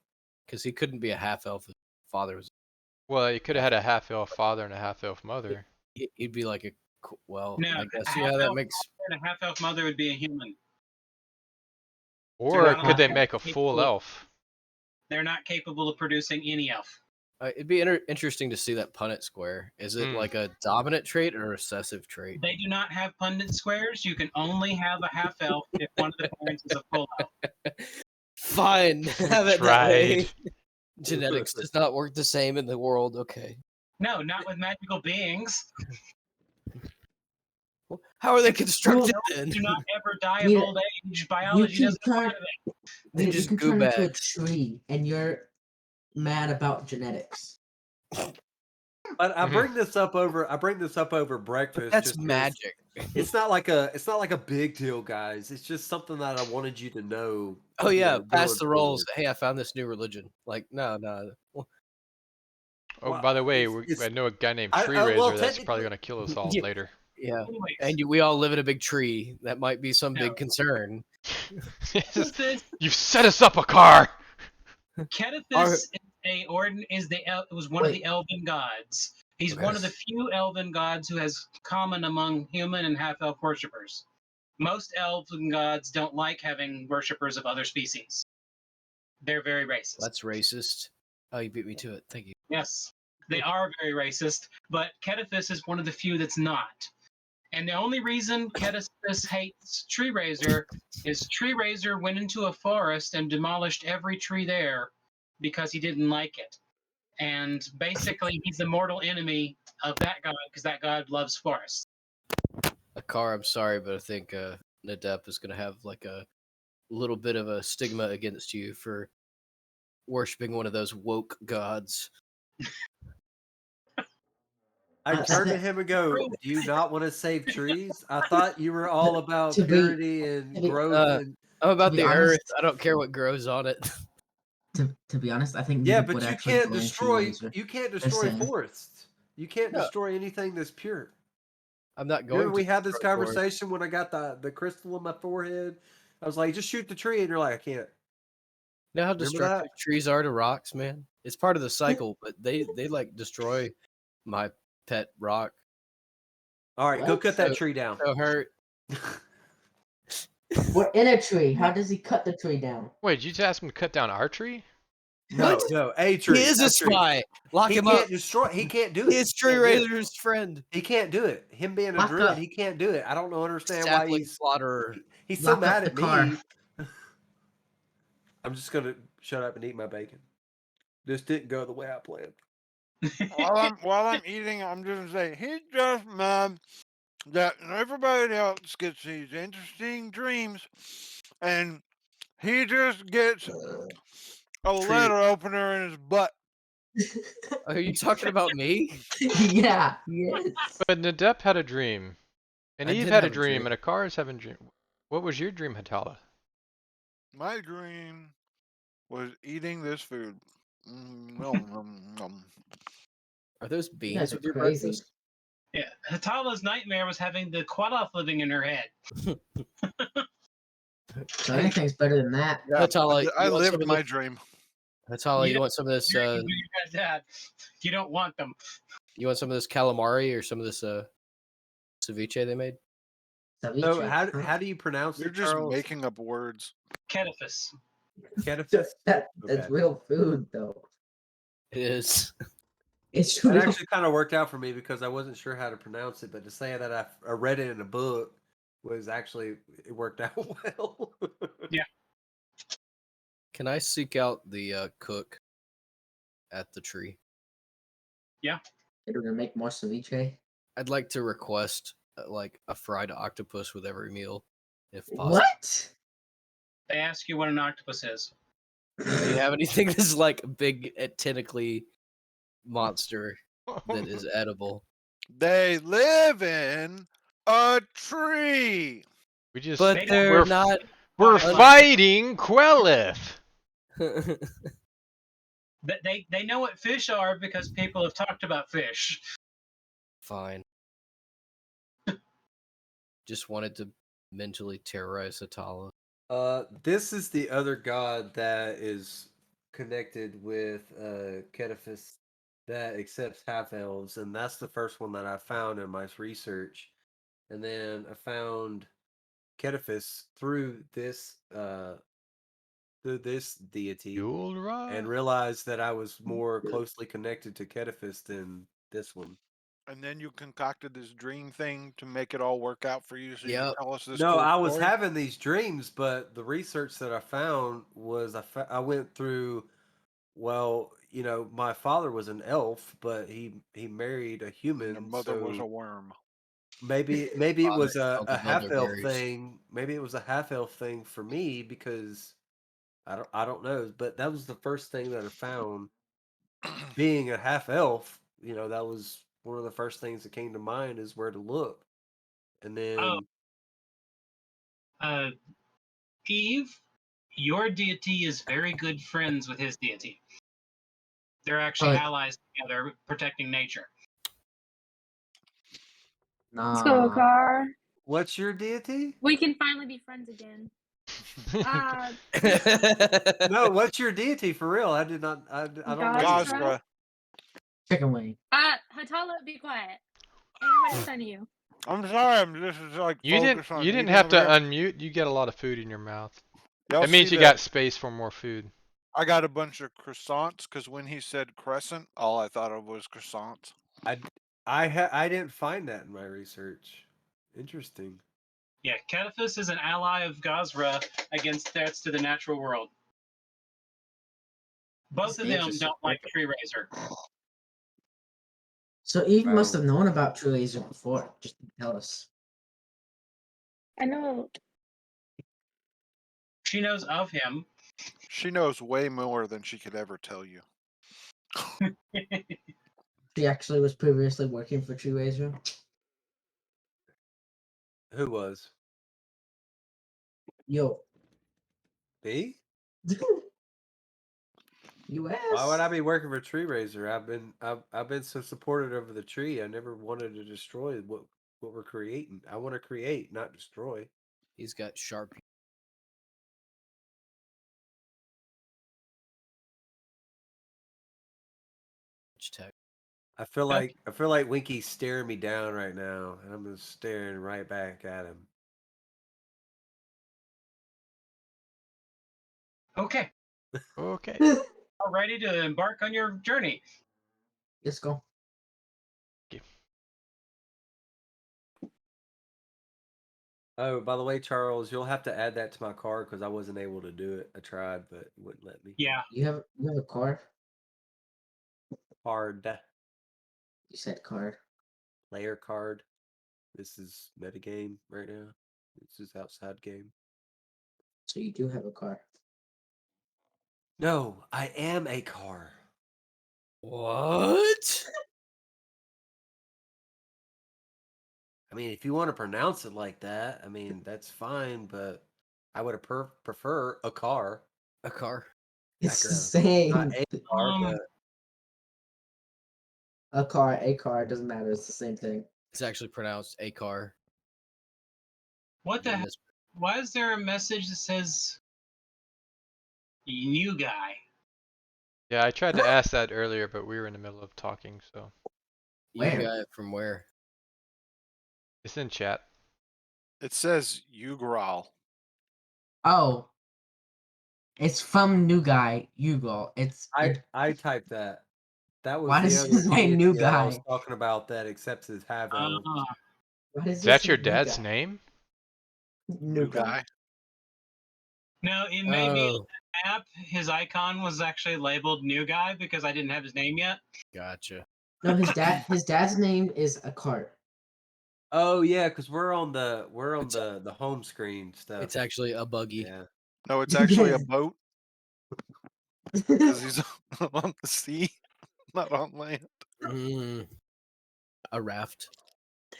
Because he couldn't be a half elf. His father was. Well, you could have had a half elf father and a half elf mother. He'd be like a. Well, No, I a guess half that elf makes. and a half elf mother would be a human. Or not could they allowed make a to full equal- elf? They're not capable of producing any elf. It'd be interesting to see that Punnett square. Is it Hmm. like a dominant trait or a recessive trait? They do not have pundit squares. You can only have a half elf if one of the parents is a full elf. Fine, have it that Tried. way. Genetics does not work the same in the world. Okay. No, not with magical beings. How are they constructed then? Do not ever die of Yeah. old age. You Biology can doesn't apply turn, to that. They you just can goo turn into a bags. tree, and you're mad about genetics. But I Mhm. bring this up over breakfast. That's just 'cause magic. It's not like a big deal, guys. It's just something that I wanted you to know. Oh yeah, pass going the rolls. forward. Hey, I found this new religion. Like, no. Oh, Well, by the way, it's- I know a guy named I- Tree well, Raiser that's technically- probably going to kill us all Yeah. later. Yeah, Anyways, and we all live in a big tree. That might be some No. big concern. Ketathys, You've set us up a car! Ketathys was one of Wait. the elven gods. He's Okay. one of the few elven gods who has common among human and half elf worshippers. Most elven gods don't like having worshippers of other species. They're very racist. That's racist. Oh, you beat me to it. Thank you. Yes, they are very racist, but Ketathys is one of the few that's not. And the only reason Ketathys hates Tree Raiser is Tree Raiser went into a forest and demolished every tree there because he didn't like it. And basically, he's the mortal enemy of that god because that god loves forests. Akar, I'm sorry, but I think Nadep is gonna have like a little bit of a stigma against you for worshiping one of those woke gods. I turn to him and go, "Do you not want to save trees? I thought you were all about To be- purity and to be- growth." And I'm about be the honest- earth. I don't care what grows on it. To be honest, I think yeah, Newt but would you actually can't blame Tree destroy. Raiser. You can't destroy saying. forests. You can't No. destroy anything that's pure. I'm not going Remember, to. we had this destroy forests. conversation when I got the crystal on my forehead. I was like, "Just shoot the tree," and you're like, "I can't." You know how Remember destructive that? trees are to rocks, man? It's part of the cycle, but they like destroy my pet rock. All right, go What? cut that tree down. So hurt. We're in a tree. How does he cut the tree down? Wait, did you just ask him to cut down our tree? No, What? no, a tree. He is a tree. spy. Lock He him can't up. destroy. He can't do He it. is He Tree can't do it. Raiser's friend. He can't do it. Him being a Lock druid, up. he can't do it. I don't understand why Sapling he's slaughterer. he's so Lock up mad the at car. me. I'm just gonna shut up and eat my bacon. This didn't go the way I planned. while I'm eating, I'm just gonna say he's just mad that everybody else gets these interesting dreams, and he just gets a letter opener in his butt. Are you talking about me? Yeah, yes. But Nadep had a dream. And I Eve did had a have a dream, dream. and Akar is having a dream. What was your dream, Hatala? My dream was eating this food. Nom, nom, nom. Are those guys beans are with your crazy. breakfast? Yeah, Hatala's nightmare was having the Quadoff living in her head. So anything's better than that. Yeah, Hatala, I you want some lived of my this- dream. Hatala, You you want some of this? You had that. You don't want them. You want some of this calamari or some of this ceviche they made? So Ceviche. how do you pronounce You're it, just Charles? making up words. Ketathys. Ketaphys? That's Okay. real food, though. It is. It's That real. actually kind of worked out for me because I wasn't sure how to pronounce it, but to say that I read it in a book was actually it worked out well. Can I seek out the cook at the tree? They're gonna make more ceviche. I'd like to request like a fried octopus with every meal, if possible. What? They ask you what an octopus is. Do you have anything that's like a big tentacly monster that is edible? They live in a tree. We just But They don't- they're we're, not. we're un- fighting Quelith. They know what fish are because people have talked about fish. Fine. Just wanted to mentally terrorize Hatala. This is the other god that is connected with Kedifis that accepts half elves, and that's the first one that I found in my research. And then I found Kedifis through this deity, and Yulra? realized that I was more closely connected to Kedifis than this one. And then you concocted this dream thing to make it all work out for you, so you Yep. can tell us this. No, cool I was story? having these dreams, but the research that I found was I went through. Well, my father was an elf, but he married a human. Your mother was So a worm. maybe it Father was smelled a of half elf elderberries. thing. Maybe it was a half elf thing for me because I don't know. But that was the first thing that I found. Being a half elf, that was one of the first things that came to mind is where to look. And Oh, then Eve, your deity is very good friends with his deity. They're actually allies together, protecting nature. Let's go, Nah. car. what's your deity? We can finally be friends again. No, what's your deity for real? I did not. I don't know. Gosra? Gosra. Chicken wing. Hatala, be quiet. Everybody listen to you. I'm sorry, I'm just like You focused on didn't eating have to over here. unmute. You get a lot of food in your mouth. Y'all That means see you that got space for more food. I got a bunch of croissants because when he said crescent, all I thought of was croissants. I didn't find that in my research. Interesting. Yeah, Kedifis is an ally of Gosra against threats to the natural world. Both of them Interesting. don't like Tree Razor. So Eve must Wow. have known about True Laser before. Just didn't tell us. I know. She knows of him. She knows way more than she could ever tell you. She actually was previously working for True Laser. Who was? Yo. Me? U.S. Why would I be working for Tree Razor? I've been so supportive of the tree. I never wanted to destroy what we're creating. I want to create, not destroy. He's got sharp. Tech. I feel like Winky's staring me down right now, and I'm just staring right back at him. Okay, Okay. all ready to embark on your journey. Let's go. Oh, by the way, Charles, you'll have to add that to my card because I wasn't able to do it. I tried, but it wouldn't let me. Yeah, You have a card? Card. You said card. Player card. This is metagame right now. This is outside game. So you do have a card. No, I am a car. What? I mean, if you want to pronounce it like that, I mean, that's fine, but I would have prefer a car. A car. It's Like the same. Not a car, but A car, doesn't matter. It's the same thing. It's actually pronounced a car. what the Yeah, heck? this- Why is there a message that says new guy? Yeah, I tried to ask that earlier, but we were in the middle of talking, so You Where? got it from where? it's in chat. It says Ugraal. Oh. It's from New Guy, Hugo. I typed that. That was Why the does other it say new deity that I was guy? talking about that accepts his half elves. Why does Is it that say your new dad's guy? name? New guy. No, it may be Oh, map. His icon was actually labeled new guy because I didn't have his name yet. gotcha. No, his dad's name is a cart. Oh yeah, because we're on It's- the home screen stuff. It's actually a buggy. Yeah. No, it's actually a Yes. boat because he's on the sea, not on land. Mm, a raft.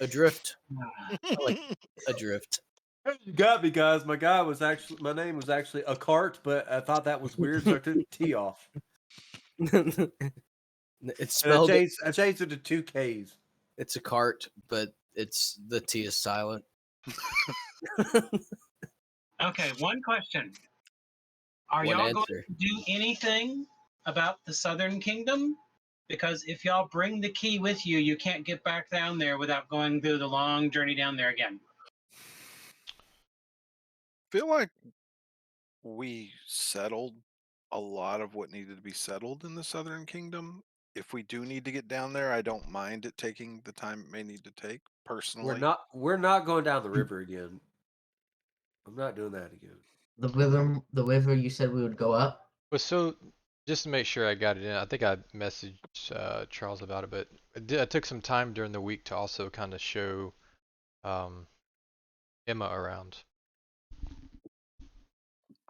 Adrift. Adrift. You got me, guys. My name was actually a cart, but I thought that was weird, so I took the T off. It's And I spelled. changed it to 2 Ks. It's a cart, but the T is silent. Okay, one question. Are One y'all going answer. to do anything about the Southern Kingdom? Because if y'all bring the key with you, you can't get back down there without going through the long journey down there again. Feel like we settled a lot of what needed to be settled in the Southern Kingdom. If we do need to get down there, I don't mind it taking the time it may need to take. Personally, We're not going down the river again. I'm not doing that again. The river you said we would go up. But so, just to make sure I got it in, I think I messaged Charles about it, but I took some time during the week to also kind of show Emma around.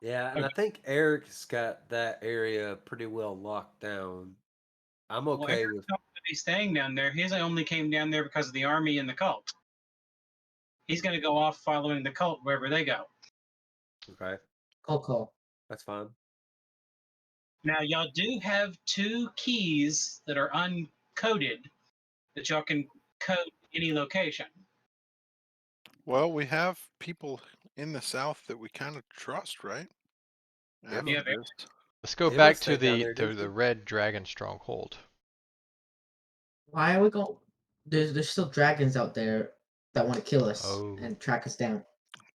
Yeah, and I think Eric's got that area pretty well locked down. I'm Well, okay Eric's with. not going to be staying down there. He only came down there because of the army and the cult. He's going to go off following the cult wherever they go. Okay, Coco. that's fine. Now, y'all do have 2 keys that are uncoded that y'all can code any location. well, we have people in the South that we kind of trust, right? Emma. Yeah, After this. Let's go Emma back to stayed down the there, to didn't the she? Red Dragon Stronghold. Why are we going? There's still dragons out there that want to kill us Oh. and track us down.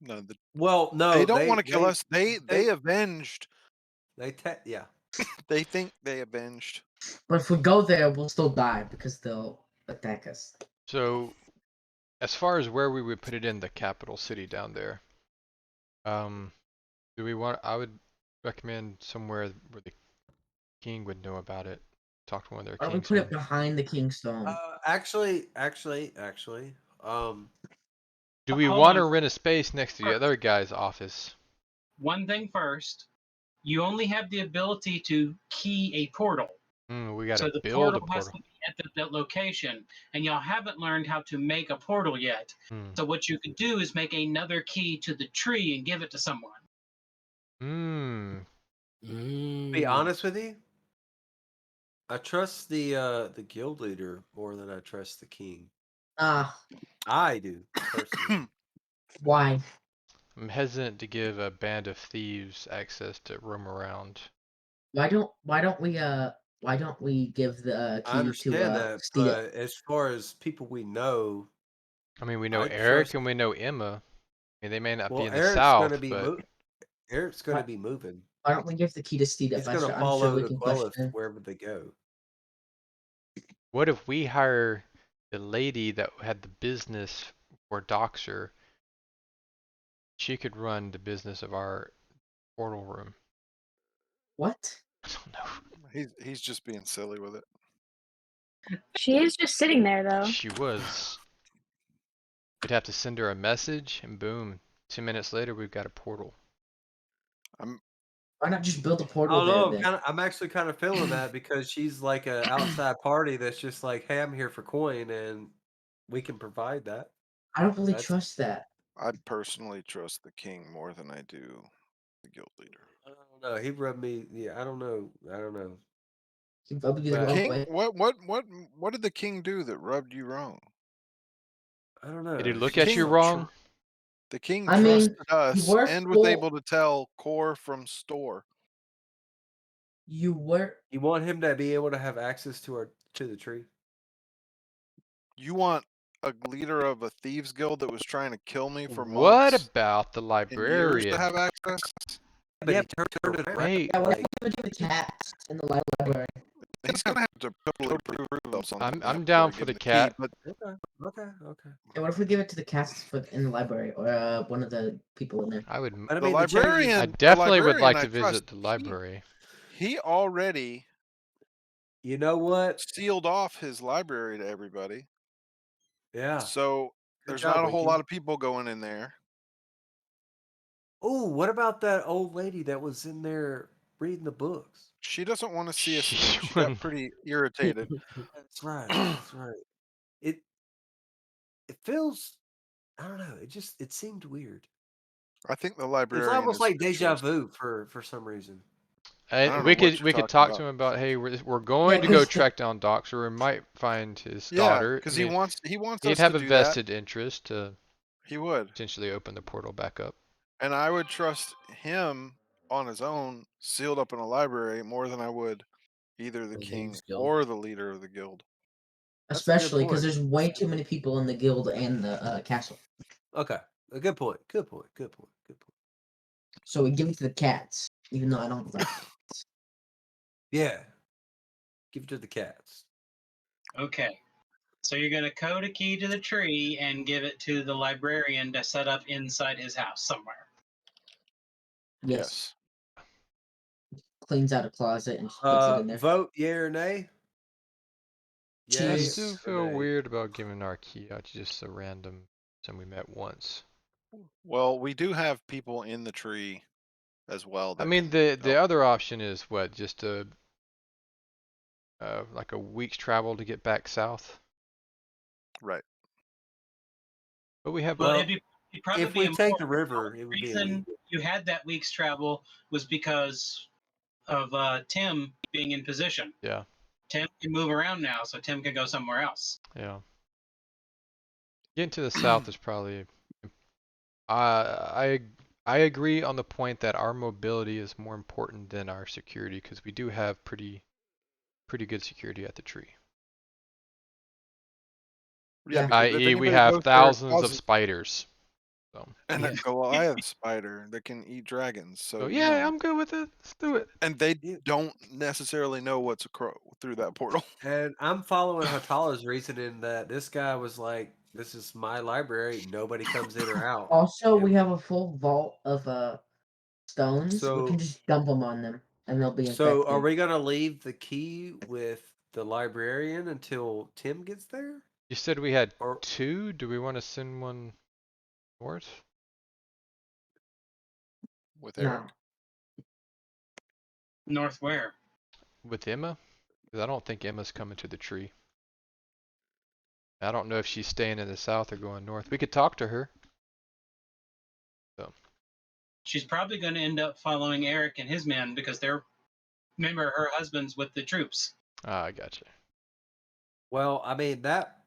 No, Well, no, they don't want to kill us. They avenged. yeah. They think they avenged. But if we go there, we'll still die because they'll attack us. So, as far as where we would put it in the capital city down there, do we want? I would recommend somewhere where the king would know about it. Talk to one of their Why don't we kings. put it behind the king's stone? Actually, Do we Hold want to on. rent a space next to the other guy's office? One thing first, you only have the ability to key a portal. We got So to the build a portal has to portal. be at that location, and y'all haven't learned how to make a portal yet. So what you could do is make another key to the tree and give it to someone. be honest with you, I trust the guild leader more than I trust the king. I do personally. Why? I'm hesitant to give a band of thieves access to roam around. Why don't we give the I key understand to that, Steve? but as far as people we know, I mean, we know I Eric trust. and we know Emma. I mean, they may not be Well, in the Eric's going to south, be but Eric's going to be moving. Why don't we give the key to Steve? He's going to I'm sure follow we the can Quelith question. wherever they go. what if we hire the lady that had the business for Doxer? She could run the business of our portal room. What? I don't know. He's just being silly with it. She is just sitting there though. She was. We'd have to send her a message, and boom, 2 minutes later, we've got a portal. Why not just build a I portal don't there know. then? I'm actually kind of feeling that because she's like an outside party that's just like, hey, I'm here for coin, and we can provide that. I don't really That's- trust that. I personally trust the king more than I do the guild leader. I don't know. He rubbed me. Yeah, I don't know. He rubbed you the But- wrong King, way. what did the king do that rubbed you wrong? I don't know. Did he look She's at you so wrong? The king I mean, trusted us were and was full- able to tell Core from store. You were. You want him to be able to have access to the tree? You want a leader of a thieves guild that was trying to kill me for What months about the and years librarian? to have access? But yeah, he turned it around. Wait, Yeah, what Like, if we give the cats in the library? He's gonna have to totally prove himself something. I'm down for the cat. But okay. Yeah, what if we give it to the cats in the library or one of the people in there? I would. But I the mean, the changes- librarian, I definitely would like to I trust. visit the library. He already You know what? sealed off his library to everybody. Yeah. So Good there's job, not a whole Winky. lot of people going in there. Oh, what about that old lady that was in there reading the books? She doesn't want to see us She again. She got wouldn't. pretty irritated. That's right. That's right. It feels. I don't know. It seemed weird. I think the It's librarian almost is like the deja choice. vu for some reason. And don't know we what could you're we could talking talk to about. him about, hey, we're going to 'cause go the- track down Doxer. We might find his Yeah, daughter. because I mean, he wants he'd us have to a do vested interest to that. He would. potentially open the portal back up. And I would trust him on his own, sealed up in a library, more than I would either the The king Thieves Guild. or the leader of the guild. That's a good Especially because point. there's way too many people in the guild and the castle. Okay, a good point. Good point. Good point. Good point. So we give it to the cats, even though I don't like cats. Yeah, give it to the cats. Okay. So you're going to code a key to the tree and give it to the librarian to set up inside his house somewhere. Yes. Cleans out a closet and just puts it in there. Vote yay or nay. I Yay still or feel nay? weird about giving our key out to just a random person we met once. Well, we do have people in the tree as well. I That mean, can the help. other option is what? Just a like a week's travel to get back south. Right. But we have Well, Well, it'd probably if be we a take more- the river, it would be a week. reason you had that week's travel was because of Tim being in position. yeah. Tim can move around now, so Tim can go somewhere else. Yeah. Getting to the south is probably. I agree on the point that our mobility is more important than our security because we do have pretty good security at the tree. Yeah. Because if I.e., we anybody have goes there, thousands of causes- spiders. So. and Yeah. a Goliath spider that can eat dragons. So So you yeah, know. I'm good with it. Let's do it. And they Yeah. don't necessarily know what's through that portal. And I'm following Hatala's reasoning that this guy was like, "This is my library. Nobody comes in or out." Also, And we have a full vault of stones. We So- can just dump them on them, and they'll be infected. So, are we gonna leave the key with the librarian until Tim gets there? You said we had Or 2. Do we want to send one north? With No. Eric. North where? With Emma? Because I don't think Emma's coming to the tree. I don't know if she's staying in the south or going north. We could talk to her. She's probably going to end up following Eric and his men because remember, her husband's with the troops. Ah, I gotcha. well, I mean that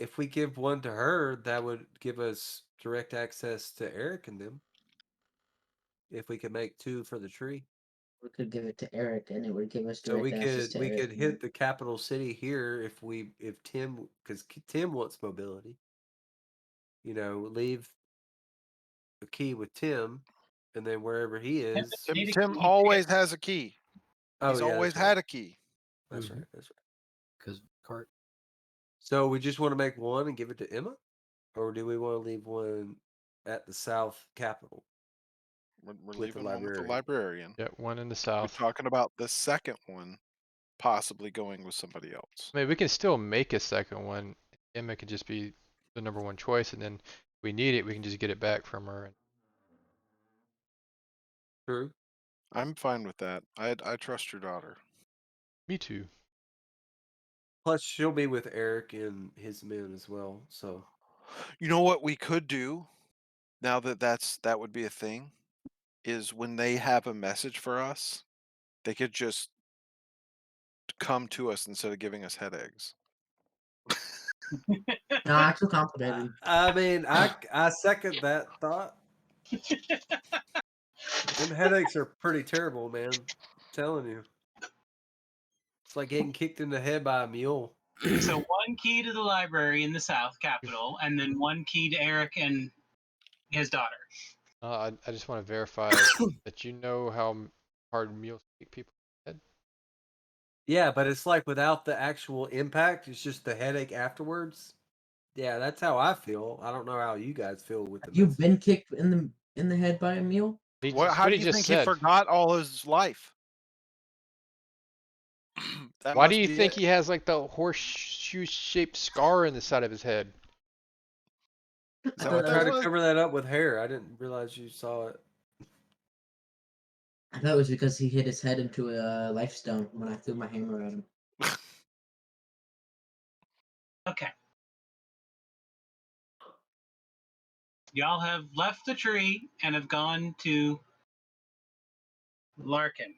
if we give one to her, that would give us direct access to Eric and them. If we could make 2 for the tree. We could give it to Eric, and it would give us So direct access to we Eric. could hit the capital city here if Tim, because Tim wants mobility. You know, leave the key with Tim, and then wherever he is. Need a Tim key. always has a key. Oh, He's yeah, always that's right. had a key. That's Mhm. right. That's right. Because cart. So we just want to make one and give it to Emma, or do we want to leave one at the South Capitol? We're With the leaving one with the librarian. librarian. Yeah, one in the We're south. talking about the second one possibly going with somebody else. I mean, we can still make a second one. Emma could just be the number 1 choice, and then if we need it, we can just get it back from her. True. I'm fine with that. I trust your daughter. Me too. Plus, she'll be with Eric and his men as well. So You know what we could do now that would be a thing is when they have a message for us, they could just come to us instead of giving us head eggs. No, I feel complicated. I mean, I second that thought. Them headaches are pretty terrible, man. I'm telling you. It's like getting kicked in the head by a mule. So 1 key to the library in the South Capitol, and then 1 key to Eric and his daughter. I just want to verify that you know how hard meals kick people in the head. Yeah, but it's like without the actual impact, it's just the headache afterwards. Yeah, that's how I feel. I don't know how you guys feel with the You've message. been kicked in the head by a mule? How do you think he forgot all his life? Why do you think he has like the horseshoe-shaped scar in the side of his head? I tried to cover that up with hair. I didn't realize you saw it. I thought it was because he hit his head into a life stone when I threw my hammer at him. Okay. Y'all have left the tree and have gone to Larkin,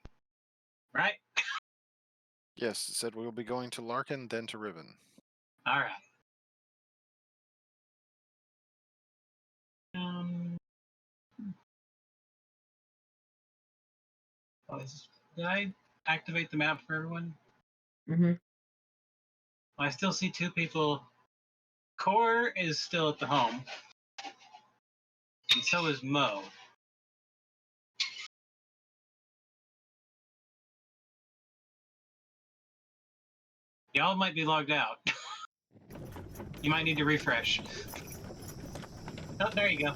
right? Yes, it said we will be going to Larkin, then to Riven. All right. Did I activate the map for everyone? Mm-hmm. I still see 2 people. Core is still at the home, and so is Mo. Y'all might be logged out. You might need to refresh. Oh, there you go.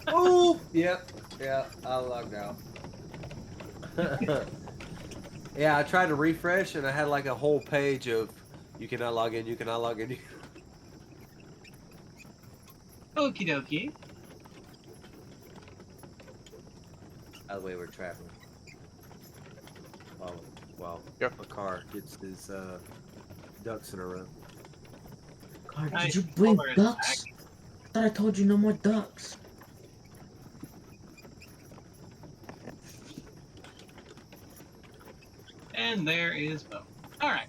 Oh, yep, yeah, I logged out. Yeah, I tried to refresh and I had like a whole page of you cannot log in, you cannot log in. Okie dokie. By the way, we're traveling. Well, Yep. a car gets his ducks in a row. God, Nice did you bring color is ducks? I thought I told you no more ducks. And there is Mo. All right.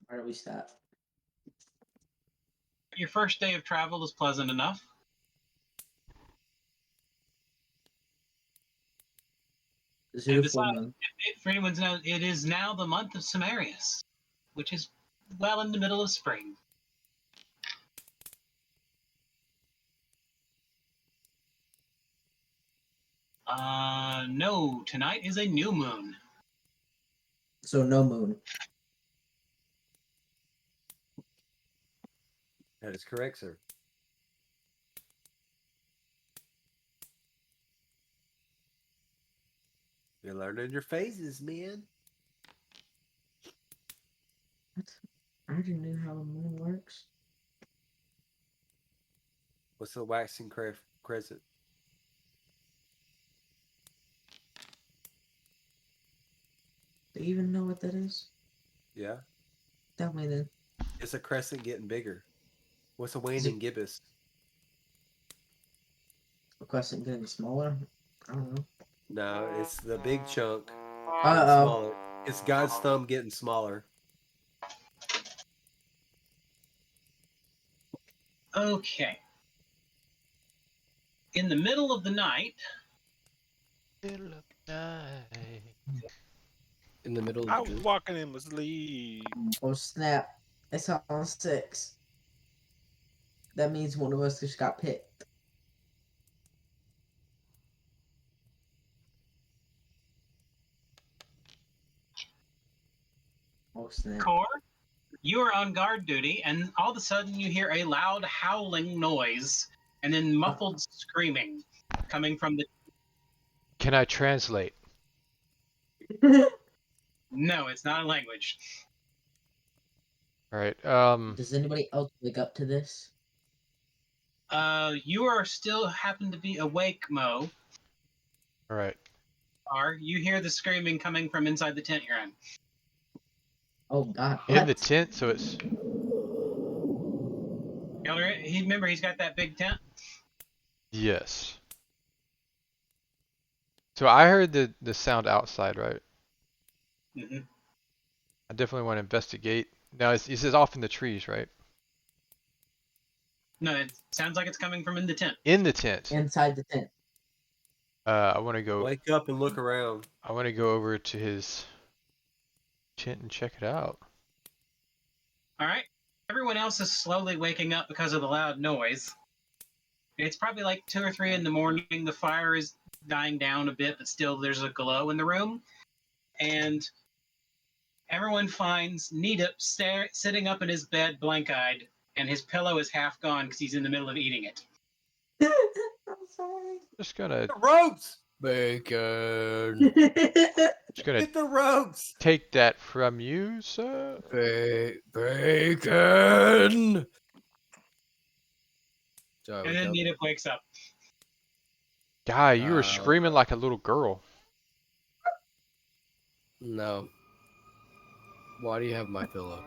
Where do we stop? Your first day of travel is pleasant enough. Zero And full besides, moon. for anyone's know, it is now the month of Samarius, which is well in the middle of spring. No, tonight is a new moon. So no moon. That is correct, sir. You're learning your phases, man. What? I already knew how the moon works. What's the waxing crescent? Do you even know what that is? Yeah. Tell me then. It's a crescent getting bigger. What's a Is waning it- gibbous? A crescent getting smaller? I don't know. No, it's the big chunk getting Uh-oh. smaller. It's God's thumb getting smaller. Okay. In the middle of the night, Middle of the night. In the middle I of was the walking in my sleep. Oh snap. It's on 6. That means one of us just got picked. Oh snap. Core, you are on guard duty, and all of a sudden you hear a loud howling noise and then muffled screaming coming from the. Can I translate? No, it's not a language. All right. Does anybody else wake up to this? You are still happen to be awake, Mo. All right. You hear the screaming coming from inside the tent you're in. Oh god. In the What? tent, so it's Remember, he's got that big tent. yes. So I heard the sound outside, right? Mm-hmm. I definitely want to investigate. Now it's off in the trees, right? No, it sounds like it's coming from in the tent. In the tent. Inside the tent. I want to go. Wake up and look around. I want to go over to his tent and check it out. All right. Everyone else is slowly waking up because of the loud noise. It's probably like 2 or 3 in the morning. The fire is dying down a bit, but still there's a glow in the room. And everyone finds Needup sitting up in his bed, blank-eyed, and his pillow is half gone because he's in the middle of eating it. I'm sorry. Just gonna The ropes! bacon. just gonna Get the ropes! take that from you, sir. Bacon. So I And wake then up. Needup wakes up. Guy, you were Uh, screaming like a little girl. No. Why do you have my pillow?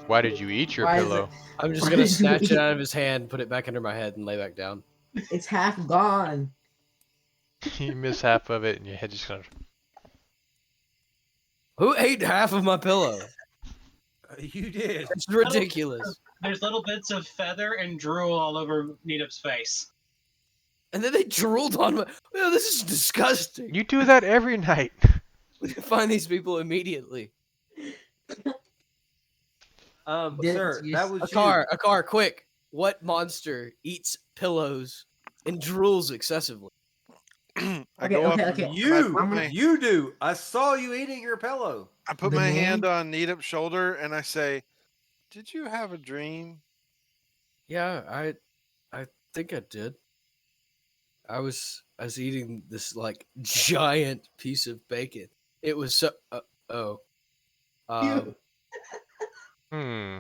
Why did you eat your Why is pillow? I'm just Why gonna did you snatch eat- it out of his hand, put it back under my head, and lay back down. It's half gone. You miss half of it, and your head just gonna. Who ate half of my pillow? You did. It's ridiculous. There's little bits of feather and drool all over Needup's face. And then they drooled on me. Oh, this is disgusting. You do that every night. We need to find these people immediately. Sir, that was A car, quick. What monster eats pillows and drools excessively? I Okay, go up. okay. and You. I put my- You do. I saw you eating your pillow. I put The my name? hand on Needup's shoulder and I say, "Did you have a dream?" Yeah, I think I did. I was eating this like giant piece of bacon. It was so Hmm.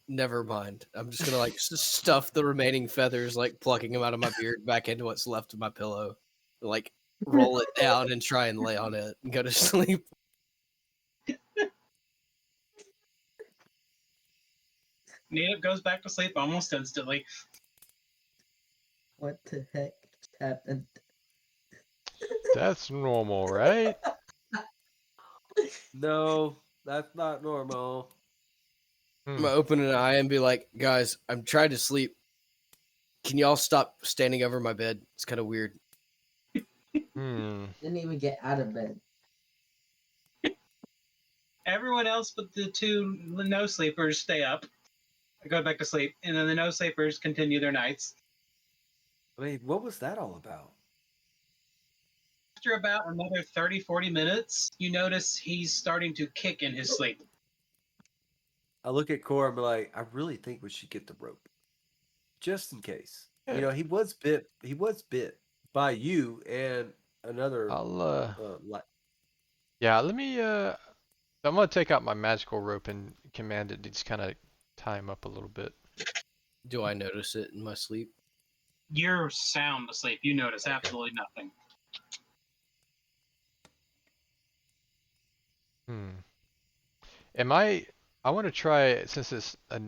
Never mind. I'm just gonna like stuff the remaining feathers, like plucking them out of my beard back into what's left of my pillow, like roll it down and try and lay on it and go to sleep. Needup goes back to sleep almost instantly. What the heck just happened? That's normal, right? No, that's not normal. I'm gonna open an eye and be like, guys, I'm trying to sleep. Can y'all stop standing over my bed? It's kind of weird. Hmm. Didn't even get out of bed. Everyone else but the two no sleepers stay up, go back to sleep, and then the no sleepers continue their nights. I mean, what was that all about? After about another 30-40 minutes, you notice he's starting to kick in his sleep. I look at Cora and be like, I really think we should get the rope, just in case. You know, he was bit. He was bit by you and another. I'll like, yeah, let me I'm gonna take out my magical rope and command it to just kind of tie him up a little bit. Do I notice it in my sleep? You're sound asleep. You notice absolutely nothing. I want to try, since it's a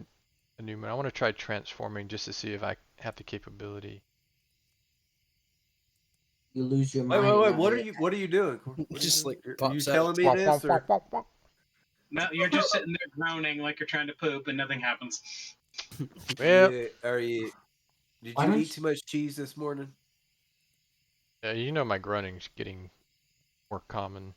new one, I want to try transforming just to see if I have the capability. You lose your wait, mind. wait, wait! now, What are yeah. you? What are you doing? What are you Just doing? like Are you pops out. telling me this? Or? No, you're just sitting there groaning like you're trying to poop and nothing happens. Well, Are you? Did Why you don't eat too much cheese this morning? yeah, you know my grunning's getting more common.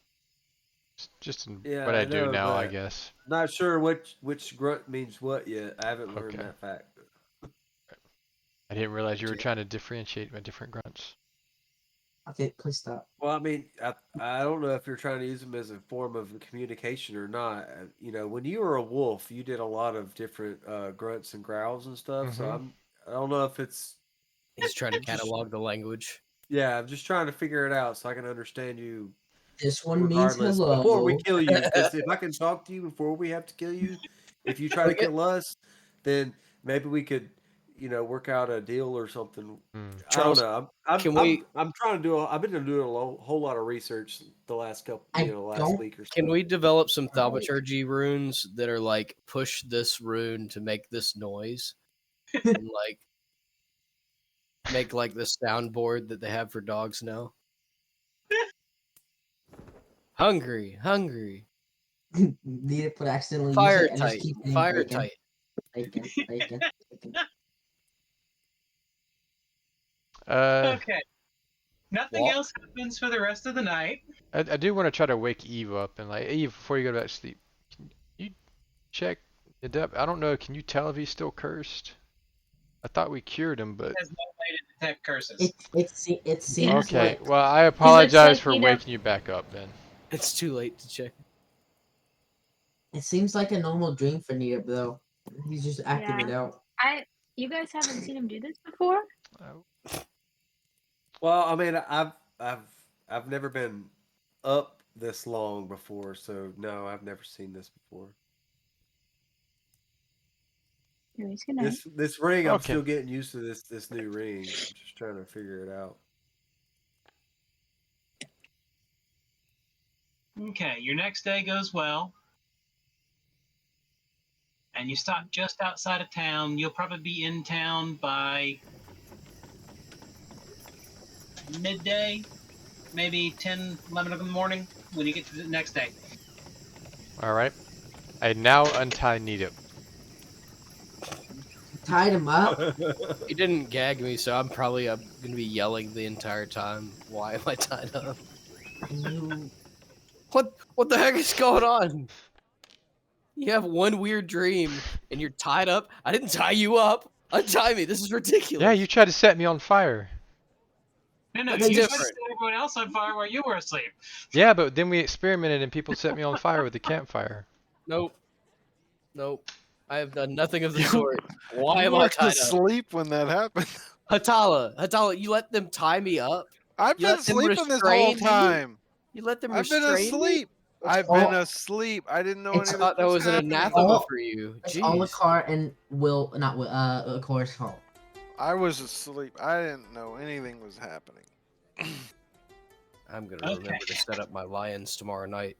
Just in Yeah, what I I do know, now, I but- guess. Not sure which grunt means what yet. I haven't learned Okay. that fact. I didn't realize you were Okay. trying to differentiate my different grunts. Okay, please stop. Well, I mean, I don't know if you're trying to use them as a form of communication or not. You know, when you were a wolf, you did a lot of different grunts and growls and stuff. So Mhm. I don't know if it's. He's trying to Just- catalog the language. Yeah, I'm just trying to figure it out so I can understand you. This one means Regardless, hello. before we kill you, because if I can talk to you before we have to kill you, if you try to Okay. kill us, then maybe we could, work out a deal or something. Charles, I don't know. I'm trying to do. I've been doing a whole lot of research the last couple, I last don't- week or so. Can we develop some Right. thaumaturgy runes that are like push this rune to make this noise, and like make like the soundboard that they have for dogs now? Hungry, hungry, Need to put accidentally fire use it and just tight, keep eating fire bacon, tight. Bacon, bacon, bacon. Okay. Nothing What? else happens for the rest of the night. I do want to try to wake Eve up and like, Eve, before you go to sleep, can you check it up? I don't know. Can you tell if he's still cursed? I thought we cured him, but There's no way to detect curses. It seems okay. like Well, I apologize like, for you know- waking you back up, then. It's too late to check. it seems like a normal dream for Needup though. He's just acting it out. You guys haven't seen him do this before? Well, I mean, I've never been up this long before, so no, I've never seen this before. Anyways, good night. This ring, I'm Okay. still getting used to this new ring. I'm just trying to figure it out. Okay, your next day goes well. And you stop just outside of town. You'll probably be in town by midday, maybe 10, 11 in the morning when you get to the next day. All right. I now untie Nita. Tied him up. He didn't gag me, so I'm probably gonna be yelling the entire time. Why am I tied up? You What the heck is going on? You have one weird dream and you're tied up. I didn't tie you up. Untie me. This is ridiculous. Yeah, you tried to set me on fire. No, That's you different. set everyone else on fire while you were asleep. Yeah, but then we experimented and people set me on fire with the campfire. Nope. I have done nothing of the sort. Why am I went tied to up? sleep when that happened. Hatala, you let them tie me up? I've You been let them sleeping this whole restrain me? time. You let them I've been restrain me? asleep. I've been asleep. I didn't know It's- any I of thought this that was an happening. anathema All- for you. It's all Jeez. Akar and Will, not Will, Akar's fault. I was asleep. I didn't know anything was happening. I'm gonna remember to set up my lions tomorrow night.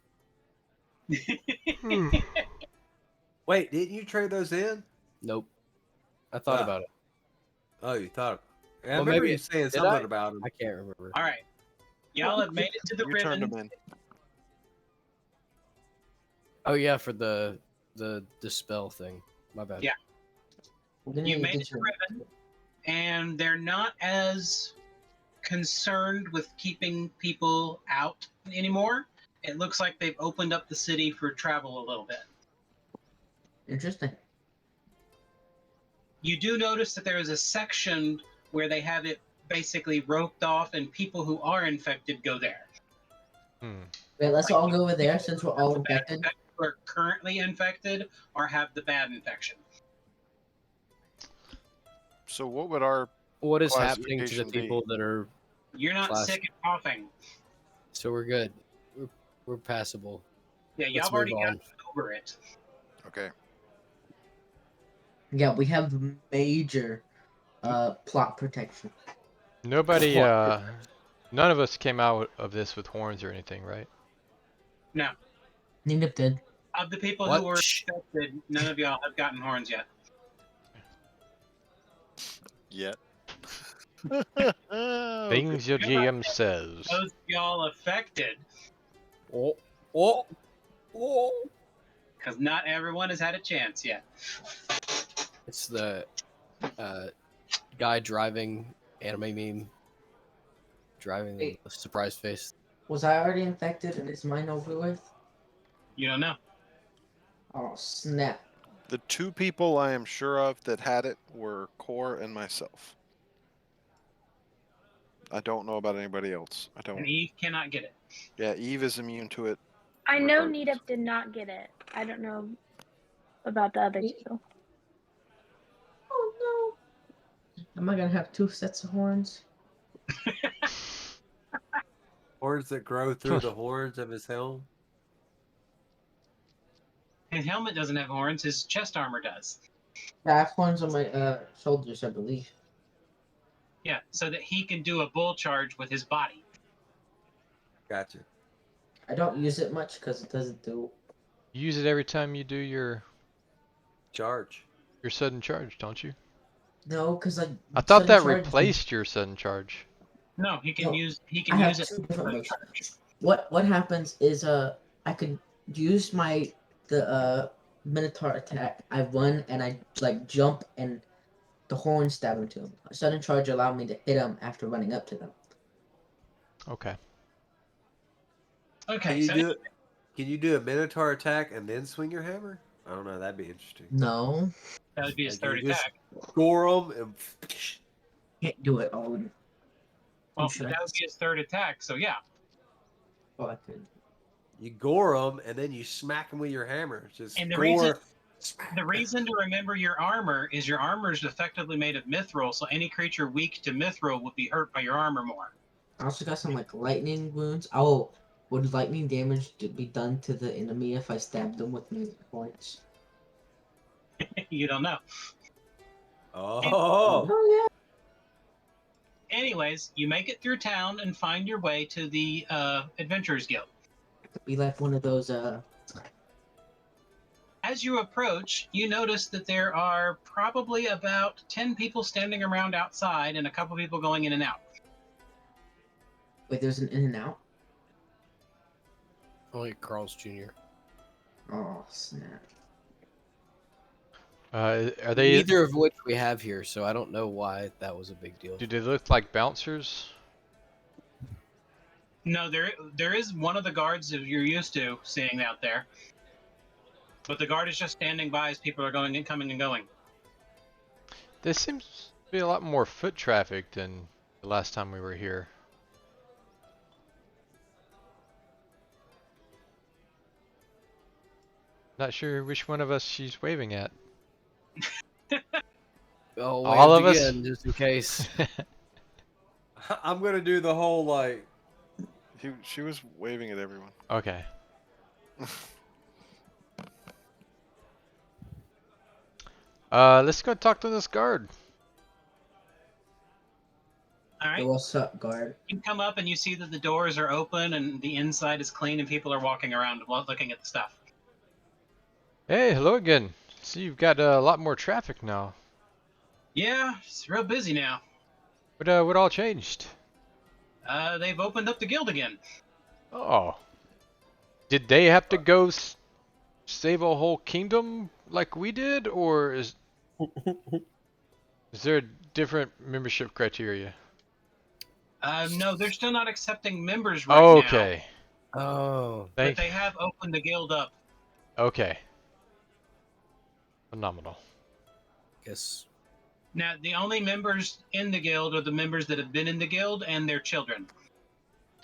Wait, didn't you trade those in? Nope. I thought Ah. about it. Oh, you thought. Yeah, I Well, remember maybe you it- saying did something I? about them. I can't remember. All right. Y'all have made it to the You turned ribbon. them in. Oh yeah, for the spell thing. My bad. Yeah. We're gonna You get made it to you- ribbon, and they're not as concerned with keeping people out anymore. It looks like they've opened up the city for travel a little bit. Interesting. You do notice that there is a section where they have it basically roped off, and people who are infected go there. Wait, let's all go over there since we're all The bad infected. infected who are currently infected or have the bad infection. So what would our What is happening to the classification be? people that are? You're not Class. sick and coughing. So we're good. We're passable. Yeah, y'all Let's have already move gotten on. over it. Okay. Yeah, we have major plot protection. Nobody, What? none of us came out of this with horns or anything, right? No. Nina did. Of the people What? who were Shh. infected, none of y'all have gotten horns yet. Yet. Things your GM says. Those of y'all affected, Oh. because not everyone has had a chance yet. It's the guy driving anime meme. Driving the Wait. surprise face. Was I already infected and is mine over with? You don't know. Oh snap! The two people I am sure of that had it were Core and myself. I don't know about anybody else. I And don't. Eve cannot get it. Yeah, Eve is immune to it. I know Regardless. Nita did not get it. I don't know about the other two. Oh no! Am I gonna have 2 sets of horns? Horns that grow through the horns of his helm. His helmet doesn't have horns, his chest armor does. I have horns on my shoulders, I believe. Yeah, so that he can do a bull charge with his body. Gotcha. I don't use it much because it doesn't do. You use it every time you do your Charge. sudden charge, don't you? No, because like. I thought that sudden charge- replaced your sudden charge. No, he can No, use I it have for 2 different a moves. charge. What happens is I could use the Minotaur attack. I run and I like jump and the horn stab him to him. A sudden charge allowed me to hit him after running up to them. Okay. Okay, Can you so do it? Can you do a Minotaur attack and then swing your hammer? I don't know. That'd be interesting. No, that would be his Like, third you just attack. Gore them and. can't do it all. Well, sure? that would be his third attack, so yeah. Oh, I could. You gore them and then you smack them with your hammer. Just And the gore. reason- smack. The reason to remember your armor is your armor is effectively made of mithril, so any creature weak to mithril would be hurt by your armor more. I also got some like lightning wounds. Oh, would lightning damage be done to the enemy if I stabbed them with my points? You don't know. Oh. Oh Anyways, you make it through town and find your way to the Adventurers Guild. yeah, could be like one of those. As you approach, you notice that there are probably about 10 people standing around outside and a couple people going in and out. Wait, there's an in and out. Only Carl's Jr. Oh snap! Are they? Neither of which we have here, so I don't know why that was a big deal. Do they look like bouncers? No, there is one of the guards that you're used to seeing out there, but the guard is just standing by as people are going and coming and going. There seems to be a lot more foot traffic than the last time we were here. Not sure which one of us she's waving at. Oh, All of waved us? again, just in case. I'm gonna do the whole like. She was waving at everyone. Okay. Let's go talk to this guard. All right. Hey, what's up, guard? You come up and you see that the doors are open and the inside is clean and people are walking around looking at the stuff. Hey, hello again. See, you've got a lot more traffic now. Yeah, it's real busy now. What all changed? They've opened up the guild again. Oh. Did they have to go save a whole kingdom like we did, or is there a different membership criteria? No, they're still not accepting members right now. Okay. Oh, But they have opened the guild up. Okay. Phenomenal. guess. Now, the only members in the guild are the members that have been in the guild and their children.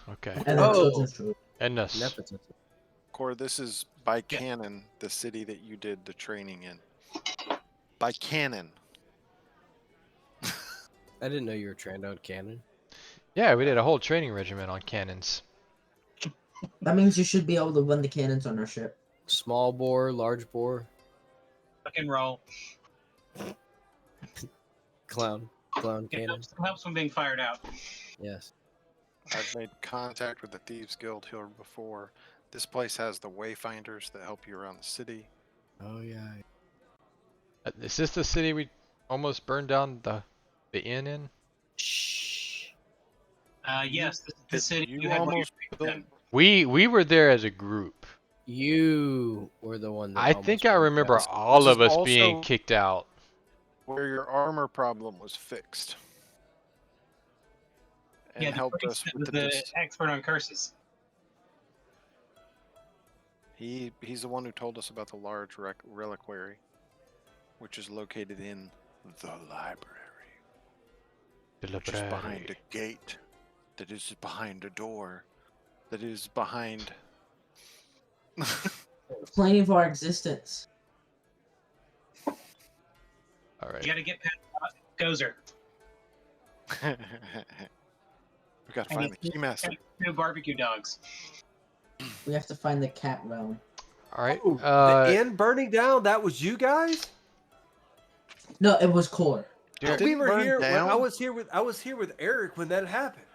Okay. And Oh. children's group. And us. Nepotism. Core, this is by Yeah. canon the city that you did the training in. By canon. I didn't know you were trained on cannon. Yeah, we did a whole training regimen on cannons. That means you should be able to run the cannons on our ship. Small bore, large bore, Fucking roll. clown It cannon. helps when being fired out. Yes. I've made contact with the Thieves Guild here before. This place has the Wayfinders that help you around the city. Oh yeah. Is this the city we almost burned down the inn in? Shh. Yes, this is the Did city you you had almost with built- them. We were there as a group. You were the one that I almost think I broke remember down. all This of is us being also- kicked out. where your armor problem was fixed. And Yeah, the helped priest us that with was the the expert on curses. He's the one who told us about the large reliquary, which is located in the library, which is behind a gate, that is behind a door, that is behind. Explaining of our existence. All right. You gotta get past Gozer. We gotta And find the it's- keymaster. Two barbecue dogs. We have to find the cat realm. All right. Oh, the inn burning down. That was you guys. No, it was core. Derek, We didn't were burn here. When down? I was here with Eric when that happened.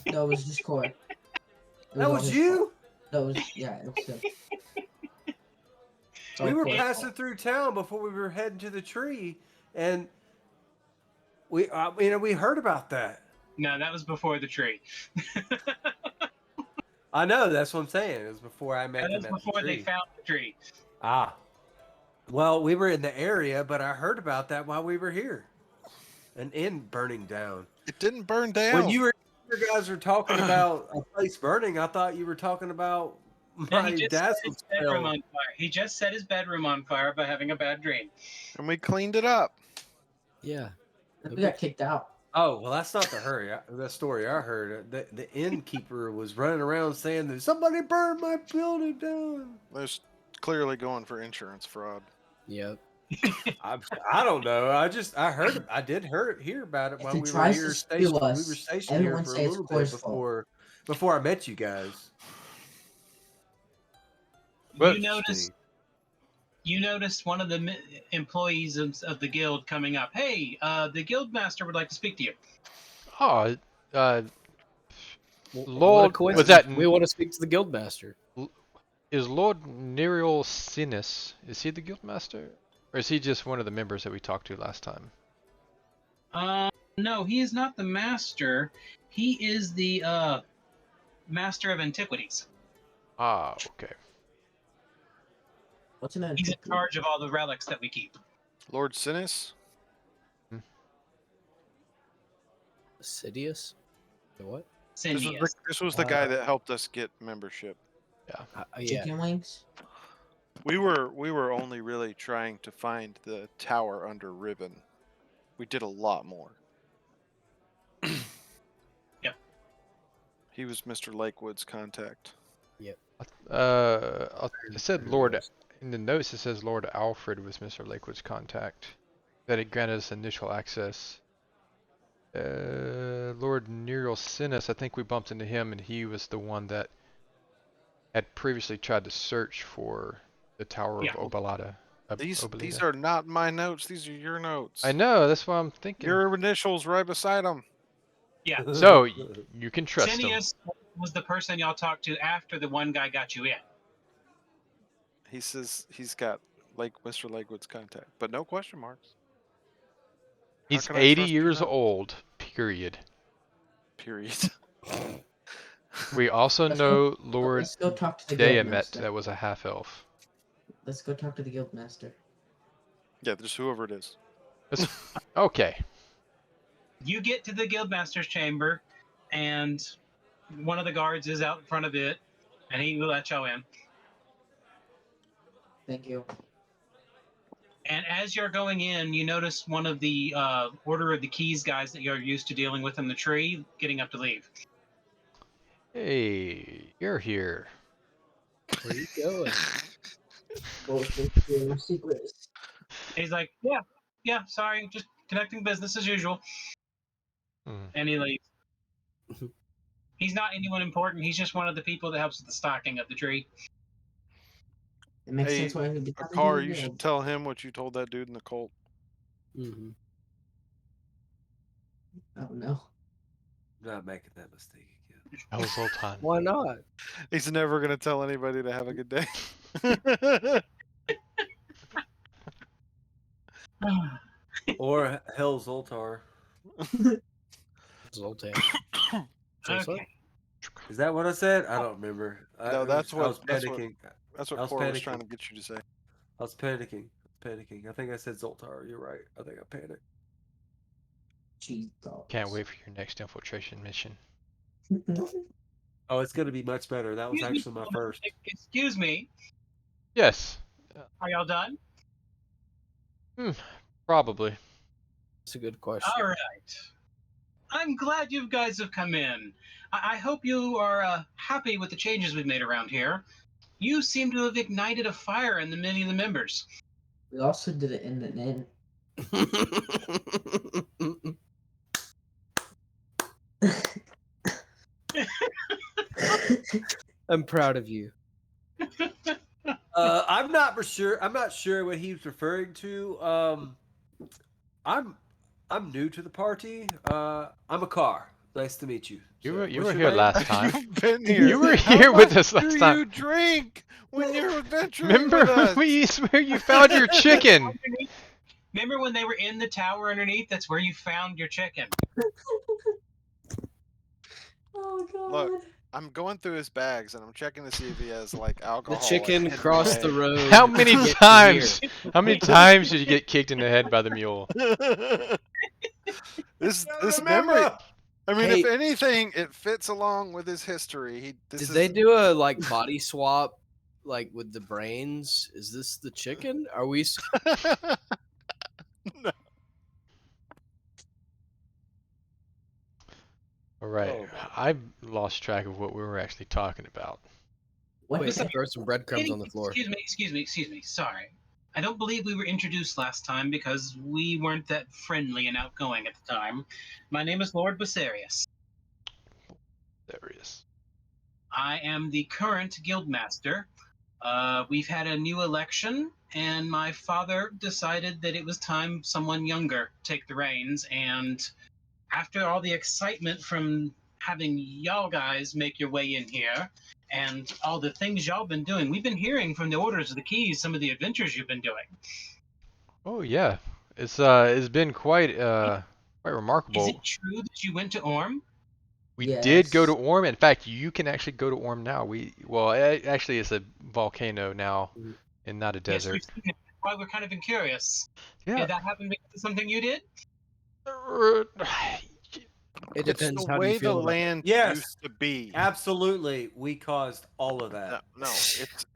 No, it was just core. It That all was his you. fault. That was it was him. It's all We were Core's passing fault. through town before we were heading to the tree, and we we heard about that. No, that was before the tree. I know, that's what I'm saying. It was before I met That them was at the before they tree. found the tree. Ah. Well, we were in the area, but I heard about that while we were here. An inn burning down. It didn't burn down. When you guys were talking about a place burning, I thought you were talking about No, my he just dad's set his bedroom on fire. He just set his bedroom on fire by having a bad dream. And we cleaned it up. Yeah. We got kicked out. Oh, well, that's not the story I heard. The innkeeper was running around saying that somebody burned my building down. There's clearly going for insurance fraud. Yep. I don't know. I did hear about it If while he we were tries to here steal stationed. We us, were stationed here everyone for a say it's little bit Core's fault. before I met you guys. You noticed one of the employees of the guild coming up. Hey, the guild master would like to speak to you. Oh, What a Lord, was coincidence. that We want to speak to the guildmaster. is Lord Nerial Sinus? Is he the guildmaster, or is he just one of the members that we talked to last time? No, he is not the master. He is the master of antiquities. Ah, okay. What's in that? He's in charge of all the relics that we keep. Lord Sinis? Sidious? The what? Cindius. This was the guy that helped us get membership. Yeah. Chicken wings. We were only really trying to find the tower under Ribbon. We did a lot more. Yep. He was Mr. Lakewood's contact. It said Lord in the notes. It says Lord Alfred was Mr. Lakewood's contact. That it granted us initial access. Lord Nerial Sinis, I think we bumped into him, and he was the one that had previously tried to search for the Tower Yeah. of Obalata. These are not my notes. These are your notes. I know. That's what I'm thinking. Your initials right beside them. Yeah. So you can trust him. Cindius was the person y'all talked to after the one guy got you in. He says he's got Mr. Lakewood's contact, but no question marks. How He's can I 80 trust your years notes? old. Period. Period. We also know Lord Let's go talk to the Dayamet. guildmaster. That was a half elf. Let's go talk to the guildmaster. Yeah, just whoever it is. Okay. You get to the guildmaster's chamber, and one of the guards is out in front of it, and he will let y'all in. Thank you. And as you're going in, you notice one of the Order of the Keys guys that you're used to dealing with in the tree getting up to leave. Hey, you're here. Where you going? Secrets. He's like, yeah, sorry, just connecting business as usual. Hmm. And he leaves. He's not anyone important. He's just one of the people that helps with the stocking of the tree. It makes Hey, sense why he'd be A talking car, to the you guild. should tell him what you told that dude in the cult. Mm-hmm. Oh no. Not making that mistake again. That was Zoltan. Why not? He's never gonna tell anybody to have a good day. Or Hell Zoltar. Zoltan. So it's Okay. Is that what I said? I don't remember. No, that's I was what- that's what- panicking. That's I what was Cora was panicking. trying to get you to say. I was panicking. I think I said Zoltar. You're right. I think I panicked. Jesus. Can't wait for your next infiltration mission. Oh, it's gonna be much better. That was Excuse me, actually my first. Excuse me. Yes, Are y'all done? probably. That's a good question. All right. I'm glad you guys have come in. I hope you are happy with the changes we've made around here. You seem to have ignited a fire in many of the members. We also did it in an I'm proud of you. I'm not sure. I'm not sure what he's referring to. I'm new to the party. I'm a car. Nice to meet you. You sir. were you What's were your here name? last time. You've been here. You were How here with much us last do time. you drink when you're adventuring Remember with us? where you found your chicken? Remember when they were in the tower underneath? That's where you found your chicken. Oh god. Look, I'm going through his bags and I'm checking to see if he has like The alcohol. chicken hidden crossed the away. road. How to many get to times? here. How many times did you get kicked in the head by the mule? this Remember? memory. I mean, if Hey. anything, it fits along with his history. Did they do a body swap with the brains? Is this the chicken? Are we? No. All right, Oh. I've lost track of what we were actually talking about. What Wait, is throw some breadcrumbs on the floor. Excuse me. Sorry. I don't believe we were introduced last time because we weren't that friendly and outgoing at the time. My name is Lord Basarius. There he is. I am the current guildmaster. We've had a new election, and my father decided that it was time someone younger take the reins. And after all the excitement from having y'all guys make your way in here, and all the things y'all been doing, we've been hearing from the Orders of the Keys some of the adventures you've been doing. Oh yeah, it's been quite Is remarkable. it true that you went to Orm? We did go to Yes. Orm. In fact, you can actually go to Orm now. Actually, it's a volcano now and not a Yes, desert. we've seen it. That's why we're kind of curious. Yeah. Did that happen because of something you did? It It's depends. the How do you way the feel about it? land Yes. used to be. Absolutely, we caused all of that. No,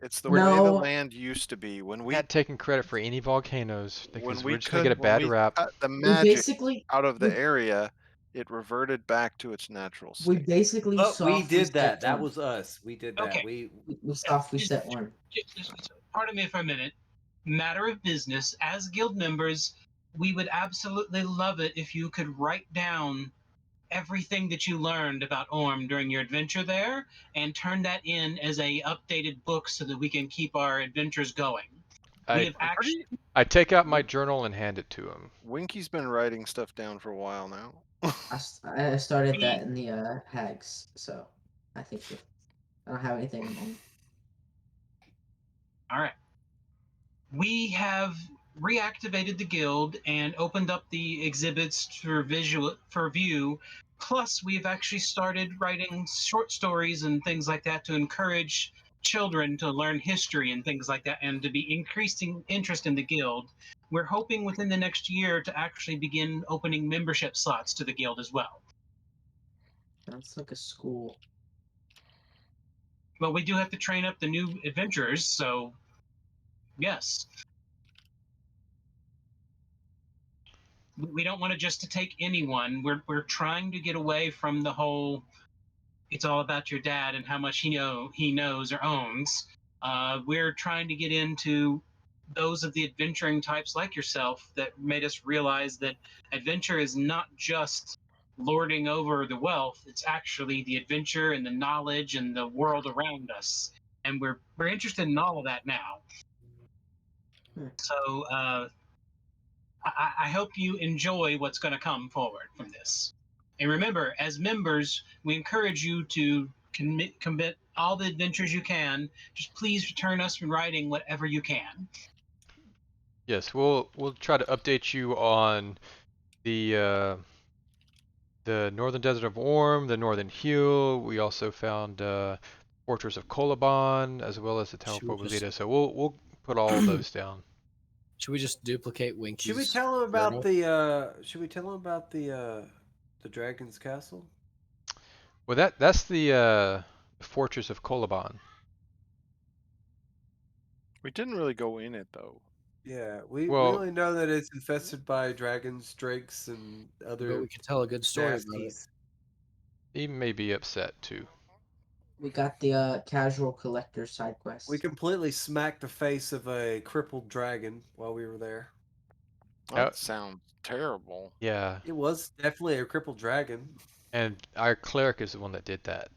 it's the We're- way the No. land used to be. When we Not taking credit for any volcanoes because we're just gonna get a bad rap. cut the We magic basically out of the we- area, it reverted back to its natural we state. basically But we soft did that. reset That Orm. was us. We did that. Okay. We soft reset Orm. Pardon me for a minute. Matter of business. As guild members, we would absolutely love it if you could write down everything that you learned about Orm during your adventure there and turn that in as a updated book so that we can keep our adventures going. We I have actually I take out my journal and hand it to him. Winky's been writing stuff down for a while now. I started that in the hags, so I think I don't have anything on. All right. We have reactivated the guild and opened up the exhibits for view. Plus, we've actually started writing short stories and things like that to encourage children to learn history and things like that, and to be increasing interest in the guild. We're hoping within the next year to actually begin opening membership slots to the guild as well. Sounds like a school. But we do have to train up the new adventurers, so yes. We don't want to just to take anyone. We're trying to get away from the whole it's all about your dad and how much he knows or owns. We're trying to get into those of the adventuring types like yourself that made us realize that adventure is not just lording over the wealth. It's actually the adventure and the knowledge and the world around us. And we're interested in all of that now. So I hope you enjoy what's going to come forward from this. And remember, as members, we encourage you to commit all the adventures you can. Just please return us from writing whatever you can. Yes, we'll try to update you on the northern desert of Orm, the northern hill. We also found Fortress of Kolaban, as well as the town of Should we just- Pobosita. So we'll put all of those down. Should we just duplicate Winky's? Should we tell him about journal? the? Should we tell him about the Dragon's Castle? Well, that's the Fortress of Kolaban. We didn't really go in it though. Yeah, we Well- only know that it's infested by dragons, drakes, and But other we can tell a good story about it. nasties. He may be upset too. We got the casual collector side quest. We completely smacked the face of a crippled dragon while we were there. That sounds terrible. Yeah, It was definitely a crippled dragon. and our cleric is the one that did that.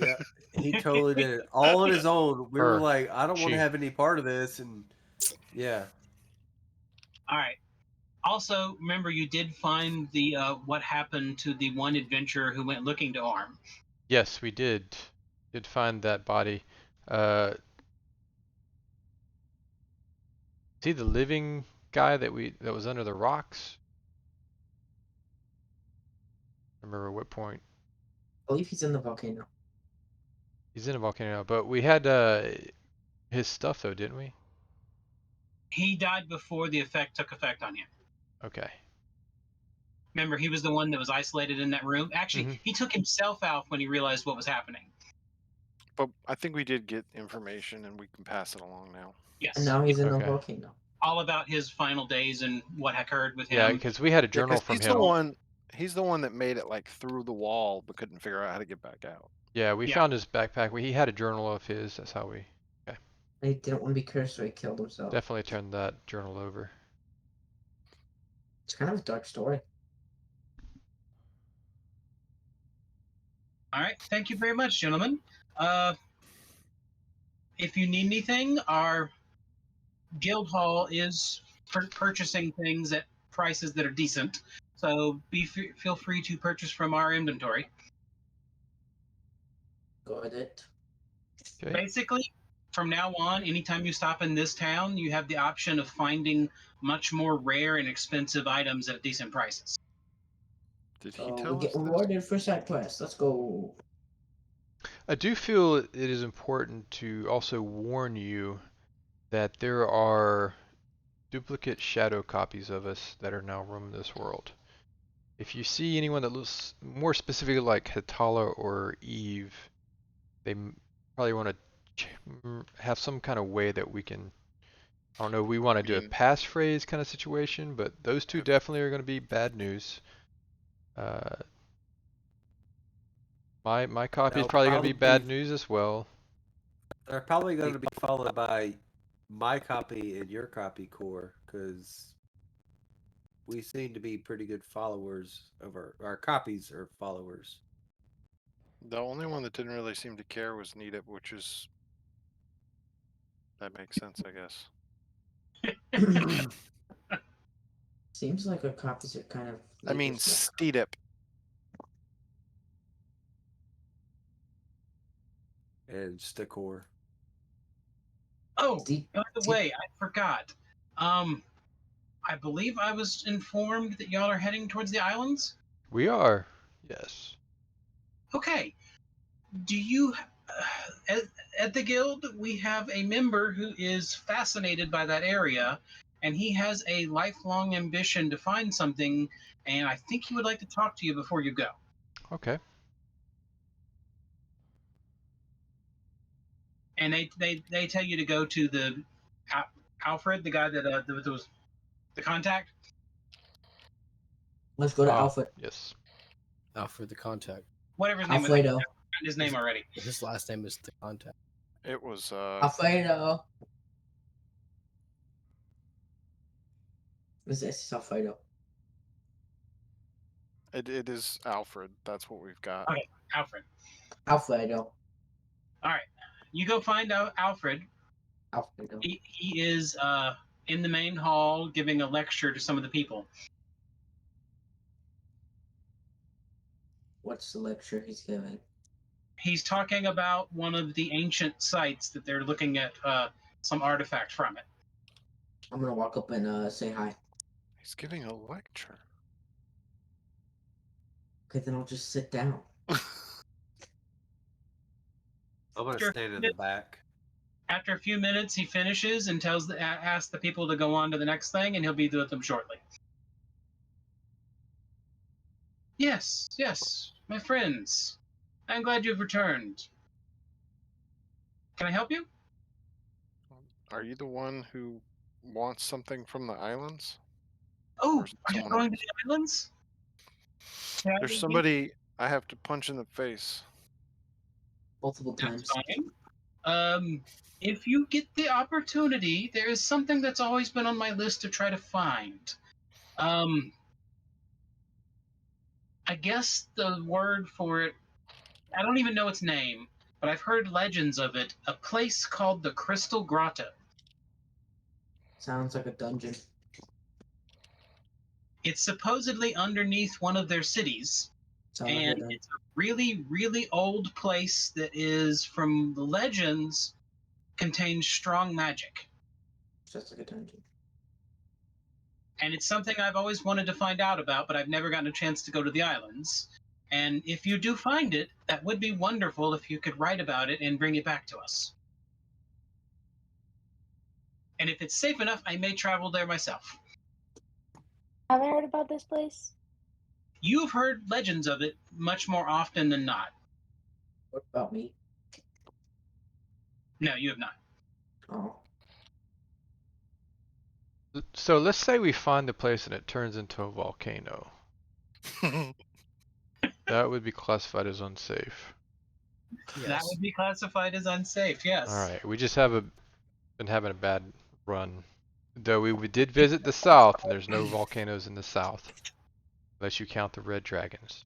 Yeah, he totally did it all on his own. We were Her. like, I don't want She. to have any part of this, and yeah, All right. Also, remember you did find the what happened to the one adventurer who went looking to Orm. Yes, we did find that body. Is he the living guy that was under the rocks? I remember what point. I believe he's in the volcano. He's in a volcano now, but we had his stuff though, didn't we? He died before the effect took effect on him. Okay. Remember, he was the one that was isolated in that room. Actually, Mhm. he took himself out when he realized what was happening. But I think we did get information and we can pass it along now. Yes. And now he's in the Okay. volcano. All about his final days and what occurred with him. Yeah, because we had a Yeah, journal 'cause from he's him. he's the one that made it like through the wall but couldn't figure out how to get back out. Yeah, we Yeah. found his backpack. He had a journal of his. That's how we He didn't want to be cursed, so he killed himself. definitely turned that journal over. It's kind of a dark story. All right. Thank you very much, gentlemen. If you need anything, our guild hall is purchasing things at prices that are decent. So feel free to purchase from our inventory. Go with it. Okay. Basically, from now on, anytime you stop in this town, you have the option of finding much more rare and expensive items at decent prices. Did he So tell we us get this? rewarded for side quests. Let's go. I do feel it is important to also warn you that there are duplicate shadow copies of us that are now roaming this world. If you see anyone that looks more specifically like Hatala or Eve, they probably want to have some kind of way that we can, I don't know, we want to do a passphrase kind of situation, but those two definitely are going to be bad news. My copy is They'll probably going to be probably bad be- news as well. They're probably going to be followed by my copy and your copy, Core, because we seem to be pretty good followers of our copies are followers. The only one that didn't really seem to care was Nita, which is that makes sense, I guess. Seems like our copies are kind of. I mean, Steedip. And Stakor. Oh, Deep- by the way, I forgot. I believe I was informed that y'all are heading towards the islands. We are, yes. Okay. Do you, at the guild, we have a member who is fascinated by that area, and he has a lifelong ambition to find something, and I think he would like to talk to you before you go. Okay. And they tell you to go to the Alfred, the guy that was the contact. Let's go to Alfred. Yes. Alfred the contact. Whatever his name is. Alfredo. I found his name already. His last name is the contact. It was Alfredo. This is Alfredo. it is Alfred. That's what we've got. Okay, Alfred. Alfredo. All right, you go find out Alfred. Alfredo. He is in the main hall giving a lecture to some of the people. What's the lecture he's giving? He's talking about one of the ancient sites that they're looking at some artifact from it. I'm gonna walk up and say hi. He's giving a lecture. Okay, then I'll just sit down. I'm going to Sure. stand in the back. After a few minutes, he finishes and asks the people to go on to the next thing, and he'll be with them shortly. Yes, my friends. I'm glad you've returned. Can I help you? Are you the one who wants something from the islands? Oh, Or are you someone going to else? the islands? Can I There's leave you? somebody I have to punch in the face. Multiple times. That's fine. If you get the opportunity, there is something that's always been on my list to try to find. I guess the word for it, I don't even know its name, but I've heard legends of it. A place called the Crystal Grotto. Sounds like a dungeon. It's supposedly underneath one of their cities, Sounds like a and dungeon. it's a really, really old place that is, from the legends, contains strong magic. Just like a dungeon. And it's something I've always wanted to find out about, but I've never gotten a chance to go to the islands. And if you do find it, that would be wonderful if you could write about it and bring it back to us. And if it's safe enough, I may travel there myself. Have I heard about this place? You've heard legends of it much more often than not. What about me? No, you have not. Oh. So let's say we find the place and it turns into a volcano. That would be classified as unsafe. That Yes. would be classified as unsafe, yes. All right, we just been having a bad run. Though we did visit the south, and there's no volcanoes in the south, unless you count the red dragons.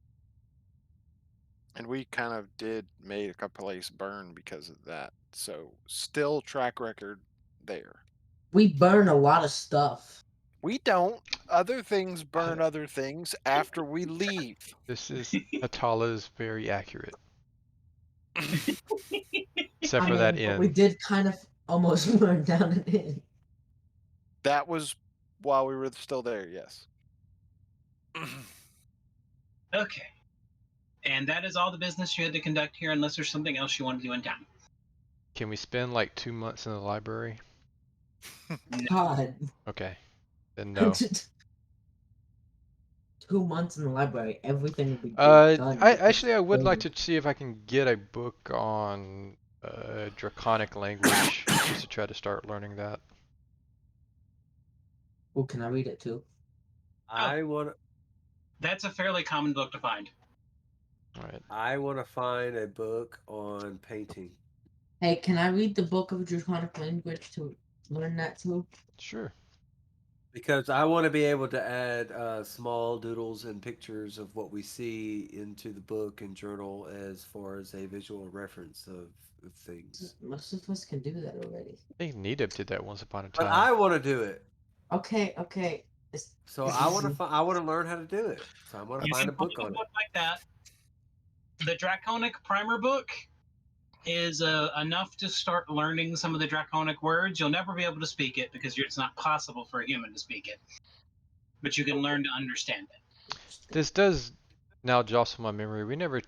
And we kind of did make a place burn because of that. So still track record there. We burn a lot of stuff. We don't. Other things burn other things after we leave. This is Atala is very accurate, except I for that mean, but we inn. did kind of almost burn down an inn. That was while we were still there, yes. Okay. And that is all the business you had to conduct here, unless there's something else you want to do in town. Can we spend like 2 months in the library? God. Okay. Then no. 2 months in the library, everything will be done. I would like to see if I can get a book on Draconic language, just to try to start learning that. Oh, can I read it too? I want That's a fairly common book to find. Alright. I want to find a book on painting. Hey, can I read the book of Draconic language to learn that too? Sure. Because I want to be able to add small doodles and pictures of what we see into the book and journal as far as a visual reference of things. Most of us can do that already. I think Nidab did that once upon a But time. I want to do it. Okay. So I want to learn how to do it. So I want to You find can a book find on it. book like that. The Draconic Primer book is enough to start learning some of the Draconic words. You'll never be able to speak it because it's not possible for a human to speak it. But you can learn to understand it. This does now jostle my memory. We never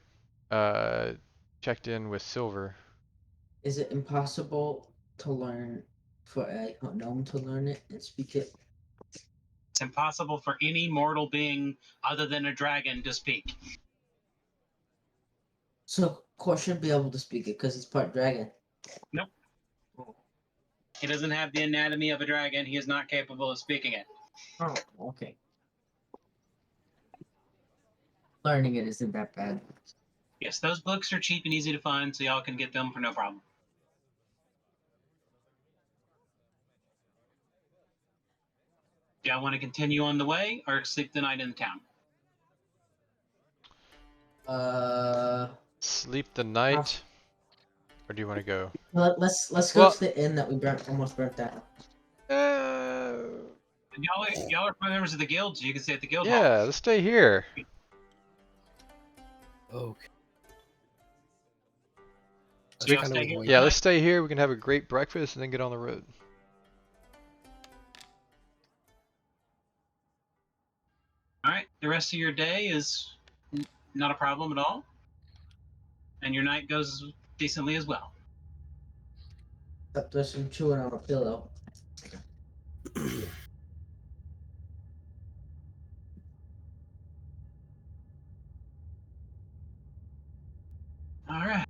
checked in with Silver. Is it impossible to learn for a gnome to learn it and speak it? It's impossible for any mortal being other than a dragon to speak. So Kor should be able to speak it because he's part dragon. Nope. He doesn't have the anatomy of a dragon. He is not capable of speaking it. Oh, okay. Learning it isn't that bad. Yes, those books are cheap and easy to find, so y'all can get them for no problem. Do y'all want to continue on the way or sleep the night in town? Sleep the night? Or do you want to go? Let's go Well- to the inn that we almost burnt down. Y'all are members of the guild, so you can stay at the guild hall. Yeah, let's stay here. Okay. So y'all That's stay kinda here? what Yeah, let's stay here. We can have a great breakfast and then get on the road. All right. The rest of your day is not a problem at all, and your night goes decently as well. Except there's some chewing on a pillow. All right.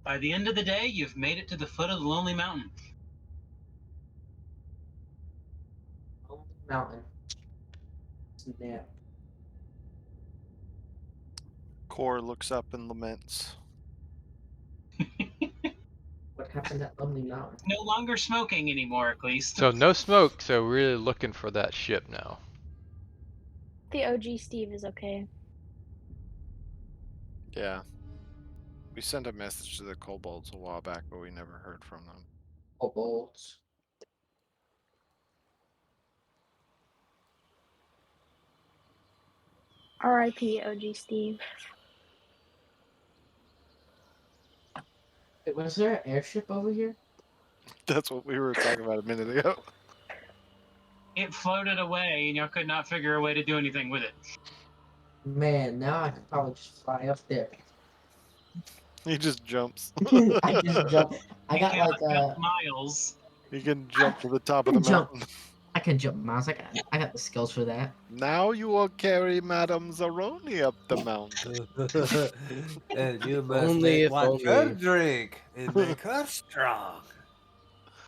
By the end of the day, you've made it to the foot of the Lonely Mountain. Mountain. Yeah. Core looks up and laments. What happened at Lonely Mountain? No longer smoking anymore, at least. So no smoke, so we're really looking for that ship now. The OG Steve is okay. Yeah. We sent a message to the kobolds a while back, but we never heard from them. Kobolds. R.I.P. OG Steve. Wait, was there an airship over here? That's what we were talking about a minute ago. It floated away, and y'all could not figure a way to do anything with it. Man, now I could probably just fly up there. He just jumps. I just jumped. I got You like cannot jump miles. He can jump to the top of the Jump. mountain. I can jump miles. I got the skills for that. Now you will carry Madame Zaroni up the mountain. And you must Only make if one only. good drink and make her strong.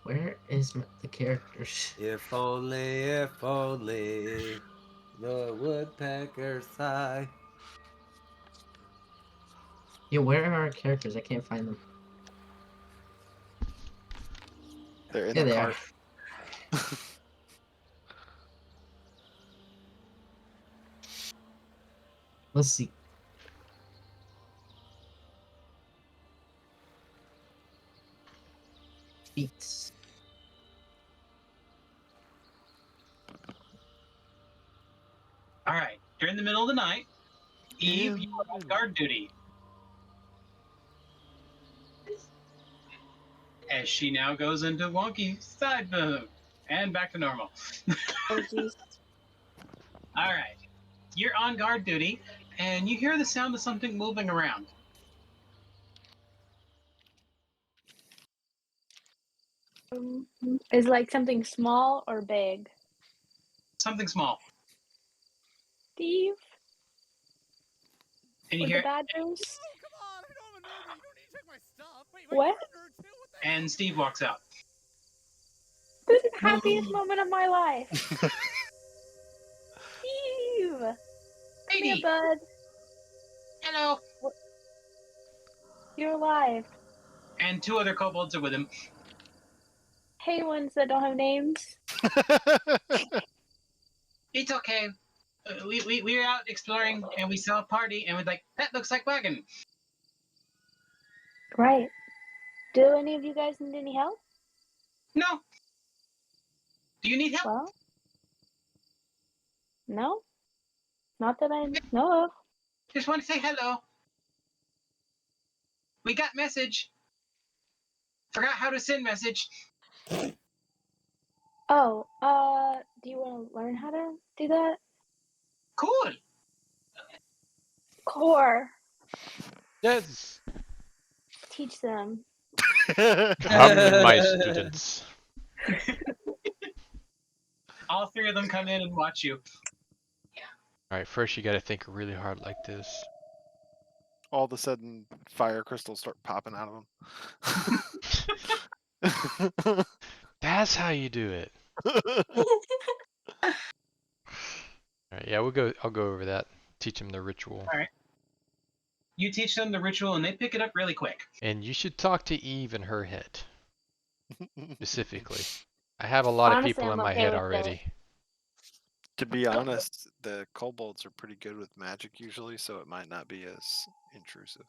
Where is the characters? If only the woodpecker sigh. Yeah, where are our characters? I can't find them. They're in There the they are. cart. Let's see. Feats. All right. During the middle of the night, Eve, you are on guard duty. As she now goes into wonky side mode and back to normal. Oh, jeez. All right. You're on guard duty and you hear the sound of something moving around. Is like something small or big? Something small. Steve? And you Or hear, the bad news? Come on, I know I'm a nerd, but you don't need to take my stuff. Wait, What? you're a nerd too? What the and Steve walks out. This is the happiest moment of my life. Steve! Come here, Lady, bud. hello. You're alive. And 2 other kobolds are with him. Hey, ones that don't have names. It's okay. We were out exploring and we saw a party and we're like, that looks like wagon. Right. Do any of you guys need any help? No. Do you need help? Well, no. Not that I know of. Just want to say hello. We got message. Forgot how to send message. Oh, do you want to learn how to do that? Cool. Core. Yes. Teach them. Come, my students. All 3 of them come in and watch you. Alright, first you gotta think really hard like this. All of a sudden, fire crystals start popping out of them. That's how you do it. Alright, yeah, I'll go over that. Teach them the ritual. All right. You teach them the ritual and they pick it up really quick. And you should talk to Eve in her head. Specifically. I have a lot of Honestly, people in I'm my okay head with already. To be honest, the kobolds are pretty good with magic usually, so it might not be as intrusive.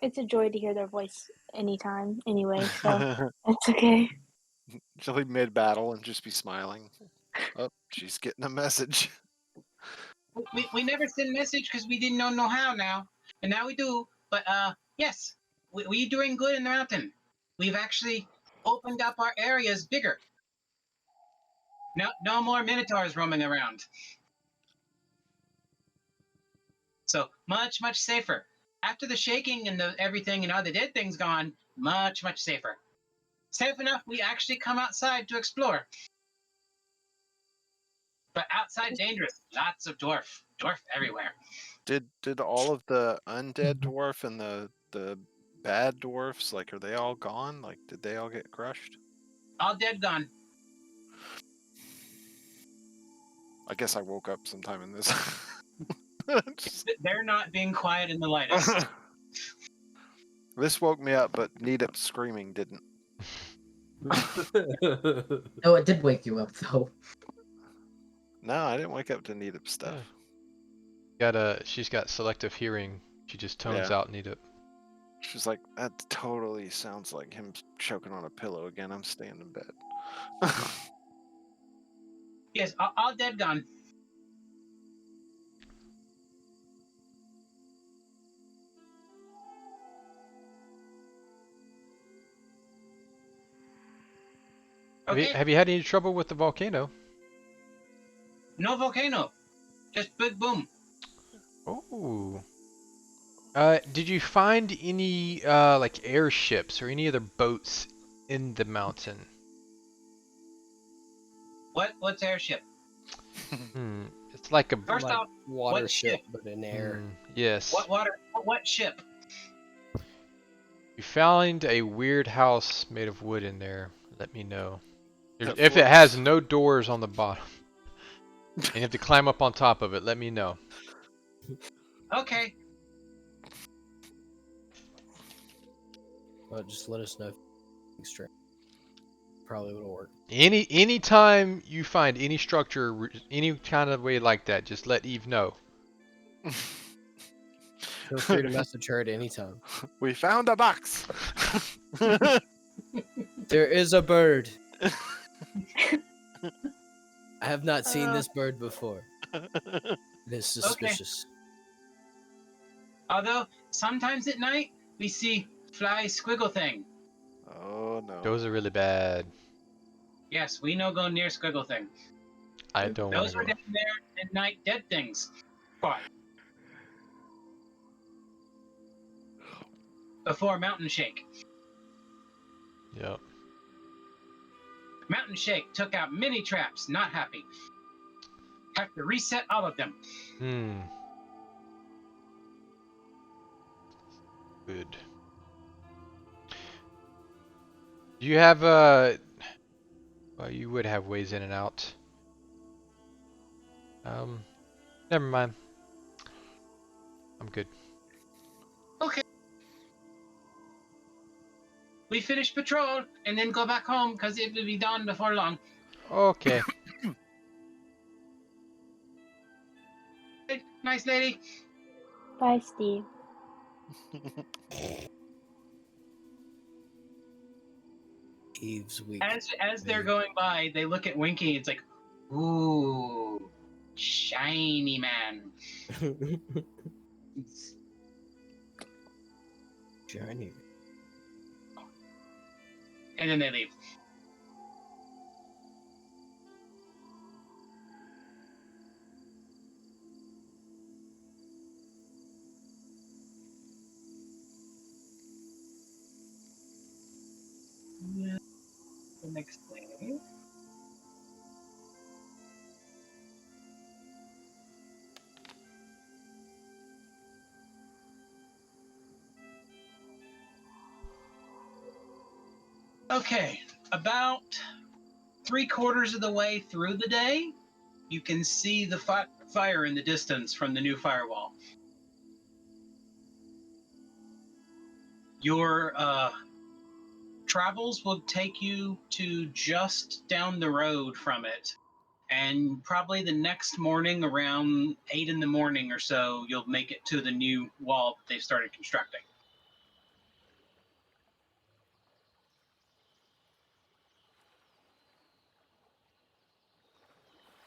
It's a joy to hear their voice anytime, anyway, so it's okay. She'll be mid-battle and just be smiling. Oh, she's getting a message. We never send message because we didn't know how now. And now we do. But yes, we're doing good in the mountain. We've actually opened up our areas bigger. No more minotaurs roaming around. So much safer. After the shaking and everything and all the dead things gone, much safer. Safe enough we actually come outside to explore. But outside dangerous. Lots of dwarf everywhere. Did all of the undead dwarf and the bad dwarfs, like, are they all gone? Like, did they all get crushed? All dead gone. I guess I woke up sometime in this. They're not being quiet in the lightest. This woke me up, but Needup's screaming didn't. No, it did wake you up though. No, I didn't wake up to Needup's stuff. She's got selective hearing. She just tones Yeah. out Needup. She's like, that totally sounds like him choking on a pillow again. I'm staying in bed. Yes, all dead gone. Okay. Have you had any trouble with the volcano? No volcano. Just big boom. Oh. Did you find any like airships or any other boats in the mountain? What's airship? It's like a First off, Water what ship, ship? but in air. yes. What ship? You found a weird house made of wood in there. Let me know. That If it floats. has no doors on the bottom, and you have to climb up on top of it, let me know. Okay. Well, just let us know if it's straight. Probably would work. Any time you find any structure, any kind of way like that, just let Eve know. Feel free to message her at any time. We found a box. There is a bird. I have not seen this bird before. It is suspicious. Although sometimes at night we see fly squiggle thing. Oh no. Those are really bad. Yes, we no go near squiggle thing. I don't want Those to were go. down there at night dead things. Fought. Before Mountain Shake. Yep. Mountain Shake took out many traps, not happy. Have to reset all of them. Hmm. Good. Do you have well, you would have ways in and out. Never mind. I'm good. Okay. We finish patrol and then go back home because it will be done before long. Okay. Hey, nice lady. Bye, Steve. Eve's week. As they're going by, they look at Winky. It's like, ooh, shiny man. Shiny. And then they leave. Yeah, the next day. Okay, about 3/4 of the way through the day, you can see the fire in the distance from the new firewall. Your travels will take you to just down the road from it. And probably the next morning, around 8 in the morning or so, you'll make it to the new wall that they've started constructing.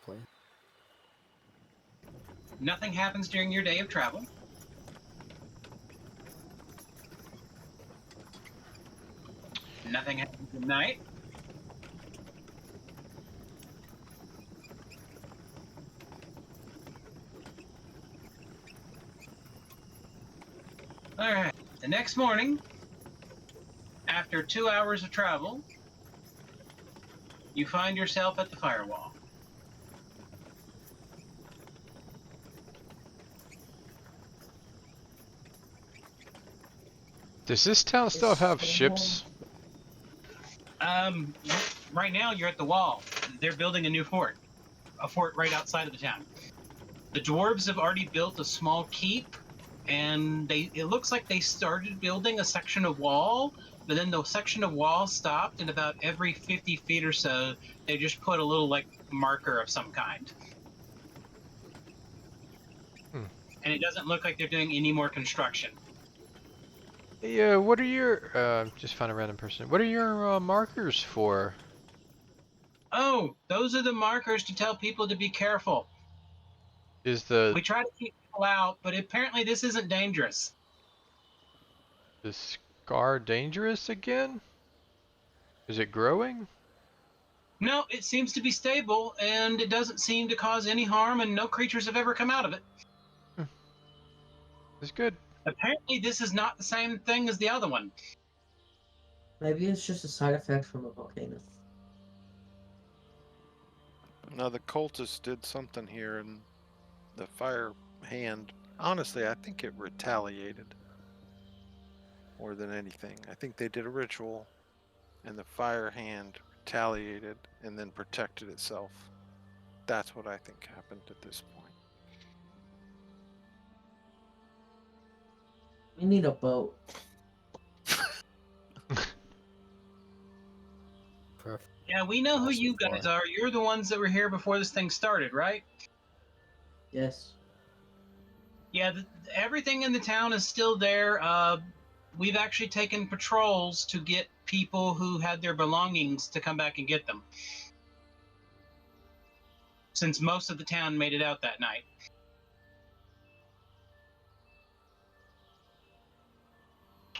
Plan. Nothing happens during your day of travel. Nothing happens at night. All right. The next morning, after 2 hours of travel, you find yourself at the firewall. Does this town still have ships? Right now you're at the wall. They're building a new fort, a fort right outside of the town. The dwarves have already built a small keep, and it looks like they started building a section of wall, but then the section of wall stopped, and about every 50 feet or so, they just put a little like marker of some kind. And it doesn't look like they're doing any more construction. Yeah, what are your, just found a random person. What are your markers for? Oh, those are the markers to tell people to be careful. Is the We try to keep people out, but apparently this isn't dangerous. scar dangerous again? Is it growing? No, it seems to be stable, and it doesn't seem to cause any harm, and no creatures have ever come out of it. It's good. Apparently, this is not the same thing as the other one. Maybe it's just a side effect from a volcano. No, the cultists did something here, and the fire hand. Honestly, I think it retaliated more than anything. I think they did a ritual, and the fire hand retaliated and then protected itself. That's what I think happened at this point. We need a boat. Perfect. Yeah, we know who Awesome you guys far. are. You're the ones that were here before this thing started, right? Yes. Yeah, everything in the town is still there. We've actually taken patrols to get people who had their belongings to come back and get them. Since most of the town made it out that night.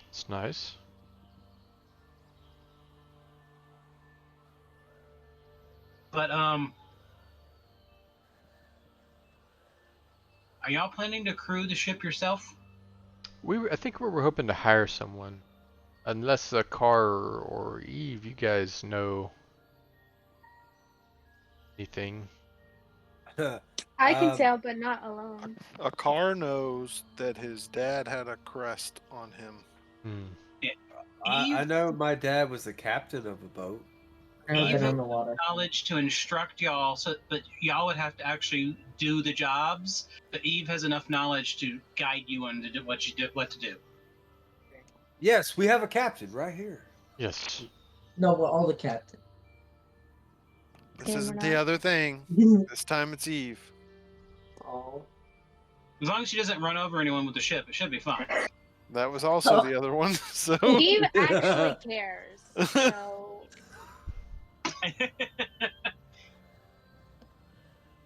It's nice. But Are y'all planning to crew the ship yourself? I think we were hoping to hire someone, unless Car or Eve, you guys know anything. I can Um, sail, but not alone. A car knows that his dad had a crest on him. Hmm. I know my dad was the captain of a boat. I've never Eve been has on the water. knowledge to instruct y'all, but y'all would have to actually do the jobs. But Eve has enough knowledge to guide you on to do what to do. Yes, we have a captain right here. Yes. No, we're all the captain. This Okay, isn't we're the not. other thing. This time it's Eve. Oh. As long as she doesn't run over anyone with the ship, it should be fine. That was also the other one. So Eve actually cares. So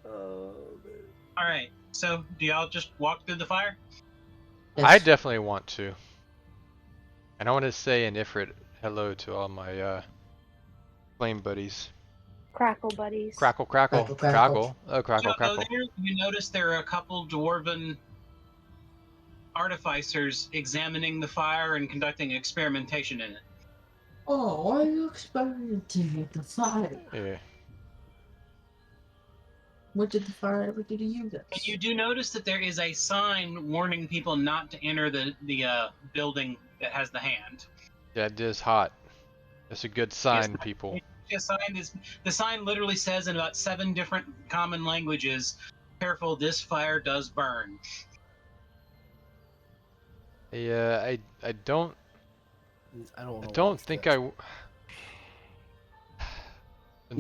Oh, man. All right. So, do y'all just walk through the fire? I Yes. definitely want to. And I want to say in Ifrit hello to all my flame buddies. crackle buddies. Crackle, crackle, Crackle, crackle. Oh, crackle, Y'all go crackle. there. You notice there are a couple dwarven artificers examining the fire and conducting experimentation in it. Oh, why are you experimenting with the fire? Yeah. What did the fire ever do to you guys? And you do notice that there is a sign warning people not to enter the building that has the hand. That is hot. That's a good sign, people. The sign literally says in about 7 different common languages, "Careful, this fire does burn." Yeah, I don't I I don't think I Do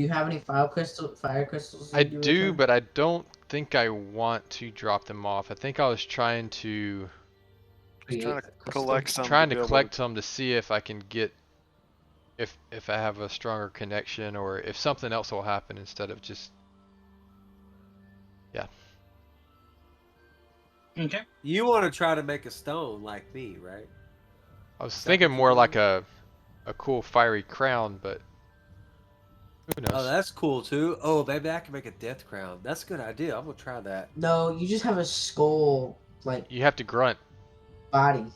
you have any fire crystals? I in your do, return? but I don't think I want to drop them off. I think I was trying to he's trying Create to a crystal? collect some. trying be to able collect some to see if I can get if I have a stronger connection or if something else will happen instead of just Okay. You want to try to make a stone like me, right? I was Is that thinking what more you're like doing? a cool fiery crown, but who knows? Oh, that's cool too. Oh, maybe I can make a death crown. That's a good idea. I'm gonna try that. No, you just have a skull like You have to grunt. body.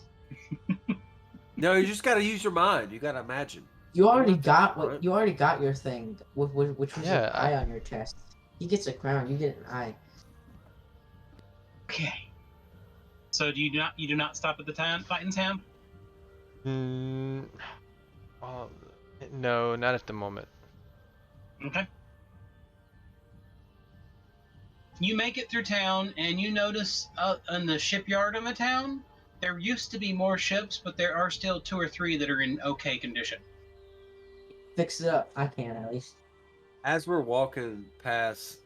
No, you just gotta use your mind. You gotta imagine. You already have to got grunt. you already got your thing, which was Yeah, an eye on your chest. He gets a crown, you get an eye. Okay. So do you do not stop at the Titan's hand? Mm, no, not at the moment. Okay. You make it through town, and you notice in the shipyard of the town, there used to be more ships, but there are still 2 or 3 that are in okay condition. Fix it up. I can at least. As we're walking past,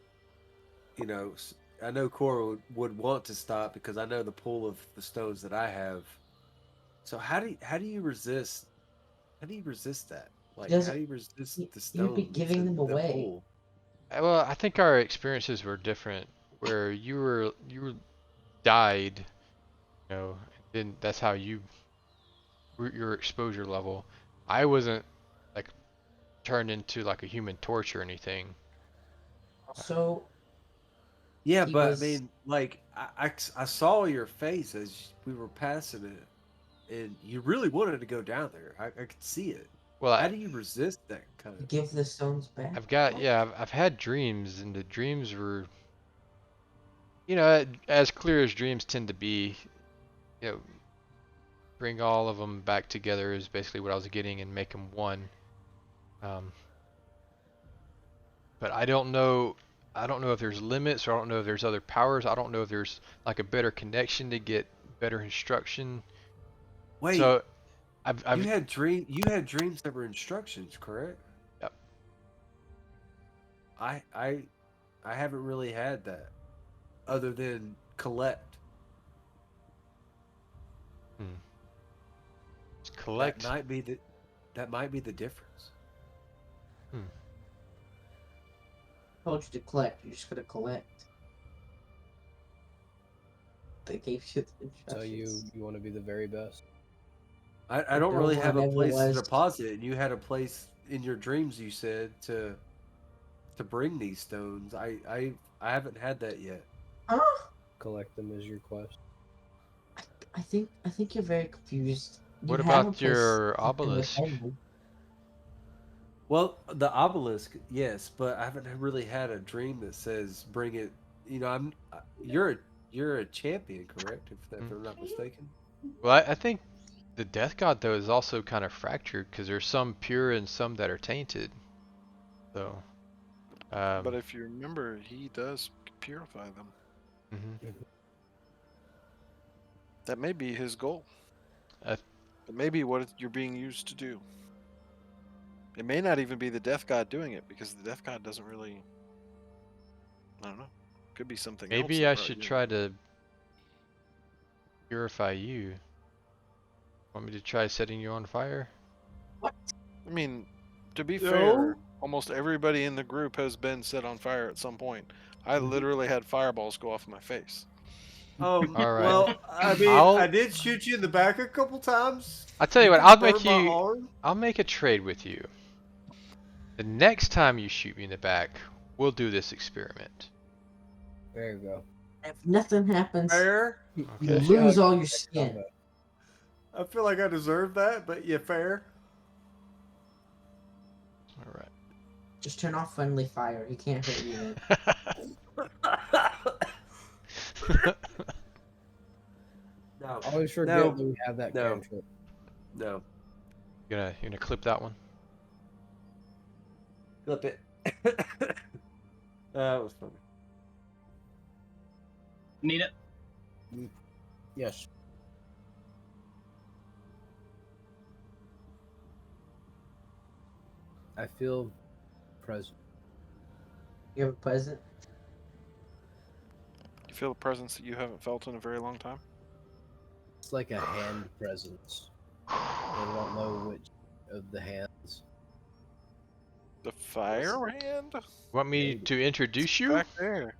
you know, I know Cora would want to stop because I know the pool of the stones that I have. So how do you resist? How do you resist that? Like, how Doesn't- do you resist the stones? You'd be giving in them the away. pool? Well, I think our experiences were different. Where you died, you know, then that's how your exposure level. I wasn't like turned into like a human torch or anything. So Yeah, He but was- I mean, like, I saw your face as we were passing it, and you really wanted to go down there. I could see it. Well, How do you resist that kind of? give the stones back. I've had dreams, and the dreams were, you know, as clear as dreams tend to be. You know, bring all of them back together is basically what I was getting, and make them one. But I don't know. I don't know if there's limits, or I don't know if there's other powers. I don't know if there's like a better connection to get better instruction. Wait, So, you had dreams that were instructions, correct? Yep. I haven't really had that, other than collect. collect. That might be the difference. Told you to collect. You're just gonna collect. They gave you the So instructions. you want to be the very best. I don't really have a Whatever place to was. deposit it, and you had a place in your dreams. You said to bring these stones. I haven't had that yet. Huh? collect them as your quest. I think you're very confused. You What have a about place your in the obelisk? end. Well, the obelisk, yes, but I haven't really had a dream that says bring it. You know, you're a champion, correct? If I'm not mistaken. Well, I think the Death God though is also kind of fractured because there's some pure and some that are tainted. So, But if you remember, he does purify them. mhm. That may be his goal. Uh, It may be what you're being used to do. It may not even be the Death God doing it, because the Death God doesn't really. I don't know. Could be something else. Maybe that I brought should you. try to purify you. Want me to try setting you on fire? I mean, to be fair, almost everybody in the group has been set on fire at some point. I literally had fireballs go off my face. All right. Well, I mean, I did shoot you in the back a couple times. I'll tell you what. can I'll burn make my you. arm. I'll make a trade with you. The next time you shoot me in the back, we'll do this experiment. There you go. If nothing happens, Fair. you Okay. lose all your skin. I feel like I deserve that, but yeah, fair. All right. Just turn off friendly fire. He can't hurt you. No. Always forget No. that we have that No. cantrip. No. You're gonna clip that one. Flip it. That was funny. Need it? Yes. I feel present. You have a present? You feel a presence that you haven't felt in a very long time? It's like a hand presence. I don't know which of the hands. The fire hand? Want me to introduce you? Back there.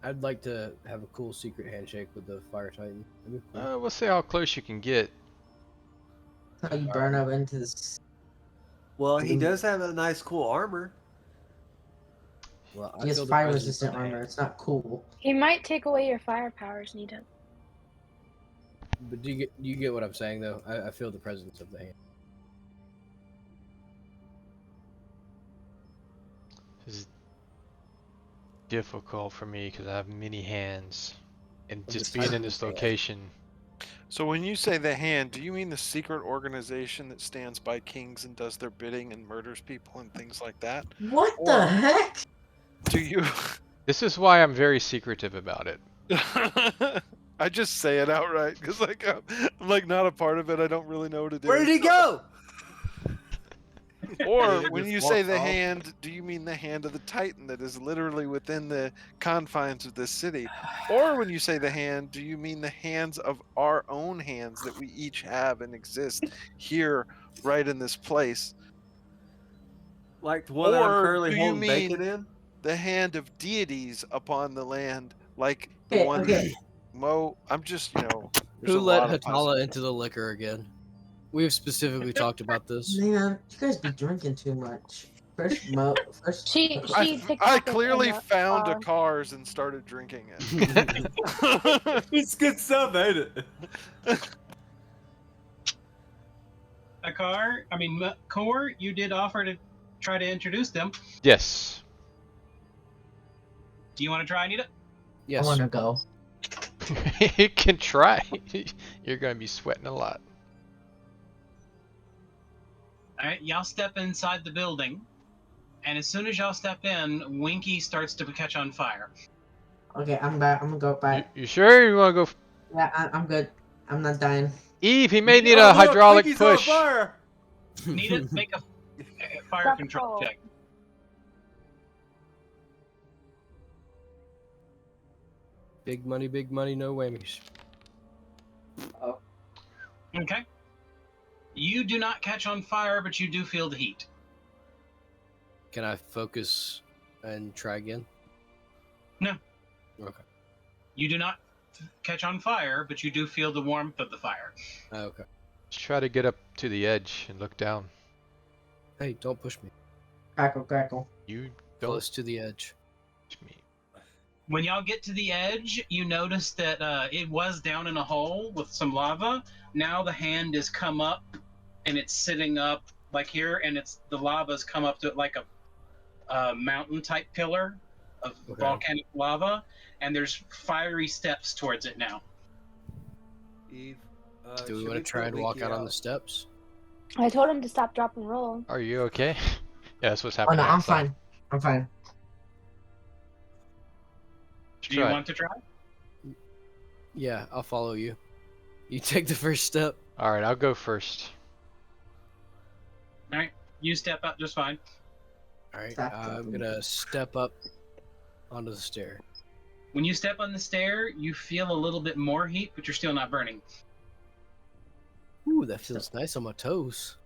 I'd like to have a cool secret handshake with the Fire Titan. That'd be cool. We'll see how close you can get. How you burn up into this. Well, he does have a nice, cool armor. Well, I He has feel the fire presence resistant of the armor. hand. It's not cool. He might take away your fire powers, Nita. But do you get what I'm saying though? I feel the presence of the hand. This is difficult for me because I have many hands, and I'm just just being in typing this fast. location. So when you say the hand, do you mean the secret organization that stands by kings and does their bidding and murders people and things like that? What Or- the heck? Do you? This is why I'm very secretive about it. I just say it outright because like I'm like not a part of it. I don't really know what it is. Where did he go? Or He when just you say walked the off. hand, do you mean the hand of the Titan that is literally within the confines of this city? Or when you say the hand, do you mean the hands of our own hands that we each have and exist here, right in this place? Like the one that I'm Or currently do you holding mean bacon in? the hand of deities upon the land, like the Okay, one okay. Mo? I'm just, there's Who a let lot of Hatala into the liquor again? We've specifically talked about this. Man, you guys be drinking too much. First, She I picked up clearly in the found a car. cars and started drinking it. It's good stuff, ain't it? Core, you did offer to try to introduce them. Yes. Do you want to try, Anita? I Yes. want to go. You can try. You're gonna be sweating a lot. All right, y'all step inside the building, and as soon as y'all step in, Winky starts to catch on fire. Okay, I'm back. I'm gonna go back. You sure you want to go? Yeah, I'm good. I'm not dying. Eve, he may need Oh, a look, hydraulic Winky's on push. fire. Nita, make a fire Stop control roll. check. Big money, no whammies. Okay. You do not catch on fire, but you do feel the heat. Can I focus and try again? No. Okay. You do not catch on fire, but you do feel the warmth of the fire. Okay. Let's try to get up to the edge and look down. Hey, don't push me. Crackle, crackle. You don't Close to the edge. push me. When y'all get to the edge, you notice that it was down in a hole with some lava. Now the hand has come up, and it's sitting up like here, and the lava's come up to it like a mountain type pillar of volcanic lava, and there's fiery steps towards it now. Eve, Do we should want to try put and walk Winky out on the steps? I told him to stop, drop, and roll. Are you okay? Yeah, that's what's Oh happening. no, I'm outside. fine. I'm fine. Let's Do you try it. want to try? Yeah, I'll follow you. You take the first step. All right, I'll go first. All right, you step up just fine. All right, Stop I'm dropping. gonna step up onto the stair. When you step on the stair, you feel a little bit more heat, but you're still not burning. Ooh, that feels nice on my toes.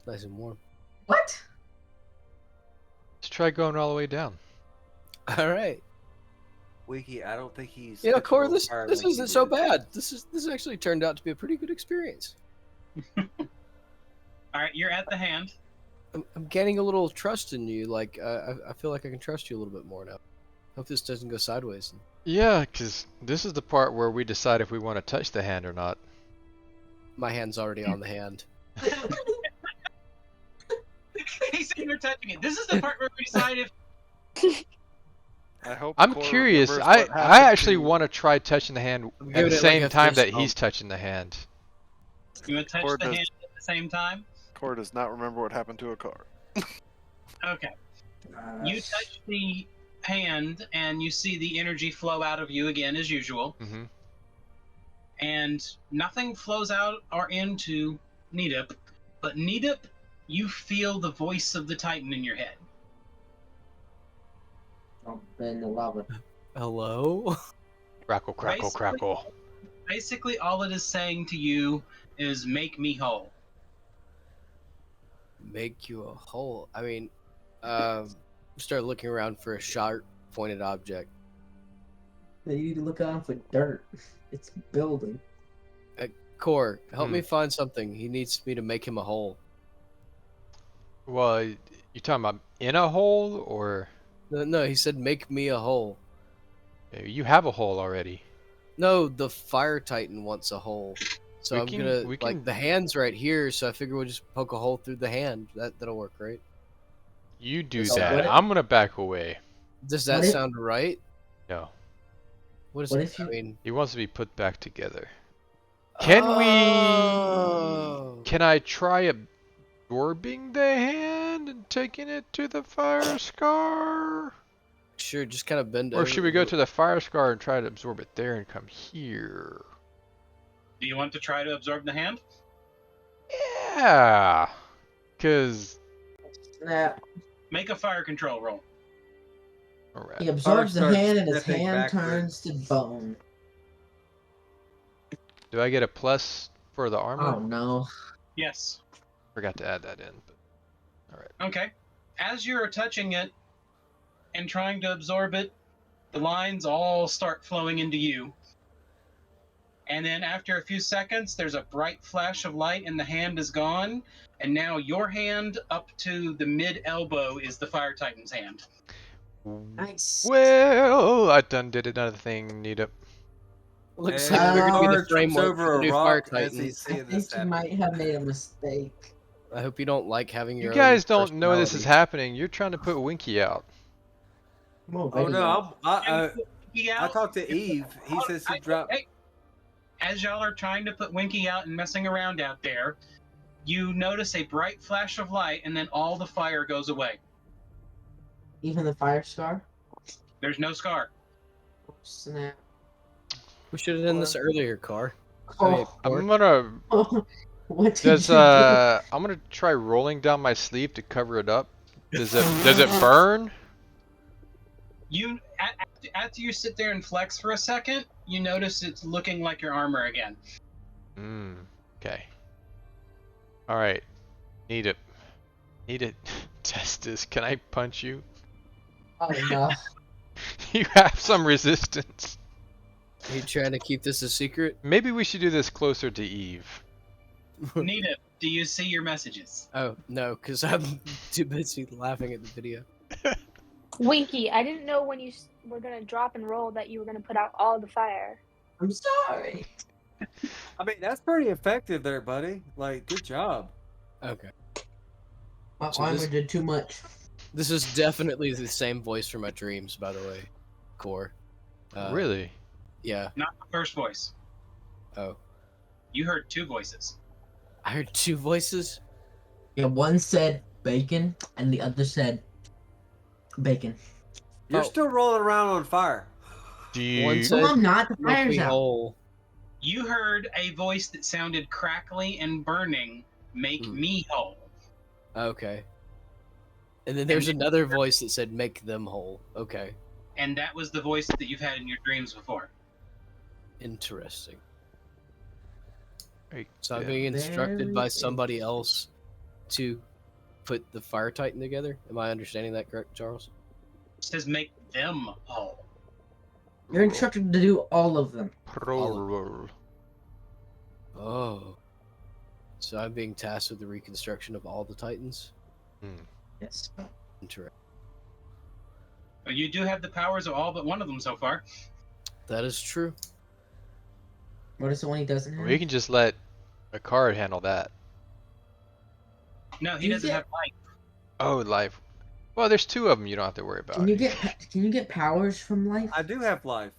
Nice and warm. What? Let's try going all the way down. All right. Wiki, I don't think he's. Yeah, Core, touching this fire this like you isn't so did. bad. This actually turned out to be a pretty good experience. All right, you're at the hand. I'm gaining a little trust in you. Like I feel like I can trust you a little bit more now. Hope this doesn't go sideways. Yeah, because this is the part where we decide if we want to touch the hand or not. My hand's already on the hand. He's sitting there touching it. This is the part where we decide if I hope. I'm Core curious. remembers I what happened actually to- want to try touching the hand I'm at giving the it like same a time fist that bump. he's touching the hand. you want to touch Or the does- hand at the same time. Core does not remember what happened to a car. Okay. You touch the hand, and you see the energy flow out of you again as usual. Mm-hmm. And nothing flows out or into Needup, but Needup, you feel the voice of the Titan in your head. Oh, in the lava. Hello? Crackle, crackle, Basically- crackle. Basically, all it is saying to you is "make me whole." Make you a hole. I mean, start looking around for a sharp pointed object. You need to look out for dirt. It's building. Core, help me find something. He needs me to make him a hole. Well, you talking about in a hole or No, he said make me a hole. you have a hole already? No, the fire titan wants a hole. So We I'm can- gonna we like can- the hand's right here, so I figure we'll just poke a hole through the hand. That'll work, right? You do So that. what if- I'm gonna back away. Does that What if- sound right? No, What is What it? if you- I mean, he wants to be put back together. Can Oh. we? Can I try absorbing the hand and taking it to the fire scar? Sure, just kind of bend Or over. should we go to the fire scar and try to absorb it there and come here? Do you want to try to absorb the hand? Yeah, cause Snap. Make a fire control roll. alright. He absorbs the starts hand and his stepping hand backwards. turns to bone. Do I get a plus for the armor? Oh no. Yes. Forgot to add that in. But Okay. As you're touching it and trying to absorb it, the lines all start flowing into you. And then after a few seconds, there's a bright flash of light and the hand is gone. And now your hand up to the mid elbow is the Fire Titan's hand. Nice. well, I done did another thing. Need up. Looks And like we're gonna be Car the trips framework over for the a new Fire rock as Titan. he's I seeing this think you happen. might have made a mistake. I hope you don't like having your. You guys own don't know this is personality. happening. You're trying to put Winky out. I'm Oh already no! I Yeah. talked to Eve. He says he dropped. Hey, as y'all are trying to put Winky out and messing around out there, you notice a bright flash of light and then all the fire goes away. Even the fire scar? There's no scar. Snap. We should have done this earlier, Car. I mean, Oh, I'm gonna what did does you do? I'm gonna try rolling down my sleeve to cover it up. Does it burn? You after you sit there and flex for a second, you notice it's looking like your armor again. Okay. All right. Need it. Test this. Can I punch you? Oh no. You have some resistance. Are you trying to keep this a secret? Maybe we should do this closer to Eve. Nita, do you see your messages? Oh no, because I'm too busy laughing at the video. Winky, I didn't know when you were gonna drop and roll that you were gonna put out all the fire. I'm sorry. I mean, that's pretty effective there, buddy. Like, good job. Okay. My So armor this- did too much. This is definitely the same voice from my dreams, by the way. Core. Really? Yeah. Not the first voice. Oh. You heard two voices. I heard two voices. Yeah, one said bacon and the other said bacon. You're Oh. still rolling around on fire. Do you? One No, said, I'm not. The "Make fire's me out. whole." You heard a voice that sounded crackly and burning. Make Hmm. me whole. Okay. And then there's another voice that said, "Make them whole." Okay. And that was the voice that you've had in your dreams before. Interesting. Hey, So I'm yeah. being instructed by Very somebody else to put the Fire Titan together. Am I understanding that correct, Charles? It says make them whole. You're instructed to do all of them. Roll. Oh. So I'm being tasked with the reconstruction of all the Titans? Yes. Interesting. But you do have the powers of all but one of them so far. That is true. What is the one he doesn't have? We can just let a card handle that. No, he You doesn't get- have life. Oh, life. Well, there's two of them you don't have to worry about. Can you get powers from life? I do have life.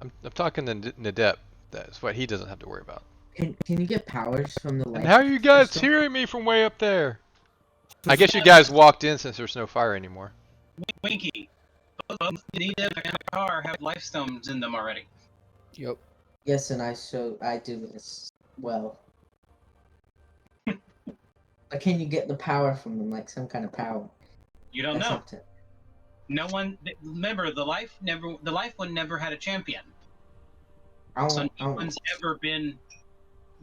I'm talking to Nadep. That's what he doesn't have to worry about. Can you get powers from the life? And how are you guys crystal? hearing me from way up there? I guess you guys walked in since there's no fire anymore. Winky, both Nita and the car have life stones in them already. Yep. Yes, and I do as well. But can you get the power from them, like some kind of power? You don't That's know. up to- No one. Remember, the life one never had a champion. I So won't, I no won't- one's ever been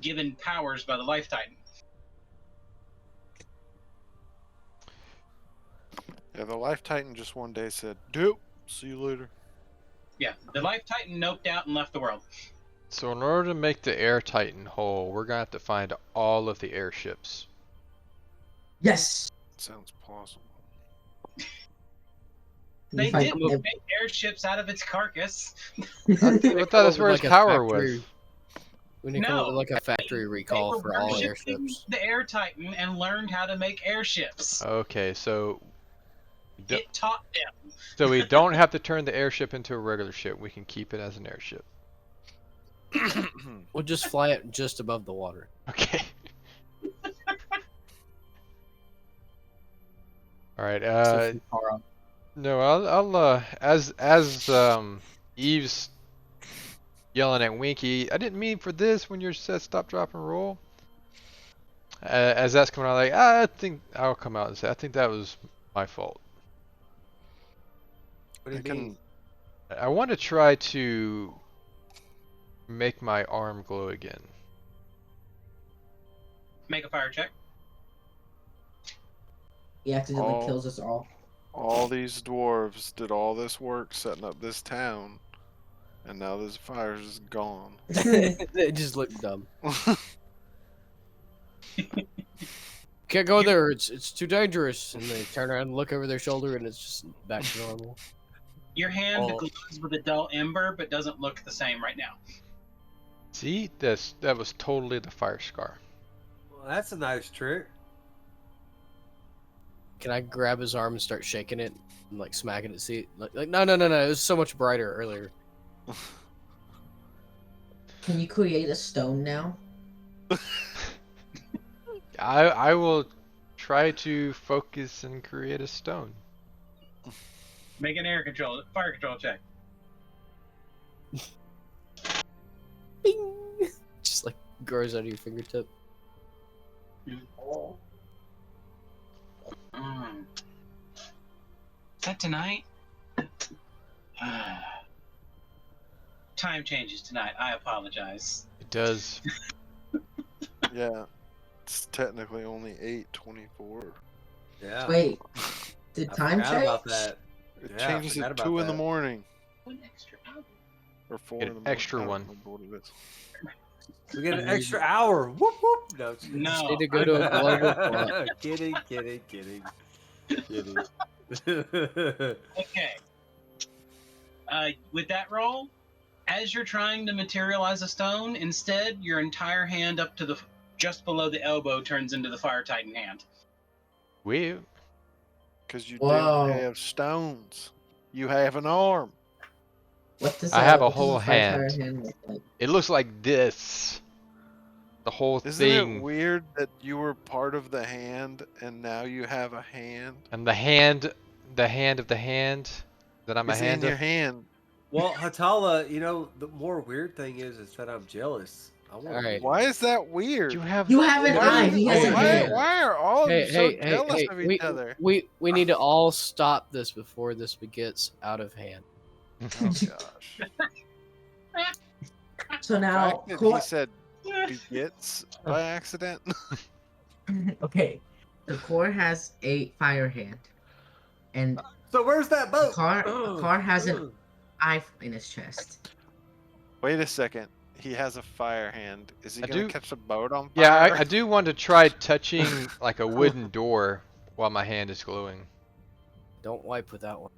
given powers by the Life Titan. Yeah, the Life Titan just one day said, "Dope. See you later." Yeah, the Life Titan noped out and left the world. So in order to make the Air Titan whole, we're gonna have to find all of the airships. Yes. Sounds plausible. They If I- did if- make airships out of its carcass. I thought that's where his power was. We need to come up with No, like a factory They recall were for all worshipping airships. the Air Titan and learned how to make airships. Okay, so It taught them. so we don't have to turn the airship into a regular ship. We can keep it as an airship. We'll just fly it just above the water. Okay. All right. So from far up. No, I'll as Eve's yelling at Winky. I didn't mean for this when you said stop, drop, and roll. As that's coming out, like I think I'll come out and say I think that was my fault. What do I you can mean? I want to try to make my arm glow again. Make a fire check. He accidentally Oh. kills us all. all these dwarves did all this work setting up this town, and now this fire's just gone. It just looked dumb. Can't go there. It's too dangerous. And they turn around and look over their shoulder, and it's just back to normal. Your hand Oh. glows with a dull ember, but doesn't look the same right now. See, that was totally the fire scar. Well, that's a nice trick. Can I grab his arm and start shaking it and like smacking it? See, like no. It was so much brighter earlier. Can you create a stone now? I will try to focus and create a stone. Make an fire control check. Bing! Just like grows out of your fingertip. Is that tonight? Time changes tonight. I apologize. It does. Yeah, it's technically only 8:24. Yeah. Wait, did I time forgot change? about that. It Yeah, I changes forgot at about 2 in the that. morning One extra hour. or 4 Get in the an morning. extra I don't one. remember what it is. We get an extra hour. Whoop whoop. No, No. Need to go to a global plot. kidding. Okay. With that roll, as you're trying to materialize a stone, instead your entire hand up to the just below the elbow turns into the Fire Titan hand. We Because you Whoa. don't have stones. You have an arm. What does I have a what does whole fire hand. hand look like? It looks like this. The whole Isn't thing. it weird that you were part of the hand and now you have a hand? And the hand of the hand that I'm a It's in hand your of. hand. Well, Hatala, the more weird thing is that I'm jealous. I want. Alright. Why is that weird? You have. You have an Why eye. are He you- has a Hey, why, hand. why are all of you so jealous of each we, other? we need to all stop this before this gets out of hand. Oh gosh. So The now, fact that he Cor- said begets by accident. okay, the core has a fire hand, and So where's that boat? Car has an eye in his chest. Wait a second. He has a fire hand. Is he I gonna do- catch a boat on fire? Yeah, I do want to try touching like a wooden door while my hand is glowing. Don't wipe with that one.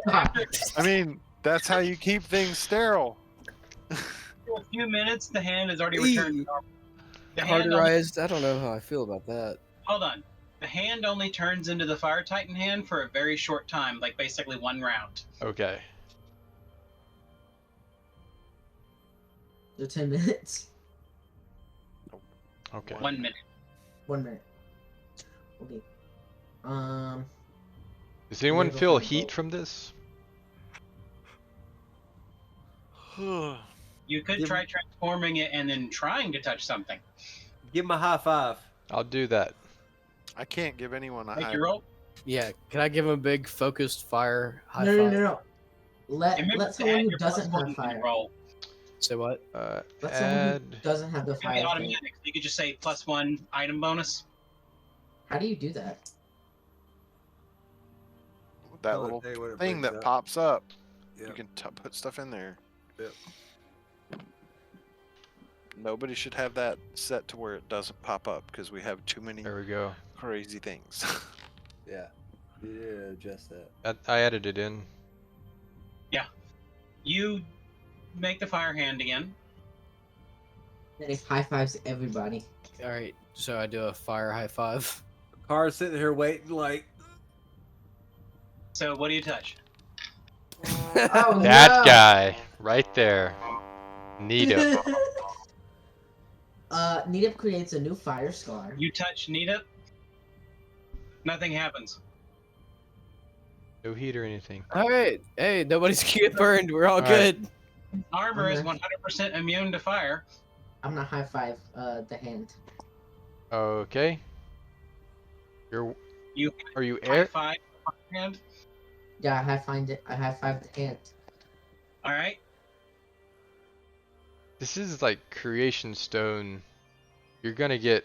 I mean, that's how you keep things sterile. For a few minutes, the hand has already returned to normal. The hand only, Carterized? I don't know how I feel about that. hold on. The hand only turns into the Fire Titan hand for a very short time, like basically one round. Okay. So 10 minutes. Okay. 1 minute. 1 minute. Okay. Does anyone go feel for the heat boat. from this? You could Give- try transforming it and then trying to touch something. Give him a high five. I'll do that. I can't give anyone a Make high. your roll. Yeah, can I give him a big focused fire high No, no, five? no, no. Let Remember let to someone add who your doesn't plus have one to the fire. roll. Say what? Let someone who Add. doesn't have the It's gonna be fire. thing. automatic. So you could just say +1 item bonus. How do you do that? That I'll little tell you what it thing brings that up. pops up. Yep. You can put stuff in there. Yep. Nobody should have that set to where it doesn't pop up because we have too many There we go. crazy things. Yeah. Yeah, adjust that. I added it in. You make the fire hand again. Then he high fives everybody. Alright, so I do a fire high five. Car's sitting here waiting like. So what do you touch? Oh That no! guy right there. Neato. Nita creates a new fire scar. You touch Nita. Nothing happens. No heat or anything. Alright, hey, nobody's gonna get burned. We're all Alright. good. Armor is Okay. 100% immune to fire. I'm not high five the hand. Okay. You're. You Are you high air? five hand. Yeah, I high five it. I high five the hand. All right. This is like creation stone. You're gonna get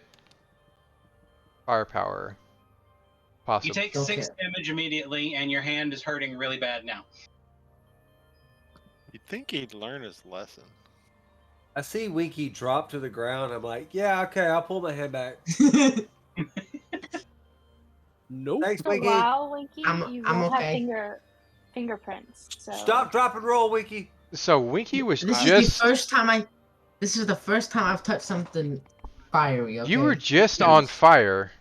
firepower. You Possibly. take Don't 6 care. damage immediately, and your hand is hurting really bad now. You'd think he'd learn his lesson. I see Winky drop to the ground. I'm like, yeah, okay, I'll pull my hand back. Nope. Thanks, So Winky. wow, Winky, I'm- you I'm won't okay. have fingerprints. So Stop, drop, and roll, Winky. So Winky was This is just. the first time I. This is the first time I've touched something fiery. Okay? You were just Yes. on fire,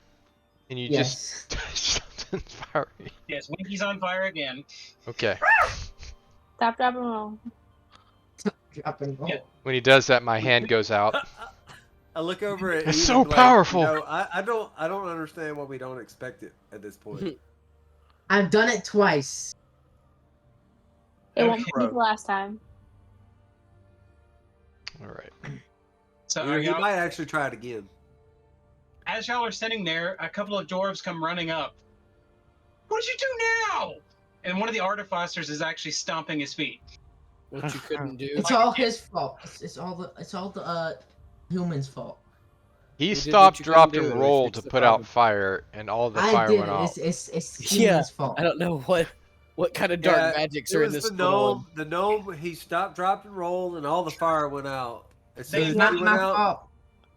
and you Yes. just touched something fiery. Yes, Winky's on fire again. Okay. stop, drop, and roll. Drop and roll. Yeah. When he does that, my hand goes out. I look over at It's Eve so and be like, powerful. No, I don't understand why we don't expect it at this point. I've done it twice. It won't Okay. be the last time. All right. So You know, are he y'all, might actually try it again. as y'all are sitting there, a couple of dwarves come running up. What did you do now? And one of the artificers is actually stomping his feet. What you couldn't do. It's all his fault. It's all the humans' fault. He You did what stopped, you couldn't dropped, do, and and it rolled to fixed the put out problem. fire, and all the I fire did went it. out. It's Yeah, humans' fault. I don't know what kind of dark Yeah, magics It are in was this the little gnome. The gnome. He stopped, dropped, and rolled, and all the fire went out. As soon It's as It's not he my went out, fault.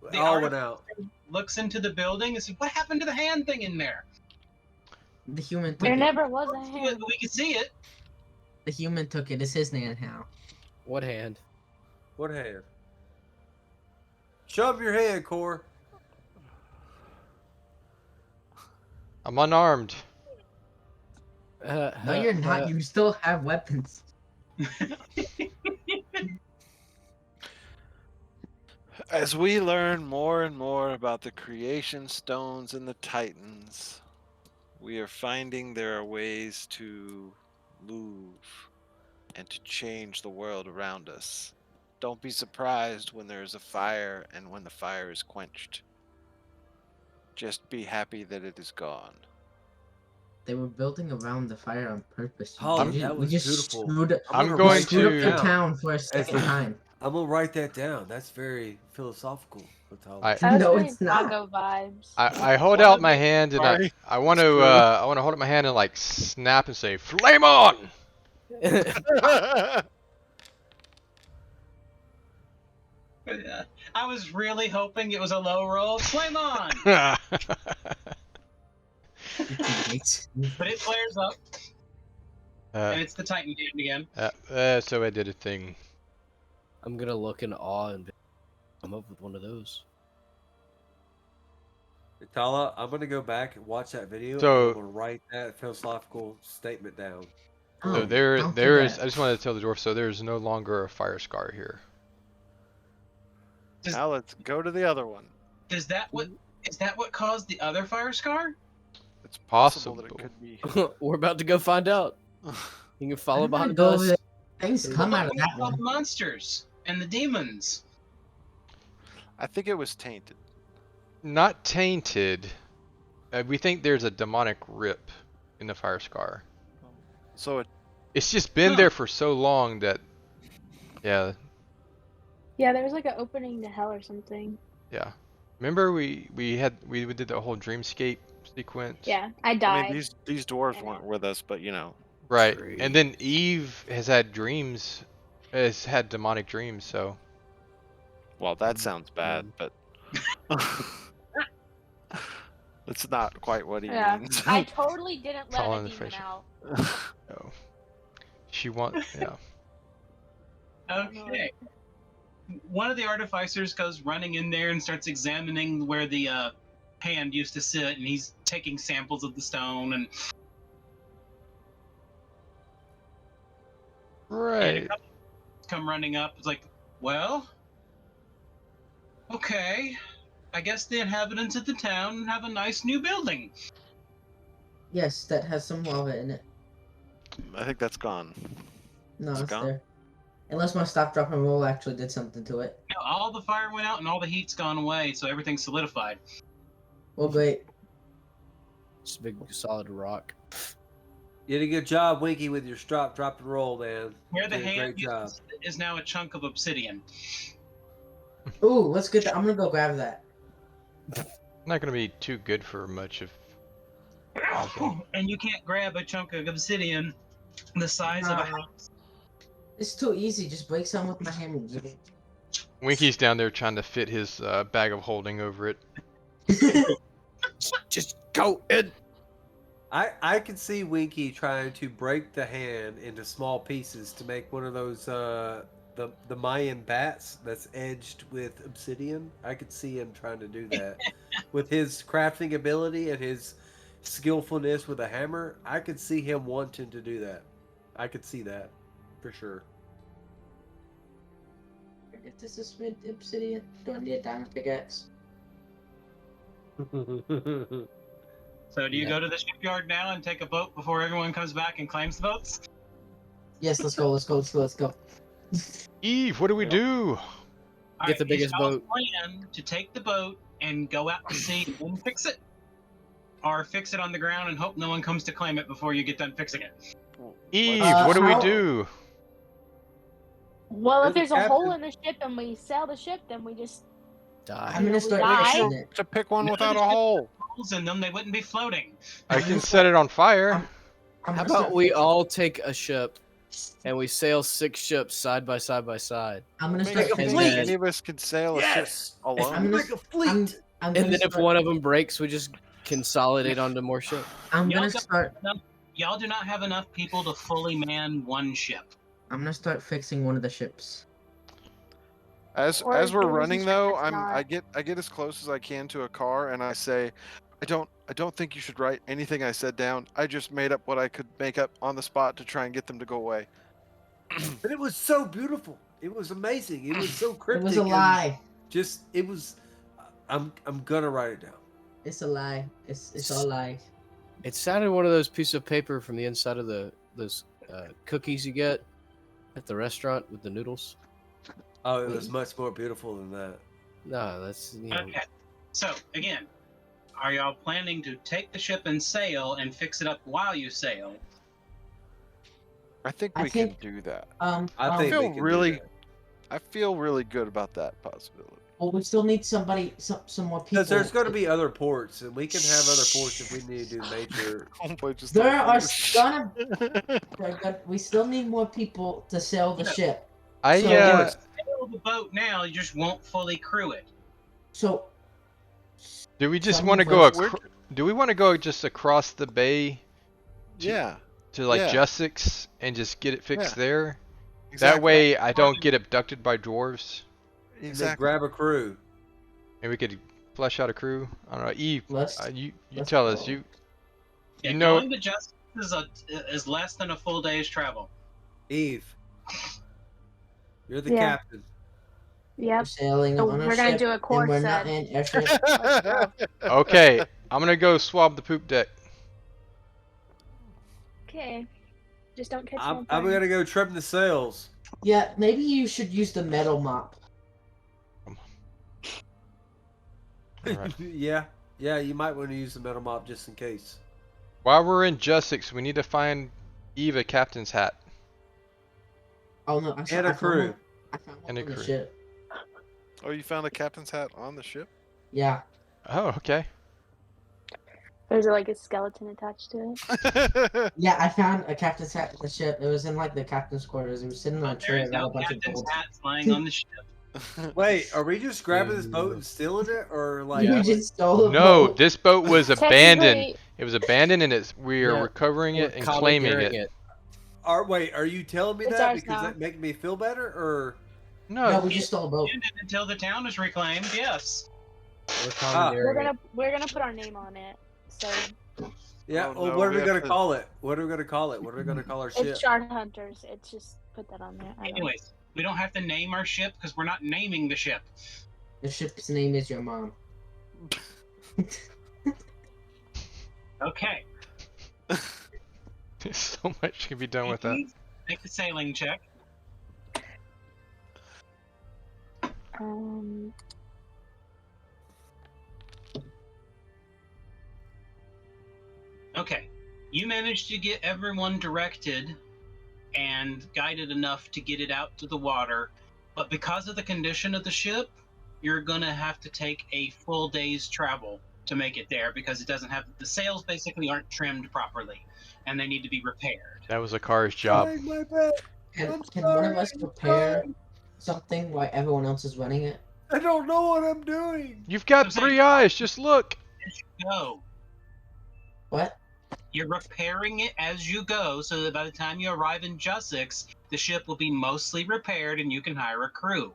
it The all artif- went out. Looks into the building and says, "What happened to the hand thing in there?" The human took There it. never was a hand. We can see it. The human took it. It's his hand now. What hand? What hand? Show up your hand, Core. I'm unarmed. No, you're not. You still have weapons. As we learn more and more about the creation stones and the titans, we are finding there are ways to move and to change the world around us. Don't be surprised when there is a fire and when the fire is quenched. Just be happy that it is gone. They were building around the fire on purpose. Holly, that We was just beautiful. Screwed, I'm gonna going write screwed up to- the that town for a second time. I'm gonna write that down. That's very philosophical. I- I was No, getting it's not. Drago vibes. I hold out my hand and Sorry. I want to Screw. hold up my hand and like snap and say flame on. I was really hoping it was a low roll. Flame on! But it flares up, and it's the Titan game again. So I did a thing. I'm gonna look in awe and come up with one of those. Tala, I'm gonna go back and watch that video. So- and I'm gonna write that philosophical statement down. So Oh, there don't do is. that. I just wanted to tell the dwarf. So there is no longer a fire scar here. Now let's go to the other one. Is that what caused the other fire scar? It's possible that it Possible. could be. We're about to go find out. You can follow I'm gonna behind go us. over there. Things come out of What that about one. the monsters and the demons? I think it was tainted. Not tainted. We think there's a demonic rip in the fire scar. So it It's just been Huh. there for so long that, yeah, Yeah, there was like an opening to hell or something. yeah. Remember we did the whole dreamscape sequence. Yeah, I I died. mean, these dwarves weren't with us, but you know. Right. Tree. And then Eve has had dreams, has had demonic dreams. So Well, that sounds bad, but that's not quite what he Yeah, means. I totally didn't let Calling a the demon friendship. out. no. She wants. Yeah. Okay. One of the artificers goes running in there and starts examining where the hand used to sit, and he's taking samples of the stone. And Right. come running up. It's like, well, okay. I guess the inhabitants of the town have a nice new building. Yes, that has some lava in it. I think that's gone. No, It's it's gone? there. Unless my stop, drop, and roll actually did something to it. You know, all the fire went out and all the heat's gone away, so everything's solidified. Well, great. It's a big solid rock. You did a good job, Winky, with your stop, drop, and roll, man. Where the Did a hand great job. is now a chunk of obsidian. Ooh, let's get that. I'm gonna go grab that. Not gonna be too good for much of. And you can't grab a chunk of obsidian the size of a Nah. house. It's too easy. Just break some with my hammer. Give it. Winky's down there trying to fit his bag of holding over it. Just go in. I can see Winky trying to break the hand into small pieces to make one of those the Mayan bats that's edged with obsidian. I could see him trying to do that with his crafting ability and his skillfulness with a hammer. I could see him wanting to do that. I could see that for sure. If this is with obsidian, don't need a diamond pickaxe. So do you Yeah. go to the shipyard now and take a boat before everyone comes back and claims the boats? Yes, let's go. Let's go. Let's go. Let's go. Eve, what do we do? Get the biggest boat. Plan to take the boat and go out to sea and fix it, or fix it on the ground and hope no one comes to claim it before you get done fixing it. Eve, Uh, what do we how- do? Well, if There's there's a a hole captain. in the ship and we sail the ship, then we just Die. I'm gonna start Die. fixing it. To pick one No, without a there's hole. Holes in them, they wouldn't be floating. I can set it on fire. I'm How gonna start about we fix- all take a ship and we sail 6 ships side by side by side? I'm gonna Make start a fixing fleet. it. Any of us can sail a ship Yes! alone. I'm gonna. I'm And gonna then if start- one of them breaks, we just consolidate onto more ship. I'm Y'all gonna got start. Y'all do not have enough people to fully man one ship. I'm gonna start fixing one of the ships. As Or we're there was a running ship though, that's not. I get as close as I can to a car, and I say, I don't think you should write anything I said down. I just made up what I could make up on the spot to try and get them to go away. But it was so beautiful. It was amazing. It was so It cryptic. was a and lie. Just it was. I'm gonna write it down. It's a lie. It's all lie. It sounded one of those pieces of paper from the inside of those cookies you get at the restaurant with the noodles. Oh, it was much more beautiful than that. No, that's Okay. So again, are y'all planning to take the ship and sail and fix it up while you sail? I think I we think- can do that. I think feel we can do really- that. I feel really good about that possibility. Well, we still need somebody, some more people. Because there's going to be other ports, and we can have other ports if we need to do major. Homeboy just There started are gonna. We still need more people to sail the Yeah. ship. I So- Sail the boat now, you just won't fully crew it. So do we just some want to of go? us- Do we want to go just across the bay Yeah, to like Yeah. Jussix and just get it fixed Yeah. there? exactly. That way, I don't get abducted by dwarves, And then Exactly. grab a crew. and we could flesh out a crew. I don't know. Eve, let's. you let's tell us. go. You Yeah, know- going to Justice is less than a full day's travel. Eve, you're the Yeah. captain. We're Yep. sailing So on a we're gonna ship, do a and course we're not then. in airship. Let's go. okay? I'm gonna go swab the poop deck. Okay. Just don't catch me I'm on fire. gonna go trim the sails. Yeah, maybe you should use the metal mop. Alright. yeah, you might want to use the metal mop just in case. While we're in Jussix, we need to find Eve a captain's hat. Oh no, I And a crew. I found one And a on the crew. ship. Oh, you found a captain's hat on the ship? Yeah. Oh, okay. There's like a skeleton attached to it. Yeah, I found a captain's hat on the ship. It was in like the captain's quarters. It was sitting on a There chair. is Got a no bunch of captain's gold. hat flying on the ship. Wait, are we just grabbing this boat and stealing it, or like? You just stole the No, boat. this boat was abandoned. Technically, It was abandoned, and we are Yeah, recovering We're it and claiming commandeering it. Are you telling me It's that ours because now. that make me feel better, or? No, No, we just stole a boat. Until the town is reclaimed, yes. We're commandeering it. we're gonna put our name on it. So Yeah. Oh, well, no, what are we we have gonna to- call it? What are we gonna call it? What are we gonna call our ship? it's Shard Hunters. It's just put that on there. I don't know. Anyways, we don't have to name our ship because we're not naming the ship. The ship's name is your mom. Okay. there's so much can be done with that. Please make the sailing check. Um, Okay. You managed to get everyone directed and guided enough to get it out to the water, but because of the condition of the ship, you're gonna have to take a full day's travel to make it there because it doesn't have the sails basically aren't trimmed properly and they need to be repaired. That was a car's job. Hey, my bad. Can one of us prepare something while everyone else is running it? I don't know what I'm doing. You've got I'm saying- 3 eyes. Just look. As you go, What? you're repairing it as you go so that by the time you arrive in Jussix, the ship will be mostly repaired and you can hire a crew.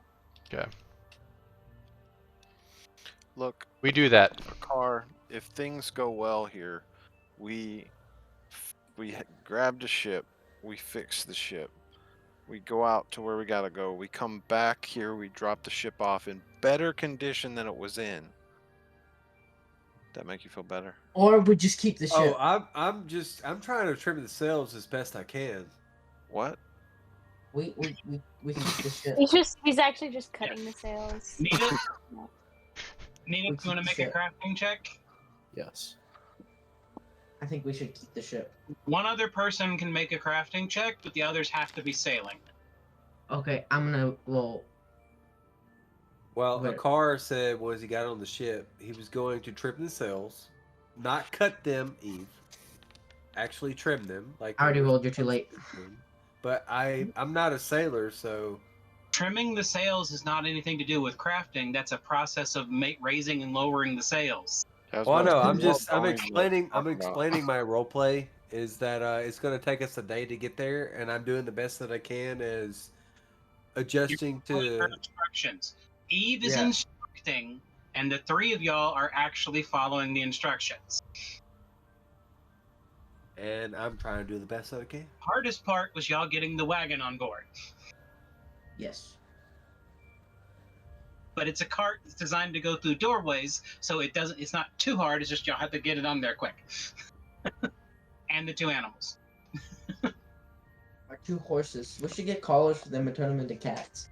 Look, We do that. car. If things go well here, we grabbed a ship. We fix the ship. We go out to where we gotta go. We come back here. We drop the ship off in better condition than it was in. That make you feel better? Or we just keep the ship. Oh, I'm trying to trim the sails as best I can. What? We keep the ship. he's actually just cutting the sails. Nita, No. Nita, you want to make a crafting check? Yes. I think we should keep the ship. One other person can make a crafting check, but the others have to be sailing. Okay, I'm gonna. Well, Well, Wait. Akar said once he got on the ship, he was going to trim the sails, not cut them, Eve. Actually trim them. Like I already they were rolled. You're too late. supposed to trim. But I'm not a sailor, so Trimming the sails has not anything to do with crafting. That's a process of raising and lowering the sails. That's Well, what no, I I'm was just I'm talking explaining about. my role play is that it's going to take us a day to get there, and I'm doing the best that I can as adjusting Following her to. instructions. Eve is Yeah. instructing, and the three of y'all are actually following the instructions. And I'm trying to do the best that I can. Hardest part was y'all getting the wagon on board. Yes. But it's a cart that's designed to go through doorways, so it's not too hard, it's just y'all have to get it on there quick. And the two animals. Our 2 horses. We should get collars for them and turn them into cats.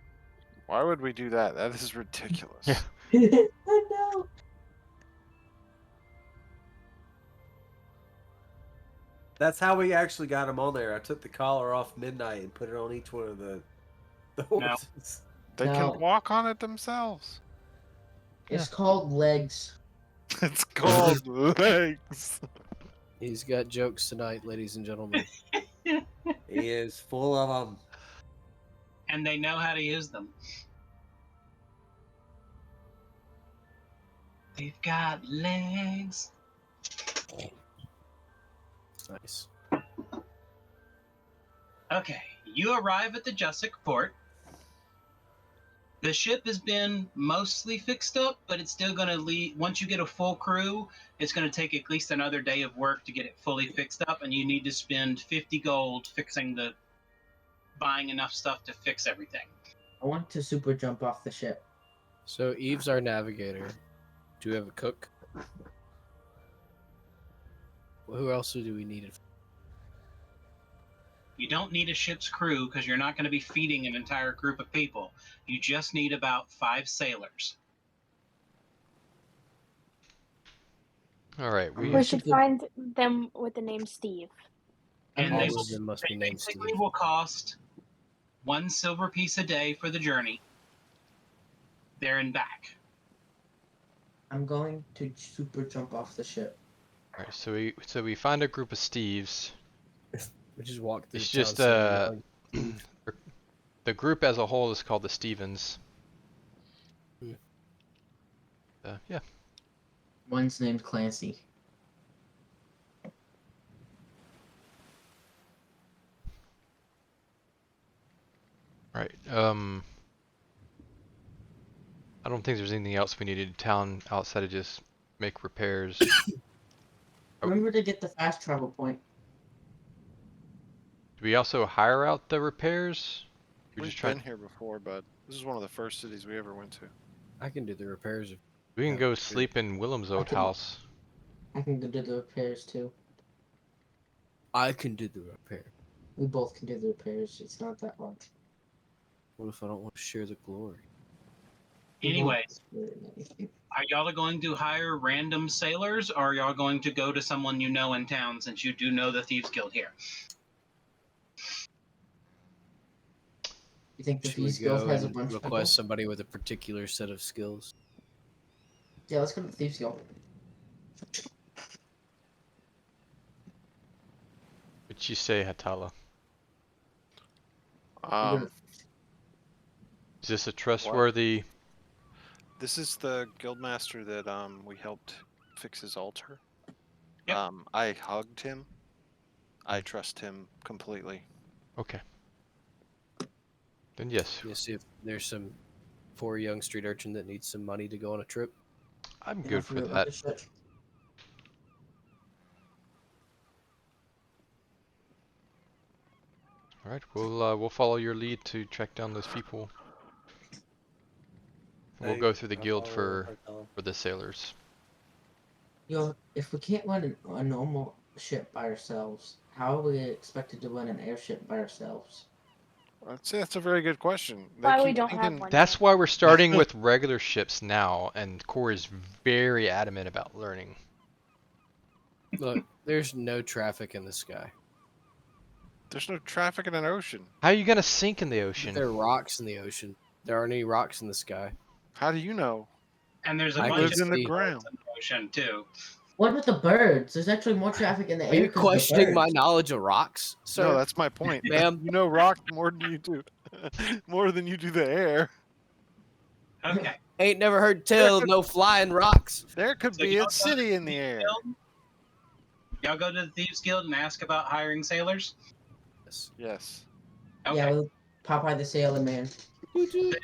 Why would we do that? That is ridiculous. Yeah. I know. That's how we actually got them on there. I took the collar off Midnight and put it on each one of the horses. They No. can walk on it themselves. It's called legs. It's called legs. He's got jokes tonight, ladies and gentlemen. He is full of them. And they know how to use them. They've got legs. Nice. Okay, you arrive at the Jussic port. The ship has been mostly fixed up, but it's still going to leave. Once you get a full crew, it's going to take at least another day of work to get it fully fixed up, and you need to spend 50 gold buying enough stuff to fix everything. I want to super jump off the ship. So Eve's our navigator. Do we have a cook? Well, who else do we need? You don't need a ship's crew because you're not going to be feeding an entire group of people. You just need about 5 sailors. All right, We should find them with the name Steve. And All they of them must be named basically Steve. will cost 1 silver piece a day for the journey, there and back. I'm going to super jump off the ship. all right. So we find a group of Steves. We just walk through It's town just saying, the group as a whole is called the Stevens. Hmm. Yeah. One's named Clancy. Right. I don't think there's anything else we needed in town outside of just make repairs. Remember to get the fast travel point. Do we also hire out the repairs? We've just trying. been here before, but this is one of the first cities we ever went to. I can do the repairs. We can Yeah, go good. sleep in Willem's old house. I can go do the repairs too. I can do the repair. We both can do the repairs. It's not that hard. What if I don't want to share the glory? Anyways, are y'all going to hire random sailors, or are y'all going to go to someone you know in town, since you do know the Thieves Guild here? You think the Should we Thieves Guild go has a and bunch of people? request somebody with a particular set of skills? Yeah, let's go to the Thieves Guild. What'd you say, Hatala? Is this a trustworthy? This is the guildmaster that we helped fix his altar. Yep. I hugged him. I trust him completely. Okay. Then yes, You see if there's some poor young street urchin that needs some money to go on a trip. I'm Yeah, good for the that. other shit. All right, we'll follow your lead to track down those people. And we'll go through the guild for the sailors. Yo, if we can't run a normal ship by ourselves, how are we expected to run an airship by ourselves? That's a very good question. They Why we keep don't have thinking- one. That's why we're starting with regular ships now, and Core is very adamant about learning. Look, there's no traffic in the sky. There's no traffic in an ocean. How are you gonna sink in the ocean? There are rocks in the ocean. There aren't any rocks in the sky. How do you know? And there's a I bunch lives of in the see. ground. in the ocean too. What with the birds? There's actually more traffic in the Are air. you 'cause of the questioning my birds. knowledge of rocks, sir? No, that's my point. Ma'am. You know rock more than you do, more than you do the air. Okay. Ain't never heard tell of no flying rocks. There could So be y'all a city in the air. Y'all go to the Thieves Guild and ask about hiring sailors? Yes. Okay. Yeah, with Popeye the Sailor Man. The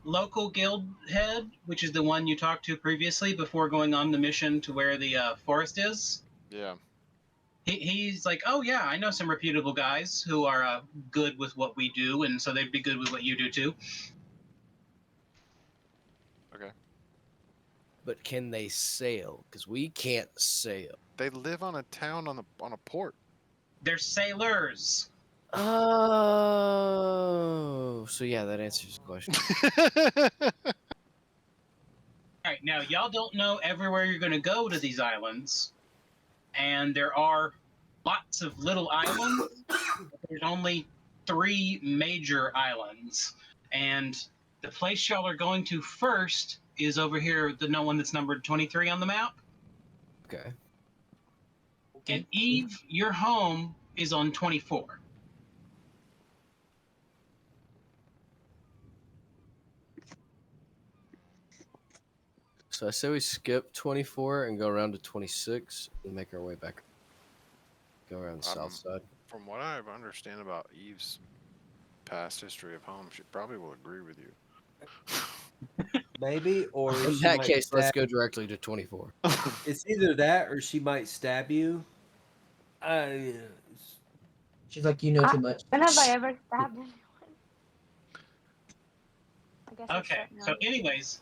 local guild head, which is the one you talked to previously before going on the mission to where the forest is, Yeah. he's like, oh yeah, I know some reputable guys who are good with what we do, and so they'd be good with what you do too. Okay. But can they sail? Because we can't sail. They live on a town on a port. They're sailors. Oh, so yeah, that answers the question. All right, now y'all don't know everywhere you're going to go to these islands, and there are lots of little islands. There's only 3 major islands, and the place y'all are going to first is over here, the one that's numbered 23 on the map. Okay. And Eve, your home is on 24. So I say we skip 24 and go around to 26 and make our way back. Go around the south side. From what I understand about Eve's past history of home, she probably will agree with you. Maybe, or In she that might case, let's stab- go directly to 24. It's either that or she might stab you. She's like, you know too much. When have I ever stabbed anyone? I guess I Okay, shouldn't so know. anyways,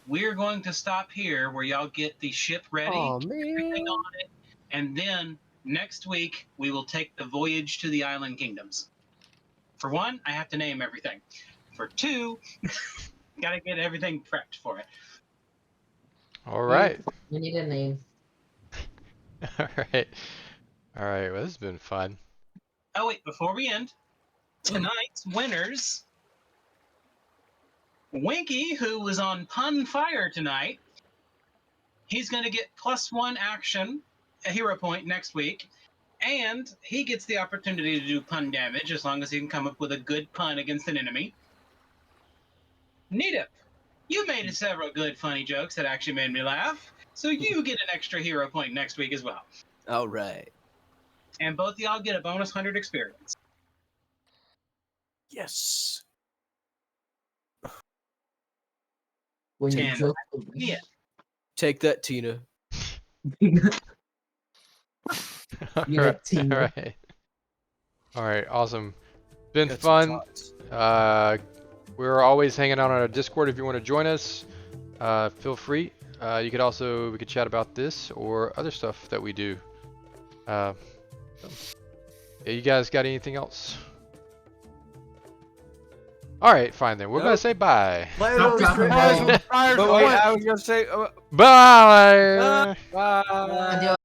we're going to stop here where y'all get the ship ready, Oh everything man. on it, and then next week we will take the voyage to the Island Kingdoms. For 1, I have to name everything. For 2, gotta get everything prepped for it. All right. We need a name. All right. All right. Well, this has been fun. Oh wait, before we end, tonight's winners, Winky, who was on Pun Fire tonight, he's going to get +1 action, a hero point next week, and he gets the opportunity to do pun damage as long as he can come up with a good pun against an enemy. Nita, you made several good funny jokes that actually made me laugh, so you get an extra hero point next week as well. All right. And both of y'all get a bonus 100 experience. Yes. When you And joke. yeah. Take that, Tina. All Yeah, right. team. All right. All right. Awesome. Been Got some fun. thoughts. We're always hanging out on our Discord if you want to join us. Feel free. We could chat about this or other stuff that we do. Yeah, you guys got anything else? All right, fine then. We're gonna Nope. say bye. Plan Stop on dropping straight- balls. But wait, I was gonna say, Bye. bye. Adios.